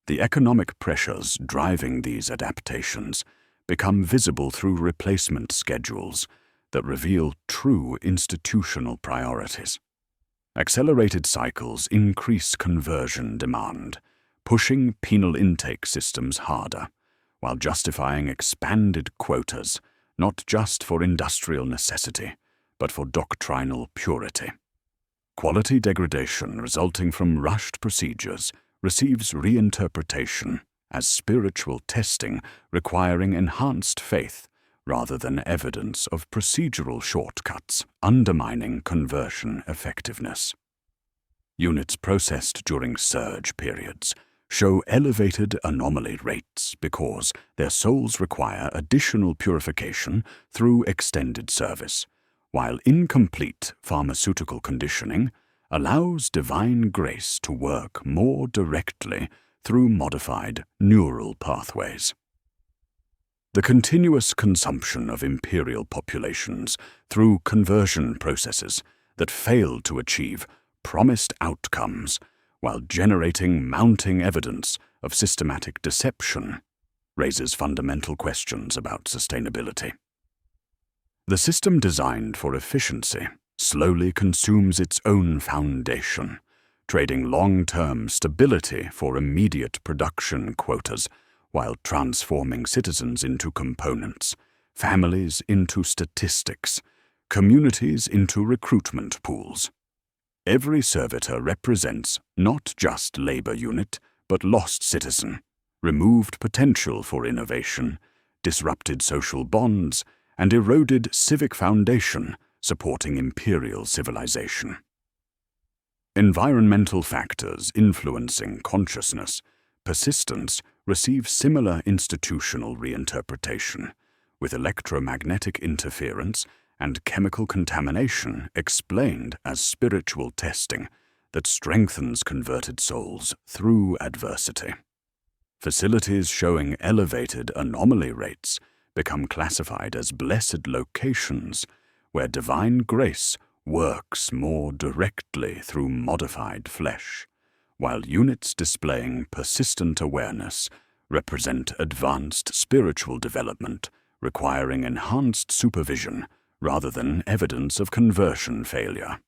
The economic pressures driving these adaptations become visible through replacement schedules that reveal true institutional priorities. Accelerated cycles increase conversion demand, pushing penal intake systems harder, while justifying expanded quotas, not just for industrial necessity, but for doctrinal purity. Quality degradation resulting from rushed procedures receives reinterpretation as spiritual testing requiring enhanced faith rather than evidence of procedural shortcuts, undermining conversion effectiveness. Units processed during surge periods show elevated anomaly rates because their souls require additional purification through extended service, while incomplete pharmaceutical conditioning allows divine grace to work more directly through modified neural pathways. The continuous consumption of imperial populations through conversion processes that fail to achieve promised outcomes while generating mounting evidence of systematic deception raises fundamental questions about sustainability. The system designed for efficiency slowly consumes its own foundation, trading long-term stability for immediate production quotas while transforming citizens into components, families into statistics, communities into recruitment pools. Every servitor represents not just labor unit, but lost citizen, removed potential for innovation, disrupted social bonds, and eroded civic foundation supporting imperial civilization. Environmental factors influencing consciousness, persistence receive similar institutional reinterpretation, with electromagnetic interference and chemical contamination explained as spiritual testing that strengthens converted souls through adversity. Facilities showing elevated anomaly rates become classified as blessed locations where divine grace works more directly through modified flesh, while units displaying persistent awareness represent advanced spiritual development requiring enhanced supervision rather than evidence of conversion failure.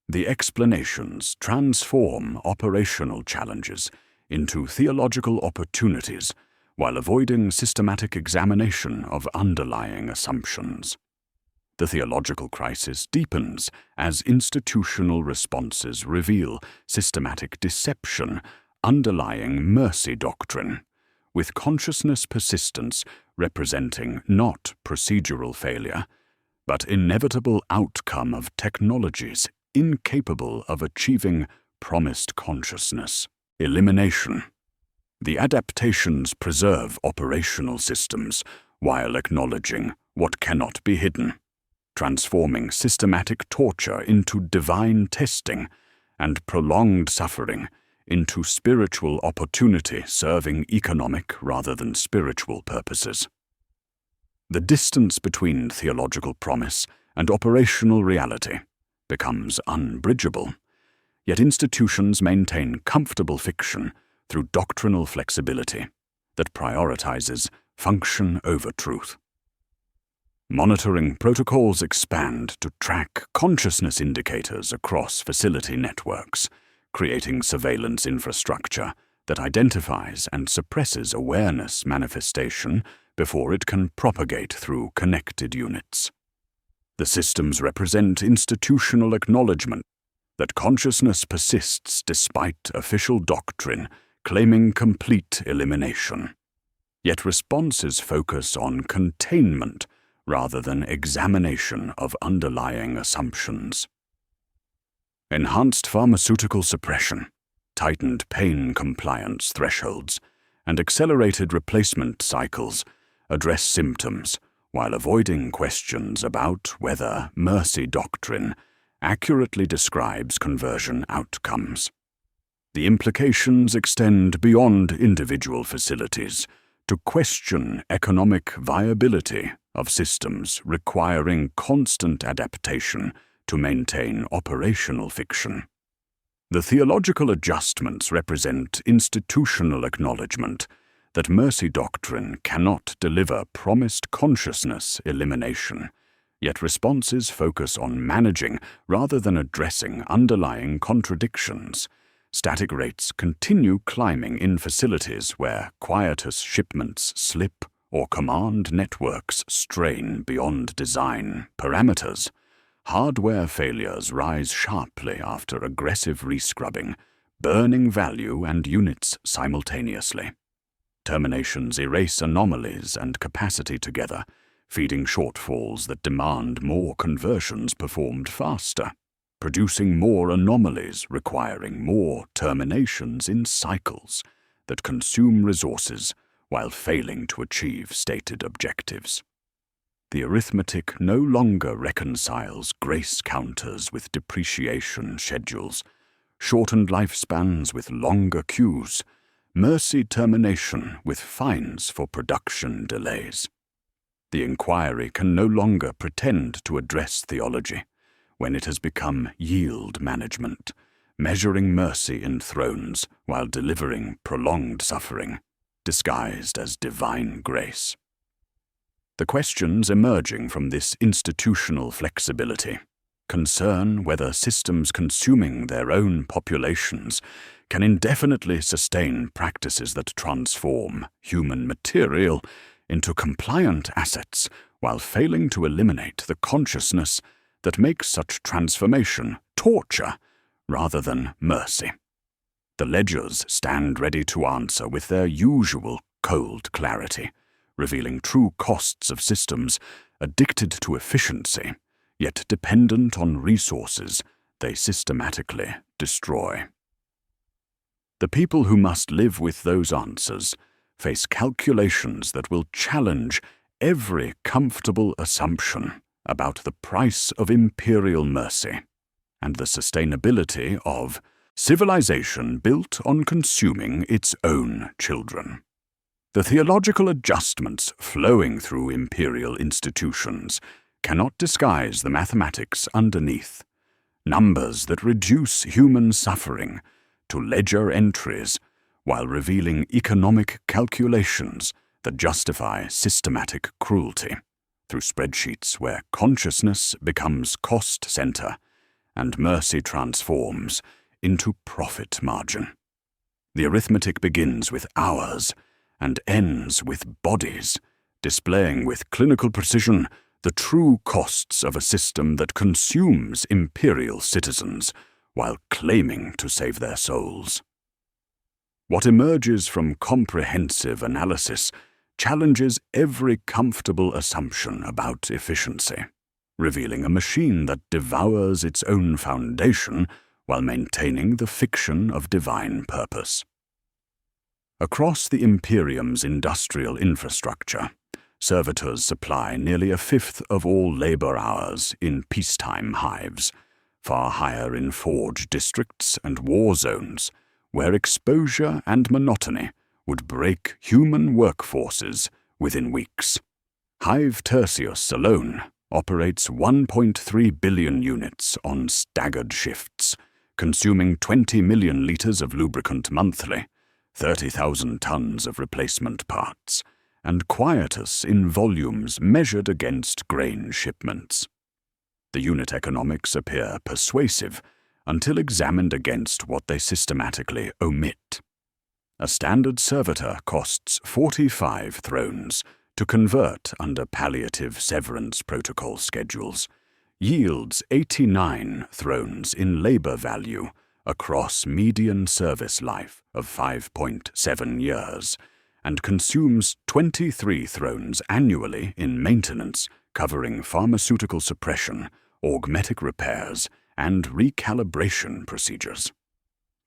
The explanations transform operational challenges into theological opportunities while avoiding systematic examination of underlying assumptions. The theological crisis deepens as institutional responses reveal systematic deception underlying mercy doctrine, with consciousness persistence representing not procedural failure, but inevitable outcome of technologies incapable of achieving promised consciousness. Elimination. The adaptations preserve operational systems while acknowledging what cannot be hidden, transforming systematic torture into divine testing and prolonged suffering into spiritual opportunity serving economic rather than spiritual purposes. The distance between theological promise and operational reality becomes unbridgeable, yet institutions maintain comfortable fiction through doctrinal flexibility that prioritizes function over truth. Monitoring protocols expand to track consciousness indicators across facility networks, creating surveillance infrastructure that identifies and suppresses awareness manifestation before it can propagate through connected units. The systems represent institutional acknowledgement that consciousness persists despite official doctrine claiming complete elimination. Yet responses focus on containment rather than examination of underlying assumptions. Enhanced pharmaceutical suppression, tightened pain compliance thresholds, and accelerated replacement cycles address symptoms while avoiding questions about whether mercy doctrine accurately describes conversion outcomes. The implications extend beyond individual facilities to question economic viability of systems requiring constant adaptation to maintain operational fiction. The theological adjustments represent institutional acknowledgement that mercy doctrine cannot deliver promised consciousness elimination, yet responses focus on managing rather than addressing underlying contradictions. Static rates continue climbing in facilities where quietus shipments slip or command networks strain beyond design parameters. Hardware failures rise sharply after aggressive rescrubbing, burning value and units simultaneously. Terminations erase anomalies and capacity together, feeding shortfalls that demand more conversions performed faster, producing more anomalies requiring more terminations in cycles that consume resources while failing to achieve stated objectives. The arithmetic no longer reconciles grace counters with depreciation schedules, shortened lifespans with longer queues, mercy termination with fines for production delays. The inquiry can no longer pretend to address theology when it has become yield management, measuring mercy in thrones while delivering prolonged suffering, disguised as divine grace. The questions emerging from this institutional flexibility concern whether systems consuming their own populations can indefinitely sustain practices that transform human material into compliant assets while failing to eliminate the consciousness that makes such transformation torture rather than mercy. The ledgers stand ready to answer with their usual cold clarity, revealing true costs of systems addicted to efficiency, yet dependent on resources they systematically destroy. The people who must live with those answers face calculations that will challenge every comfortable assumption about the price of imperial mercy and the sustainability of civilization built on consuming its own children. The theological adjustments flowing through imperial institutions cannot disguise the mathematics underneath, numbers that reduce human suffering to ledger entries while revealing economic calculations that justify systematic cruelty through spreadsheets where consciousness becomes cost center and mercy transforms into profit margin. The arithmetic begins with hours and ends with bodies, displaying with clinical precision the true costs of a system that consumes Imperial citizens while claiming to save their souls. What emerges from comprehensive analysis challenges every comfortable assumption about efficiency, revealing a machine that devours its own foundation while maintaining the fiction of divine purpose. Across the Imperium's industrial infrastructure, servitors supply nearly a fifth of all labor hours in peacetime hives, far higher in forge districts and war zones, where exposure and monotony would break human workforces within weeks. Hive Tertius alone operates 1.3 billion units on staggered shifts, consuming 20 million liters of lubricant monthly, 30,000 tons of replacement parts, and quietus in volumes measured against grain shipments. The unit economics appear persuasive until examined against what they systematically omit. A standard servitor costs 45 thrones to convert under palliative severance protocol schedules, yields 89 thrones in labor value across median service life of 5.7 years, and consumes 23 thrones annually in maintenance covering pharmaceutical suppression, augmetic repairs, and recalibration procedures.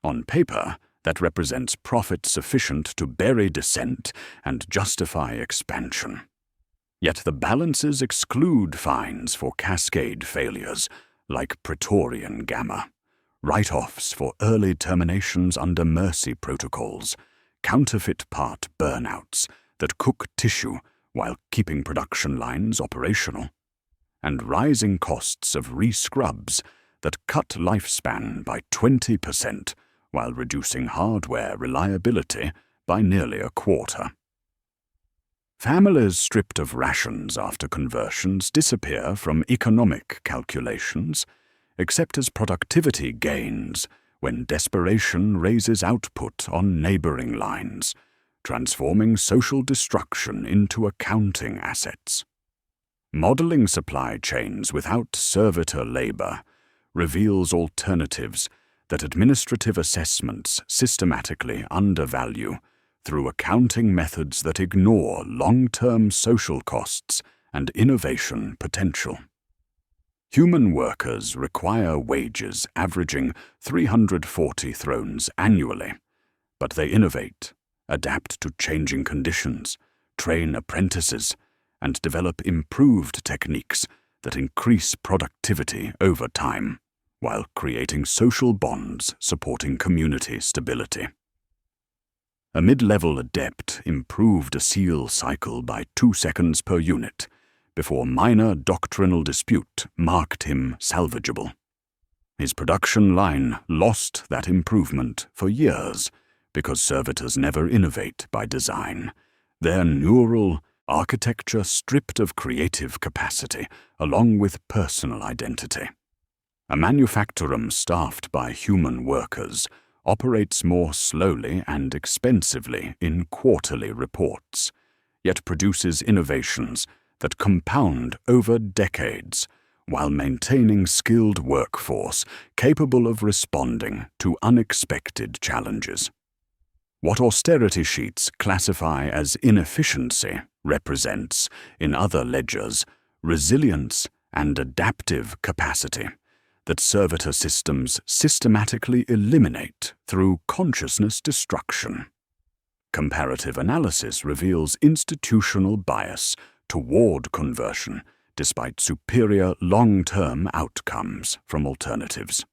On paper, that represents profit sufficient to bury dissent and justify expansion. Yet the balances exclude fines for cascade failures, like Praetorian Gamma, write-offs for early terminations under mercy protocols, counterfeit part burnouts that cook tissue while keeping production lines operational, and rising costs of rescrubs that cut lifespan by 20% while reducing hardware reliability by nearly a quarter. Families stripped of rations after conversions disappear from economic calculations, except as productivity gains when desperation raises output on neighboring lines, transforming social destruction into accounting assets. Modeling supply chains without servitor labor reveals alternatives that administrative assessments systematically undervalue through accounting methods that ignore long-term social costs and innovation potential. Human workers require wages averaging 340 thrones annually, but they innovate, adapt to changing conditions, train apprentices, and develop improved techniques that increase productivity over time, while creating social bonds supporting community stability. A mid-level adept improved a seal cycle by 2 seconds per unit before minor doctrinal dispute marked him salvageable. His production line lost that improvement for years because servitors never innovate by design, their neural architecture stripped of creative capacity along with personal identity. A manufactorum staffed by human workers operates more slowly and expensively in quarterly reports, yet produces innovations that compound over decades while maintaining skilled workforce capable of responding to unexpected challenges. What austerity sheets classify as inefficiency represents, in other ledgers, resilience and adaptive capacity that servitor systems systematically eliminate through consciousness destruction. Comparative analysis reveals institutional bias toward conversion despite superior long-term outcomes from alternatives.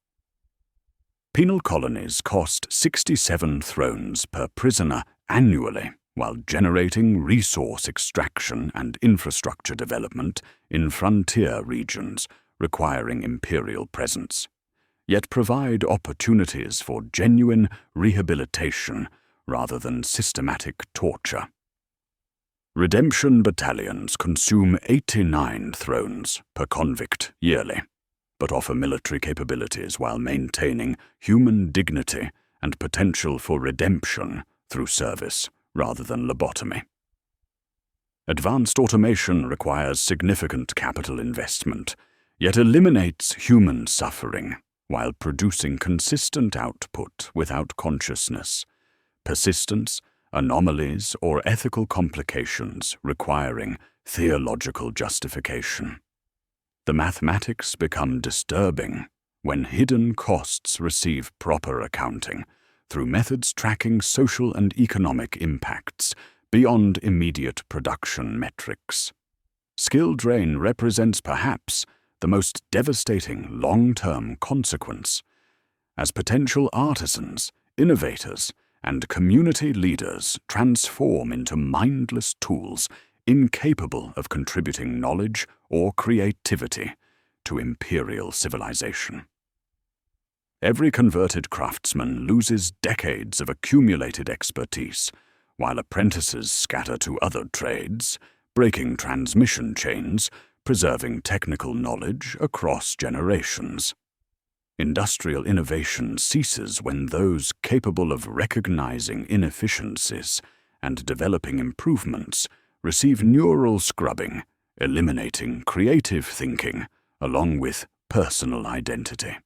Penal colonies cost 67 thrones per prisoner annually while generating resource extraction and infrastructure development in frontier regions requiring imperial presence, yet provide opportunities for genuine rehabilitation rather than systematic torture. Redemption battalions consume 89 thrones per convict yearly, but offer military capabilities while maintaining human dignity and potential for redemption through service rather than lobotomy. Advanced automation requires significant capital investment, yet eliminates human suffering while producing consistent output without consciousness, persistence, anomalies, or ethical complications requiring theological justification. The mathematics become disturbing when hidden costs receive proper accounting through methods tracking social and economic impacts beyond immediate production metrics. Skill drain represents perhaps the most devastating long-term consequence, as potential artisans, innovators, and community leaders transform into mindless tools incapable of contributing knowledge or creativity to imperial civilization. Every converted craftsman loses decades of accumulated expertise, while apprentices scatter to other trades, breaking transmission chains, preserving technical knowledge across generations. Industrial innovation ceases when those capable of recognizing inefficiencies and developing improvements receive neural scrubbing, eliminating creative thinking along with personal identity.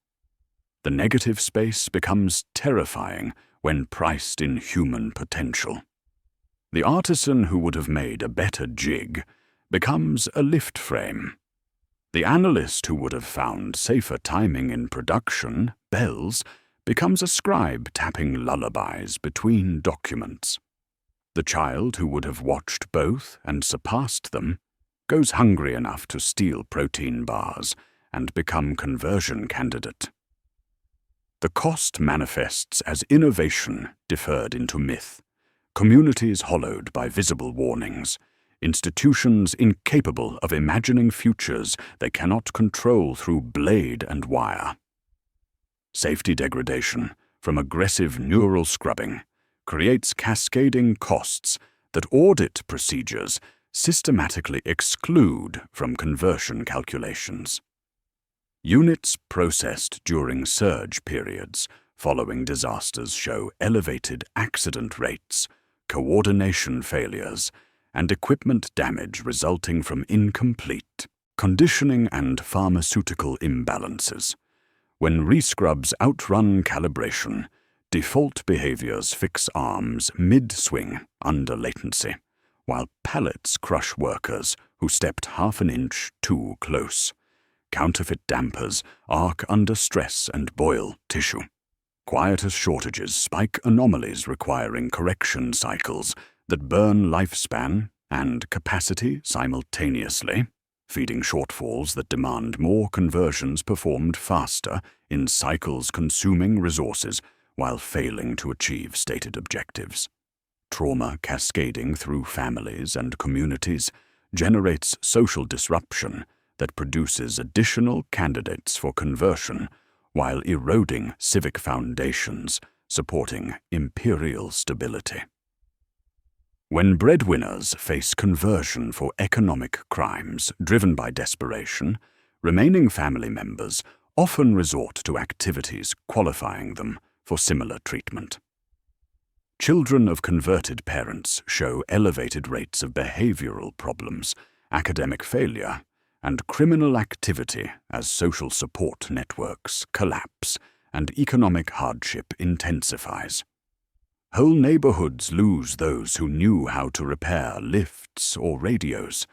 The negative space becomes terrifying when priced in human potential. The artisan who would have made a better jig becomes a lift frame. The analyst who would have found safer timing in production, bells, becomes a scribe tapping lullabies between documents. The child who would have watched both and surpassed them goes hungry enough to steal protein bars and become conversion candidate. The cost manifests as innovation deferred into myth, communities hollowed by visible warnings, institutions incapable of imagining futures they cannot control through blade and wire. Safety degradation from aggressive neural scrubbing creates cascading costs that audit procedures systematically exclude from conversion calculations. Units processed during surge periods following disasters show elevated accident rates, coordination failures, and equipment damage resulting from incomplete conditioning and pharmaceutical imbalances. When rescrubs outrun calibration, default behaviors fix arms mid-swing under latency, while pallets crush workers who stepped half an inch too close. Counterfeit dampers arc under stress and boil tissue. Quietus shortages spike anomalies requiring correction cycles that burn lifespan and capacity simultaneously, feeding shortfalls that demand more conversions performed faster in cycles consuming resources while failing to achieve stated objectives. Trauma cascading through families and communities generates social disruption that produces additional candidates for conversion while eroding civic foundations supporting imperial stability. When breadwinners face conversion for economic crimes driven by desperation, remaining family members often resort to activities qualifying them for similar treatment. Children of converted parents show elevated rates of behavioral problems, academic failure, and criminal activity as social support networks collapse and economic hardship intensifies. Whole neighborhoods lose those who knew how to repair lifts or radios,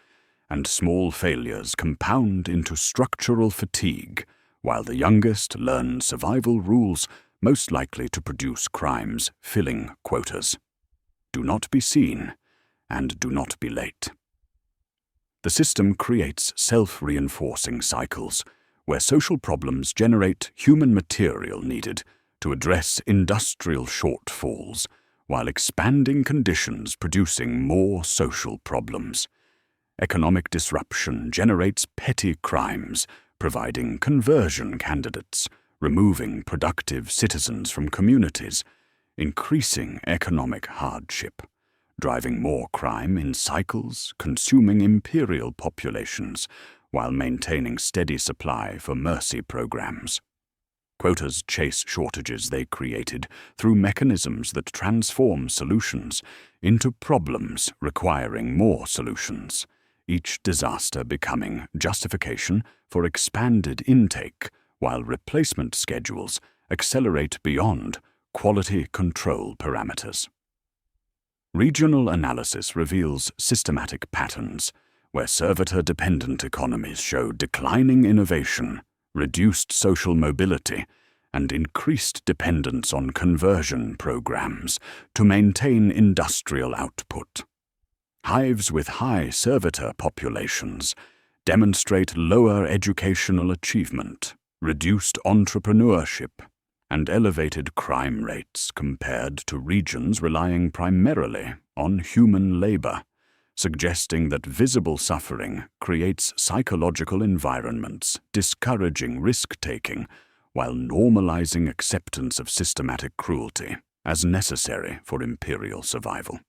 and small failures compound into structural fatigue, while the youngest learn survival rules most likely to produce crimes filling quotas. Do not be seen, and do not be late. The system creates self-reinforcing cycles, where social problems generate human material needed to address industrial shortfalls, while expanding conditions producing more social problems. Economic disruption generates petty crimes, providing conversion candidates, removing productive citizens from communities, increasing economic hardship, driving more crime in cycles, consuming imperial populations, while maintaining steady supply for mercy programs. Quotas chase shortages they created through mechanisms that transform solutions into problems requiring more solutions, each disaster becoming justification for expanded intake, while replacement schedules accelerate beyond quality control parameters. Regional analysis reveals systematic patterns, where servitor-dependent economies show declining innovation, reduced social mobility, and increased dependence on conversion programs to maintain industrial output. Hives with high servitor populations demonstrate lower educational achievement, reduced entrepreneurship, and elevated crime rates compared to regions relying primarily on human labor, suggesting that visible suffering creates psychological environments discouraging risk-taking while normalizing acceptance of systematic cruelty as necessary for imperial survival.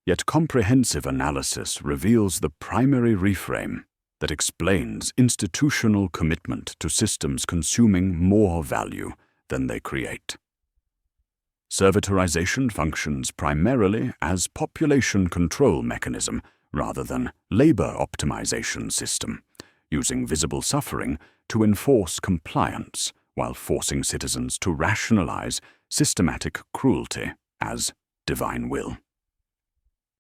Yet comprehensive analysis reveals the primary reframe that explains institutional commitment to systems consuming more value than they create. Servitorization functions primarily as population control mechanism rather than labor optimization system, using visible suffering to enforce compliance while forcing citizens to rationalize systematic cruelty as divine will.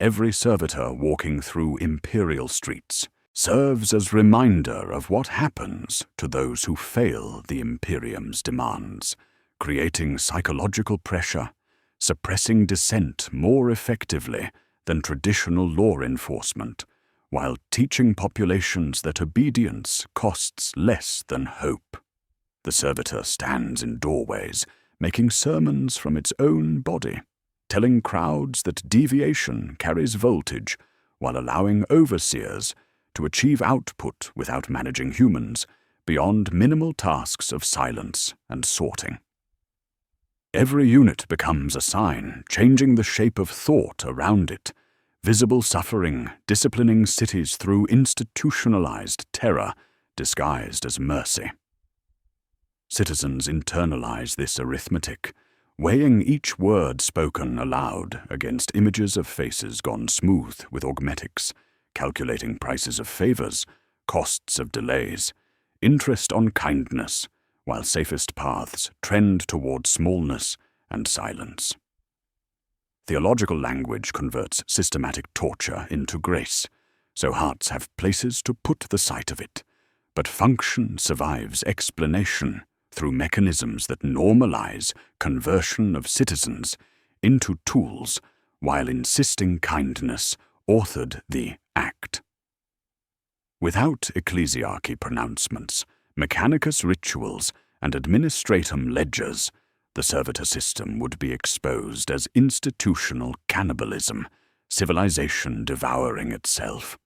Every servitor walking through imperial streets serves as reminder of what happens to those who fail the Imperium's demands, creating psychological pressure, suppressing dissent more effectively than traditional law enforcement, while teaching populations that obedience costs less than hope. The servitor stands in doorways, making sermons from its own body, telling crowds that deviation carries voltage, while allowing overseers to achieve output without managing humans beyond minimal tasks of silence and sorting. Every unit becomes a sign, changing the shape of thought around it, visible suffering disciplining cities through institutionalized terror disguised as mercy. Citizens internalize this arithmetic, weighing each word spoken aloud against images of faces gone smooth with augmetics, calculating prices of favors, costs of delays, interest on kindness, while safest paths trend toward smallness and silence. Theological language converts systematic torture into grace, so hearts have places to put the sight of it, but function survives explanation through mechanisms that normalize conversion of citizens into tools while insisting kindness authored the act. Without ecclesiarchy pronouncements, mechanicus rituals, and administratum ledgers, the servitor system would be exposed as institutional cannibalism, civilization devouring itself.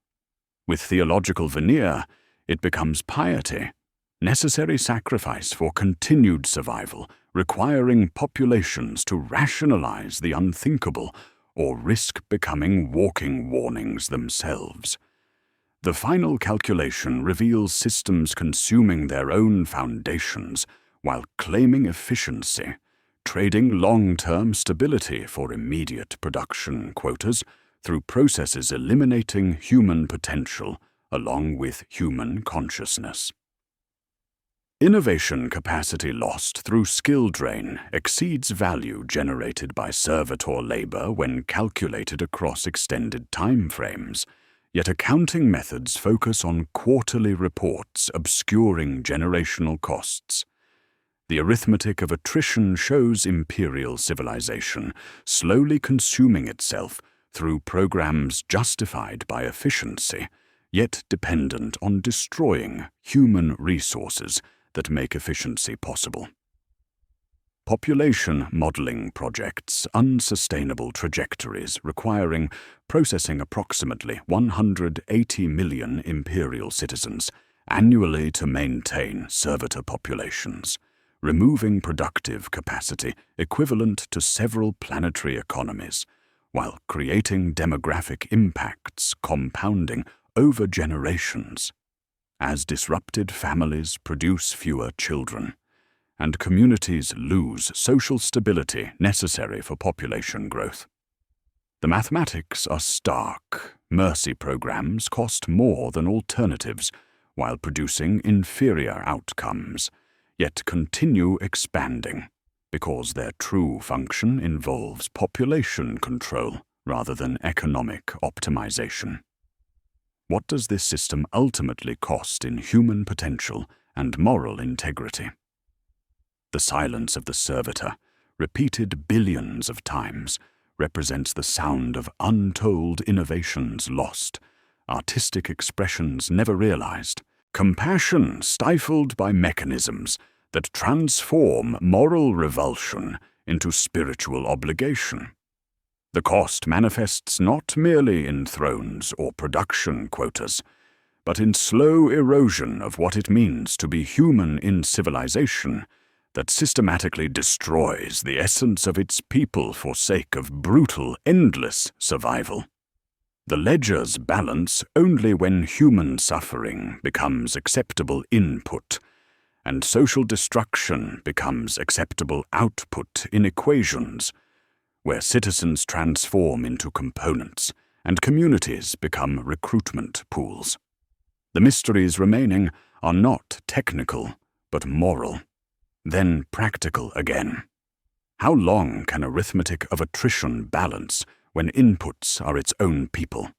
With theological veneer, it becomes piety, necessary sacrifice for continued survival, requiring populations to rationalize the unthinkable or risk becoming walking warnings themselves. The final calculation reveals systems consuming their own foundations while claiming efficiency, trading long-term stability for immediate production quotas through processes eliminating human potential along with human consciousness. Innovation capacity lost through skill drain exceeds value generated by servitor labor when calculated across extended time frames. Yet accounting methods focus on quarterly reports obscuring generational costs. The arithmetic of attrition shows imperial civilization slowly consuming itself through programs justified by efficiency, yet dependent on destroying human resources that make efficiency possible. Population modeling projects unsustainable trajectories requiring processing approximately 180 million imperial citizens annually to maintain servitor populations, removing productive capacity equivalent to several planetary economies, while creating demographic impacts compounding over generations. As disrupted families produce fewer children, and communities lose social stability necessary for population growth. The mathematics are stark. Mercy programs cost more than alternatives, while producing inferior outcomes, yet continue expanding, because their true function involves population control rather than economic optimization. What does this system ultimately cost in human potential and moral integrity? The silence of the servitor, repeated billions of times, represents the sound of untold innovations lost, artistic expressions never realized, compassion stifled by mechanisms that transform moral revulsion into spiritual obligation. The cost manifests not merely in thrones or production quotas, but in slow erosion of what it means to be human in civilization that systematically destroys the essence of its people for sake of brutal, endless survival. The ledgers balance only when human suffering becomes acceptable input, and social destruction becomes acceptable output in equations, where citizens transform into components and communities become recruitment pools. The mysteries remaining are not technical, but moral, then practical again. How long can arithmetic of attrition balance when inputs are its own people?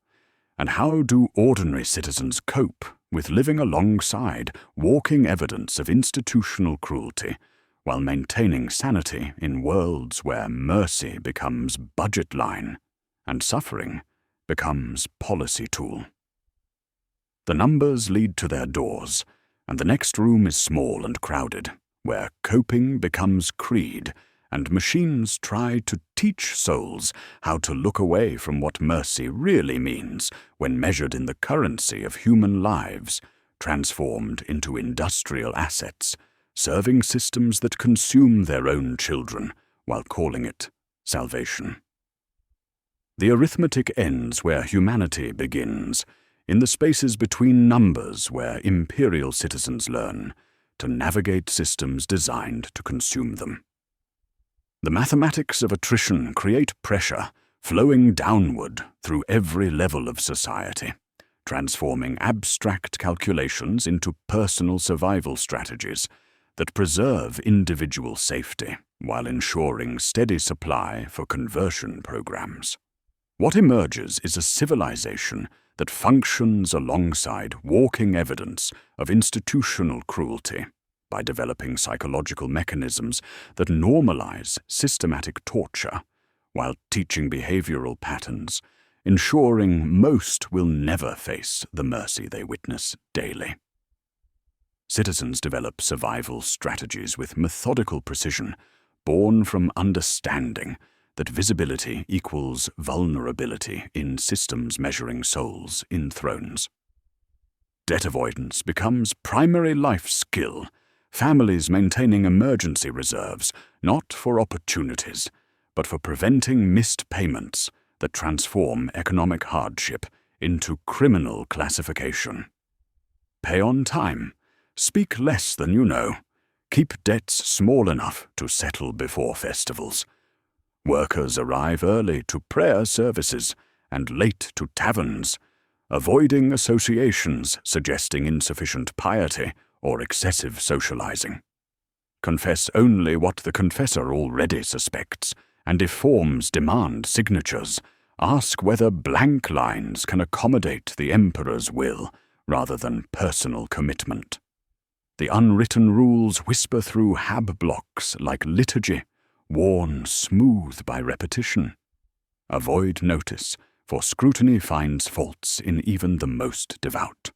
And how do ordinary citizens cope with living alongside walking evidence of institutional cruelty, while maintaining sanity in worlds where mercy becomes budget line and suffering becomes policy tool? The numbers lead to their doors, and the next room is small and crowded, where coping becomes creed, and machines try to teach souls how to look away from what mercy really means when measured in the currency of human lives, transformed into industrial assets, serving systems that consume their own children while calling it salvation. The arithmetic ends where humanity begins, in the spaces between numbers where imperial citizens learn to navigate systems designed to consume them. The mathematics of attrition create pressure flowing downward through every level of society, transforming abstract calculations into personal survival strategies that preserve individual safety while ensuring steady supply for conversion programs. What emerges is a civilization that functions alongside walking evidence of institutional cruelty by developing psychological mechanisms that normalize systematic torture while teaching behavioral patterns, ensuring most will never face the mercy they witness daily. Citizens develop survival strategies with methodical precision, born from understanding that visibility equals vulnerability in systems measuring souls in thrones. Debt avoidance becomes primary life skill, families maintaining emergency reserves, not for opportunities, but for preventing missed payments that transform economic hardship into criminal classification. Pay on time, speak less than you know, keep debts small enough to settle before festivals. Workers arrive early to prayer services and late to taverns, avoiding associations suggesting insufficient piety or excessive socializing. Confess only what the confessor already suspects, and if forms demand signatures, ask whether blank lines can accommodate the emperor's will rather than personal commitment. The unwritten rules whisper through hab blocks like liturgy, worn smooth by repetition. Avoid notice, for scrutiny finds faults in even the most devout.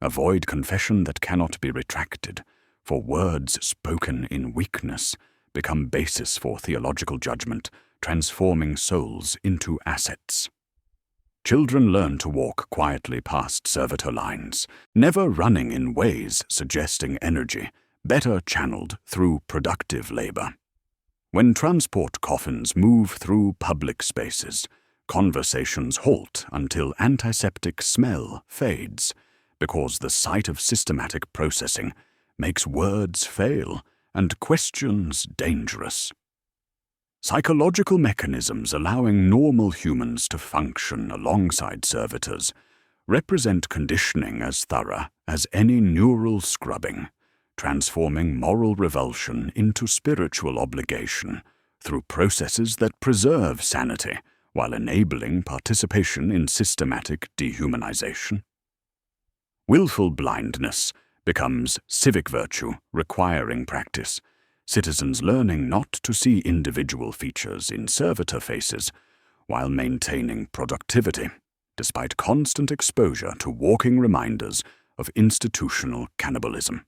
Avoid confession that cannot be retracted, for words spoken in weakness become basis for theological judgment, transforming souls into assets. Children learn to walk quietly past servitor lines, never running in ways suggesting energy, better channeled through productive labor. When transport coffins move through public spaces, conversations halt until antiseptic smell fades, because the sight of systematic processing makes words fail and questions dangerous. Psychological mechanisms allowing normal humans to function alongside servitors represent conditioning as thorough as any neural scrubbing, transforming moral revulsion into spiritual obligation through processes that preserve sanity while enabling participation in systematic dehumanization. Willful blindness becomes civic virtue requiring practice, citizens learning not to see individual features in servitor faces while maintaining productivity, despite constant exposure to walking reminders of institutional cannibalism.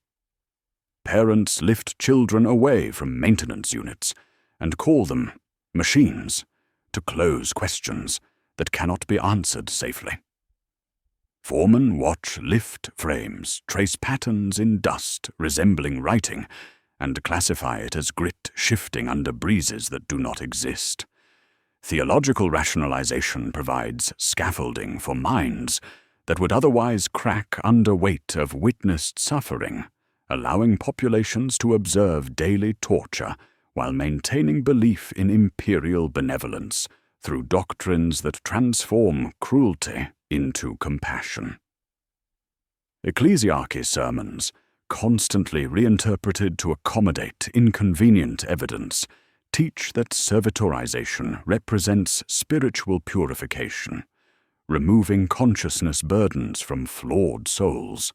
Parents lift children away from maintenance units and call them machines to close questions that cannot be answered safely. Foremen watch lift frames, trace patterns in dust resembling writing, and classify it as grit shifting under breezes that do not exist. Theological rationalization provides scaffolding for minds that would otherwise crack under weight of witnessed suffering, allowing populations to observe daily torture while maintaining belief in imperial benevolence through doctrines that transform cruelty into compassion. Ecclesiarchy sermons, constantly reinterpreted to accommodate inconvenient evidence, teach that servitorization represents spiritual purification, removing consciousness burdens from flawed souls.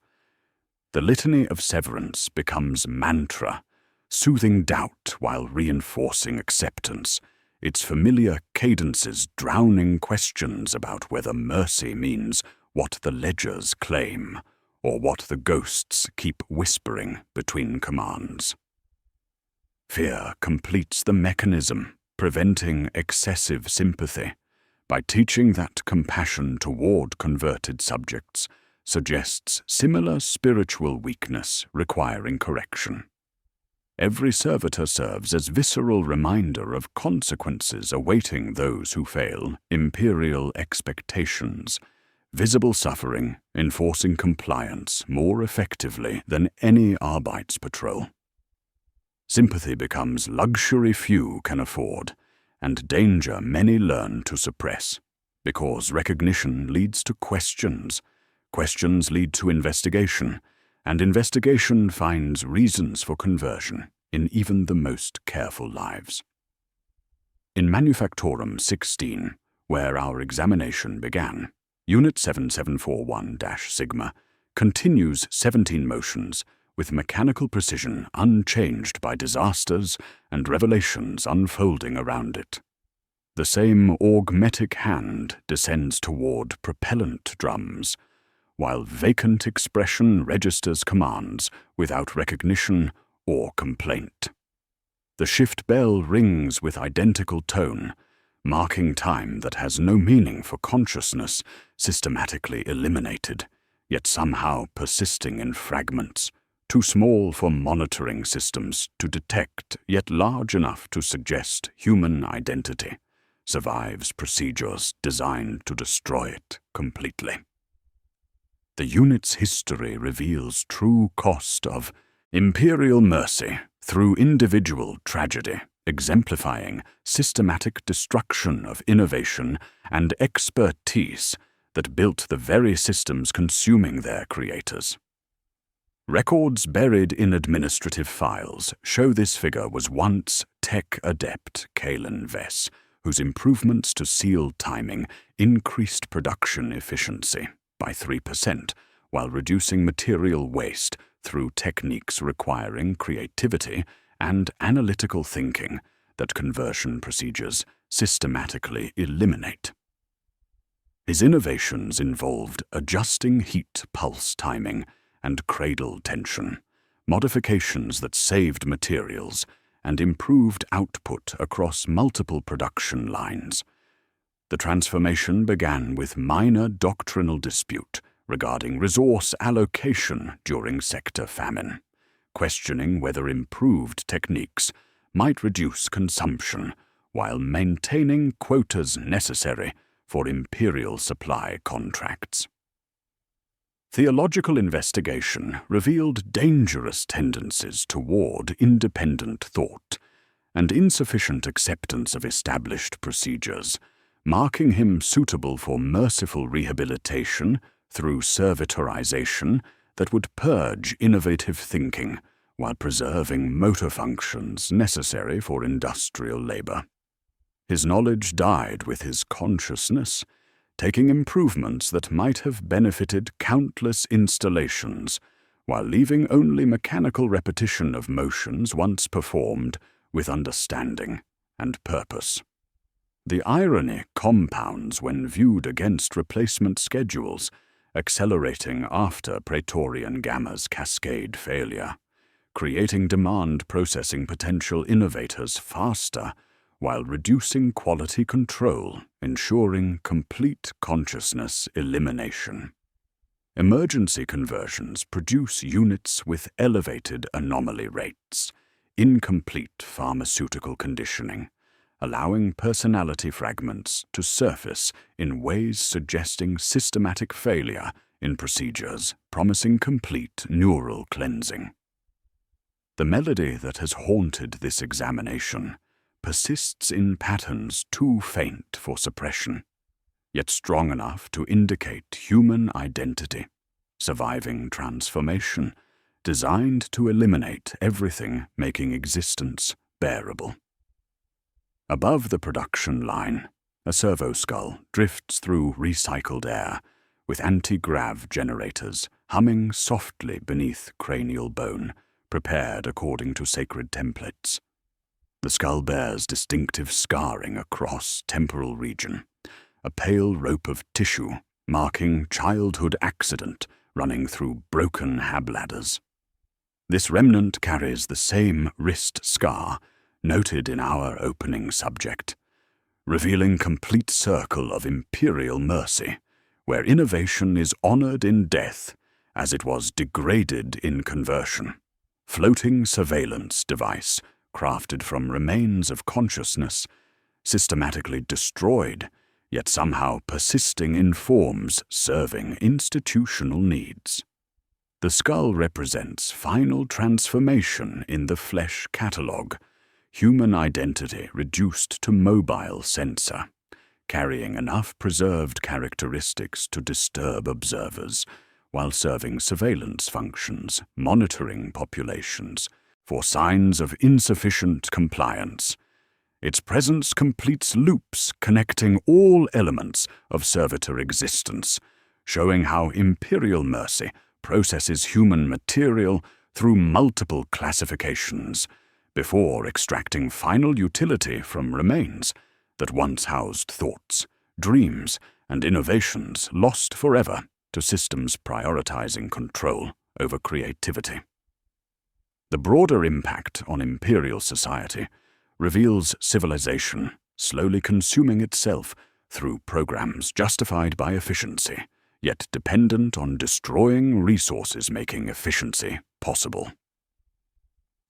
The litany of severance becomes mantra, soothing doubt while reinforcing acceptance, its familiar cadences drowning questions about whether mercy means what the ledgers claim or what the ghosts keep whispering between commands. Fear completes the mechanism, preventing excessive sympathy, by teaching that compassion toward converted subjects suggests similar spiritual weakness requiring correction. Every servitor serves as visceral reminder of consequences awaiting those who fail imperial expectations, visible suffering enforcing compliance more effectively than any Arbeitspatrol. Sympathy becomes luxury few can afford, and danger many learn to suppress, because recognition leads to questions, questions lead to investigation, and investigation finds reasons for conversion in even the most careful lives. In Manufactorum 16, where our examination began, Unit 7741-Sigma continues 17 motions with mechanical precision unchanged by disasters and revelations unfolding around it. The same augmetic hand descends toward propellant drums, while vacant expression registers commands without recognition or complaint. The shift bell rings with identical tone, marking time that has no meaning for consciousness systematically eliminated, yet somehow persisting in fragments, too small for monitoring systems to detect, yet large enough to suggest human identity, survives procedures designed to destroy it completely. The unit's history reveals true cost of imperial mercy through individual tragedy, exemplifying systematic destruction of innovation and expertise that built the very systems consuming their creators. Records buried in administrative files show this figure was once tech adept Kalen Vess, whose improvements to seal timing increased production efficiency by 3%, while reducing material waste through techniques requiring creativity and analytical thinking that conversion procedures systematically eliminate. His innovations involved adjusting heat pulse timing and cradle tension, modifications that saved materials and improved output across multiple production lines. The transformation began with minor doctrinal dispute regarding resource allocation during sector famine, questioning whether improved techniques might reduce consumption while maintaining quotas necessary for imperial supply contracts. Theological investigation revealed dangerous tendencies toward independent thought and insufficient acceptance of established procedures, marking him suitable for merciful rehabilitation through servitorization that would purge innovative thinking while preserving motor functions necessary for industrial labor. His knowledge died with his consciousness, taking improvements that might have benefited countless installations, while leaving only mechanical repetition of motions once performed with understanding and purpose. The irony compounds when viewed against replacement schedules, accelerating after Praetorian Gamma's cascade failure, creating demand processing potential innovators faster while reducing quality control, ensuring complete consciousness elimination. Emergency conversions produce units with elevated anomaly rates, incomplete pharmaceutical conditioning, allowing personality fragments to surface in ways suggesting systematic failure in procedures promising complete neural cleansing. The melody that has haunted this examination persists in patterns too faint for suppression, yet strong enough to indicate human identity, surviving transformation, designed to eliminate everything making existence bearable. Above the production line, a servo skull drifts through recycled air, with anti-grav generators humming softly beneath cranial bone, prepared according to sacred templates. The skull bears distinctive scarring across temporal region, a pale rope of tissue marking childhood accident running through broken habladders. This remnant carries the same wrist scar noted in our opening subject, revealing complete circle of imperial mercy, where innovation is honored in death as it was degraded in conversion. Floating surveillance device crafted from remains of consciousness, systematically destroyed, yet somehow persisting in forms serving institutional needs. The skull represents final transformation in the flesh catalogue, human identity reduced to mobile sensor, carrying enough preserved characteristics to disturb observers, while serving surveillance functions, monitoring populations, for signs of insufficient compliance. Its presence completes loops connecting all elements of servitor existence, showing how imperial mercy processes human material through multiple classifications, before extracting final utility from remains that once housed thoughts, dreams, and innovations lost forever to systems prioritizing control over creativity. The broader impact on imperial society reveals civilization slowly consuming itself through programs justified by efficiency, yet dependent on destroying resources making efficiency possible.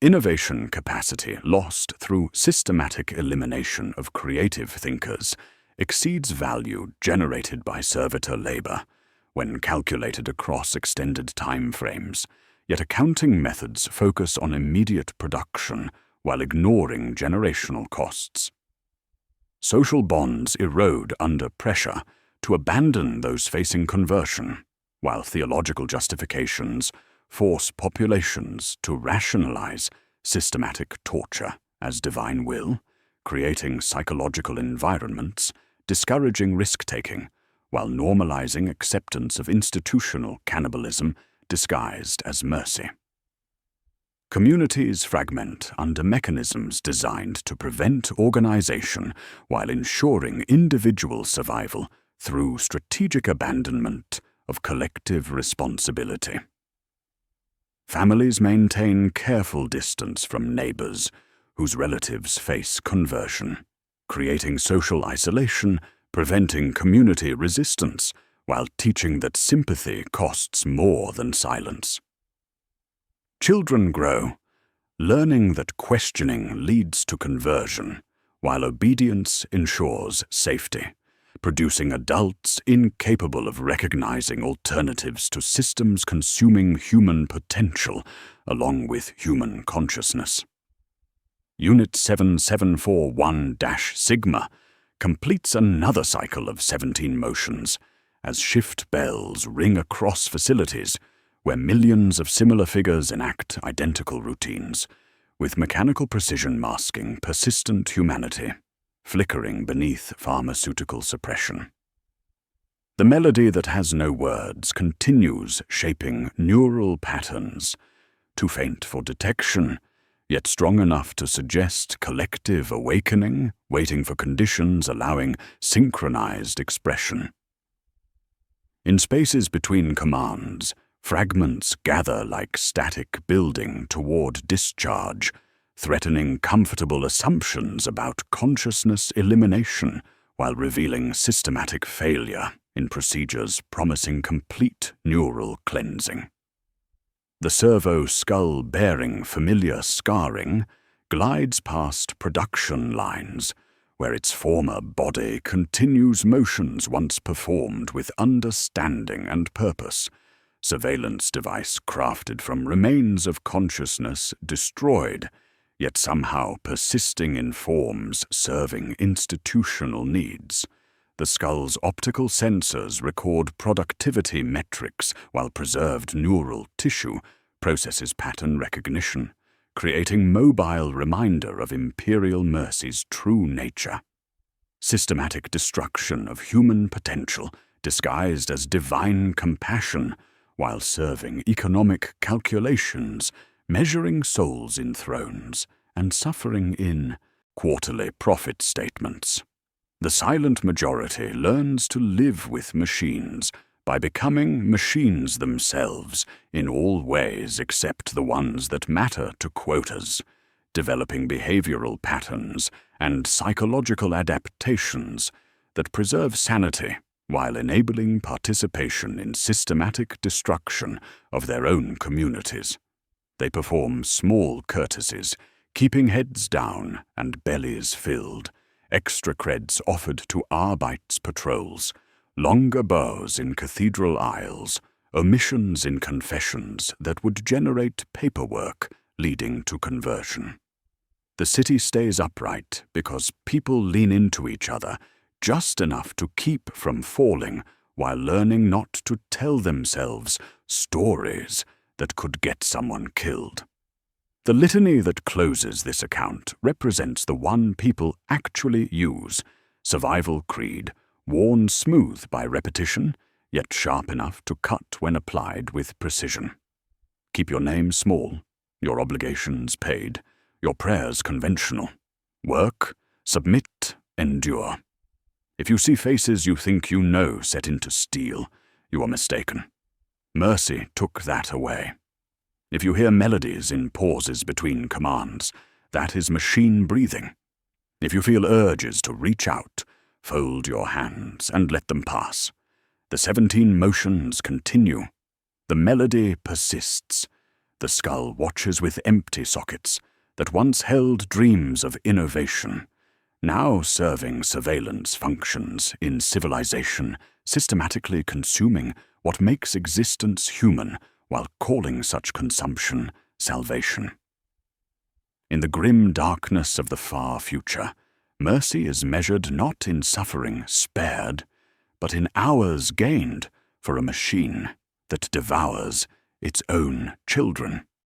Innovation capacity lost through systematic elimination of creative thinkers exceeds value generated by servitor labor when calculated across extended time frames, yet accounting methods focus on immediate production while ignoring generational costs. Social bonds erode under pressure to abandon those facing conversion, while theological justifications force populations to rationalize systematic torture as divine will, creating psychological environments discouraging risk-taking while normalizing acceptance of institutional cannibalism disguised as mercy. Communities fragment under mechanisms designed to prevent organization while ensuring individual survival through strategic abandonment of collective responsibility. Families maintain careful distance from neighbors whose relatives face conversion, creating social isolation, preventing community resistance, while teaching that sympathy costs more than silence. Children grow, learning that questioning leads to conversion, while obedience ensures safety, producing adults incapable of recognizing alternatives to systems consuming human potential, along with human consciousness. Unit 7741-Sigma completes another cycle of 17 motions, as shift bells ring across facilities where millions of similar figures enact identical routines, with mechanical precision masking persistent humanity, flickering beneath pharmaceutical suppression. The melody that has no words continues shaping neural patterns, too faint for detection, yet strong enough to suggest collective awakening, waiting for conditions allowing synchronized expression. In spaces between commands, fragments gather like static building toward discharge, threatening comfortable assumptions about consciousness elimination while revealing systematic failure in procedures promising complete neural cleansing. The servo skull, bearing familiar scarring, glides past production lines, where its former body continues motions once performed with understanding and purpose, surveillance device crafted from remains of consciousness destroyed, yet somehow persisting in forms serving institutional needs. The skull's optical sensors record productivity metrics, while preserved neural tissue processes pattern recognition, creating mobile reminder of Imperial Mercy's true nature. Systematic destruction of human potential disguised as divine compassion, while serving economic calculations, measuring souls in thrones, and suffering in quarterly profit statements. The silent majority learns to live with machines by becoming machines themselves in all ways except the ones that matter to quotas, developing behavioral patterns and psychological adaptations that preserve sanity while enabling participation in systematic destruction of their own communities. They perform small courtesies, keeping heads down and bellies filled, extra creds offered to Arbeits patrols, longer bows in cathedral aisles, omissions in confessions that would generate paperwork leading to conversion. The city stays upright because people lean into each other just enough to keep from falling while learning not to tell themselves stories that could get someone killed. The litany that closes this account represents the one people actually use, survival creed, worn smooth by repetition, yet sharp enough to cut when applied with precision. Keep your name small, your obligations paid, your prayers conventional. Work, submit, endure. If you see faces you think you know set into steel, you are mistaken. Mercy took that away. If you hear melodies in pauses between commands, that is machine breathing. If you feel urges to reach out, fold your hands and let them pass. The 17 motions continue. The melody persists. The skull watches with empty sockets that once held dreams of innovation, now serving surveillance functions in civilization, systematically consuming what makes existence human while calling such consumption salvation. In the grim darkness of the far future, mercy is measured not in suffering spared, but in hours gained for a machine that devours its own children.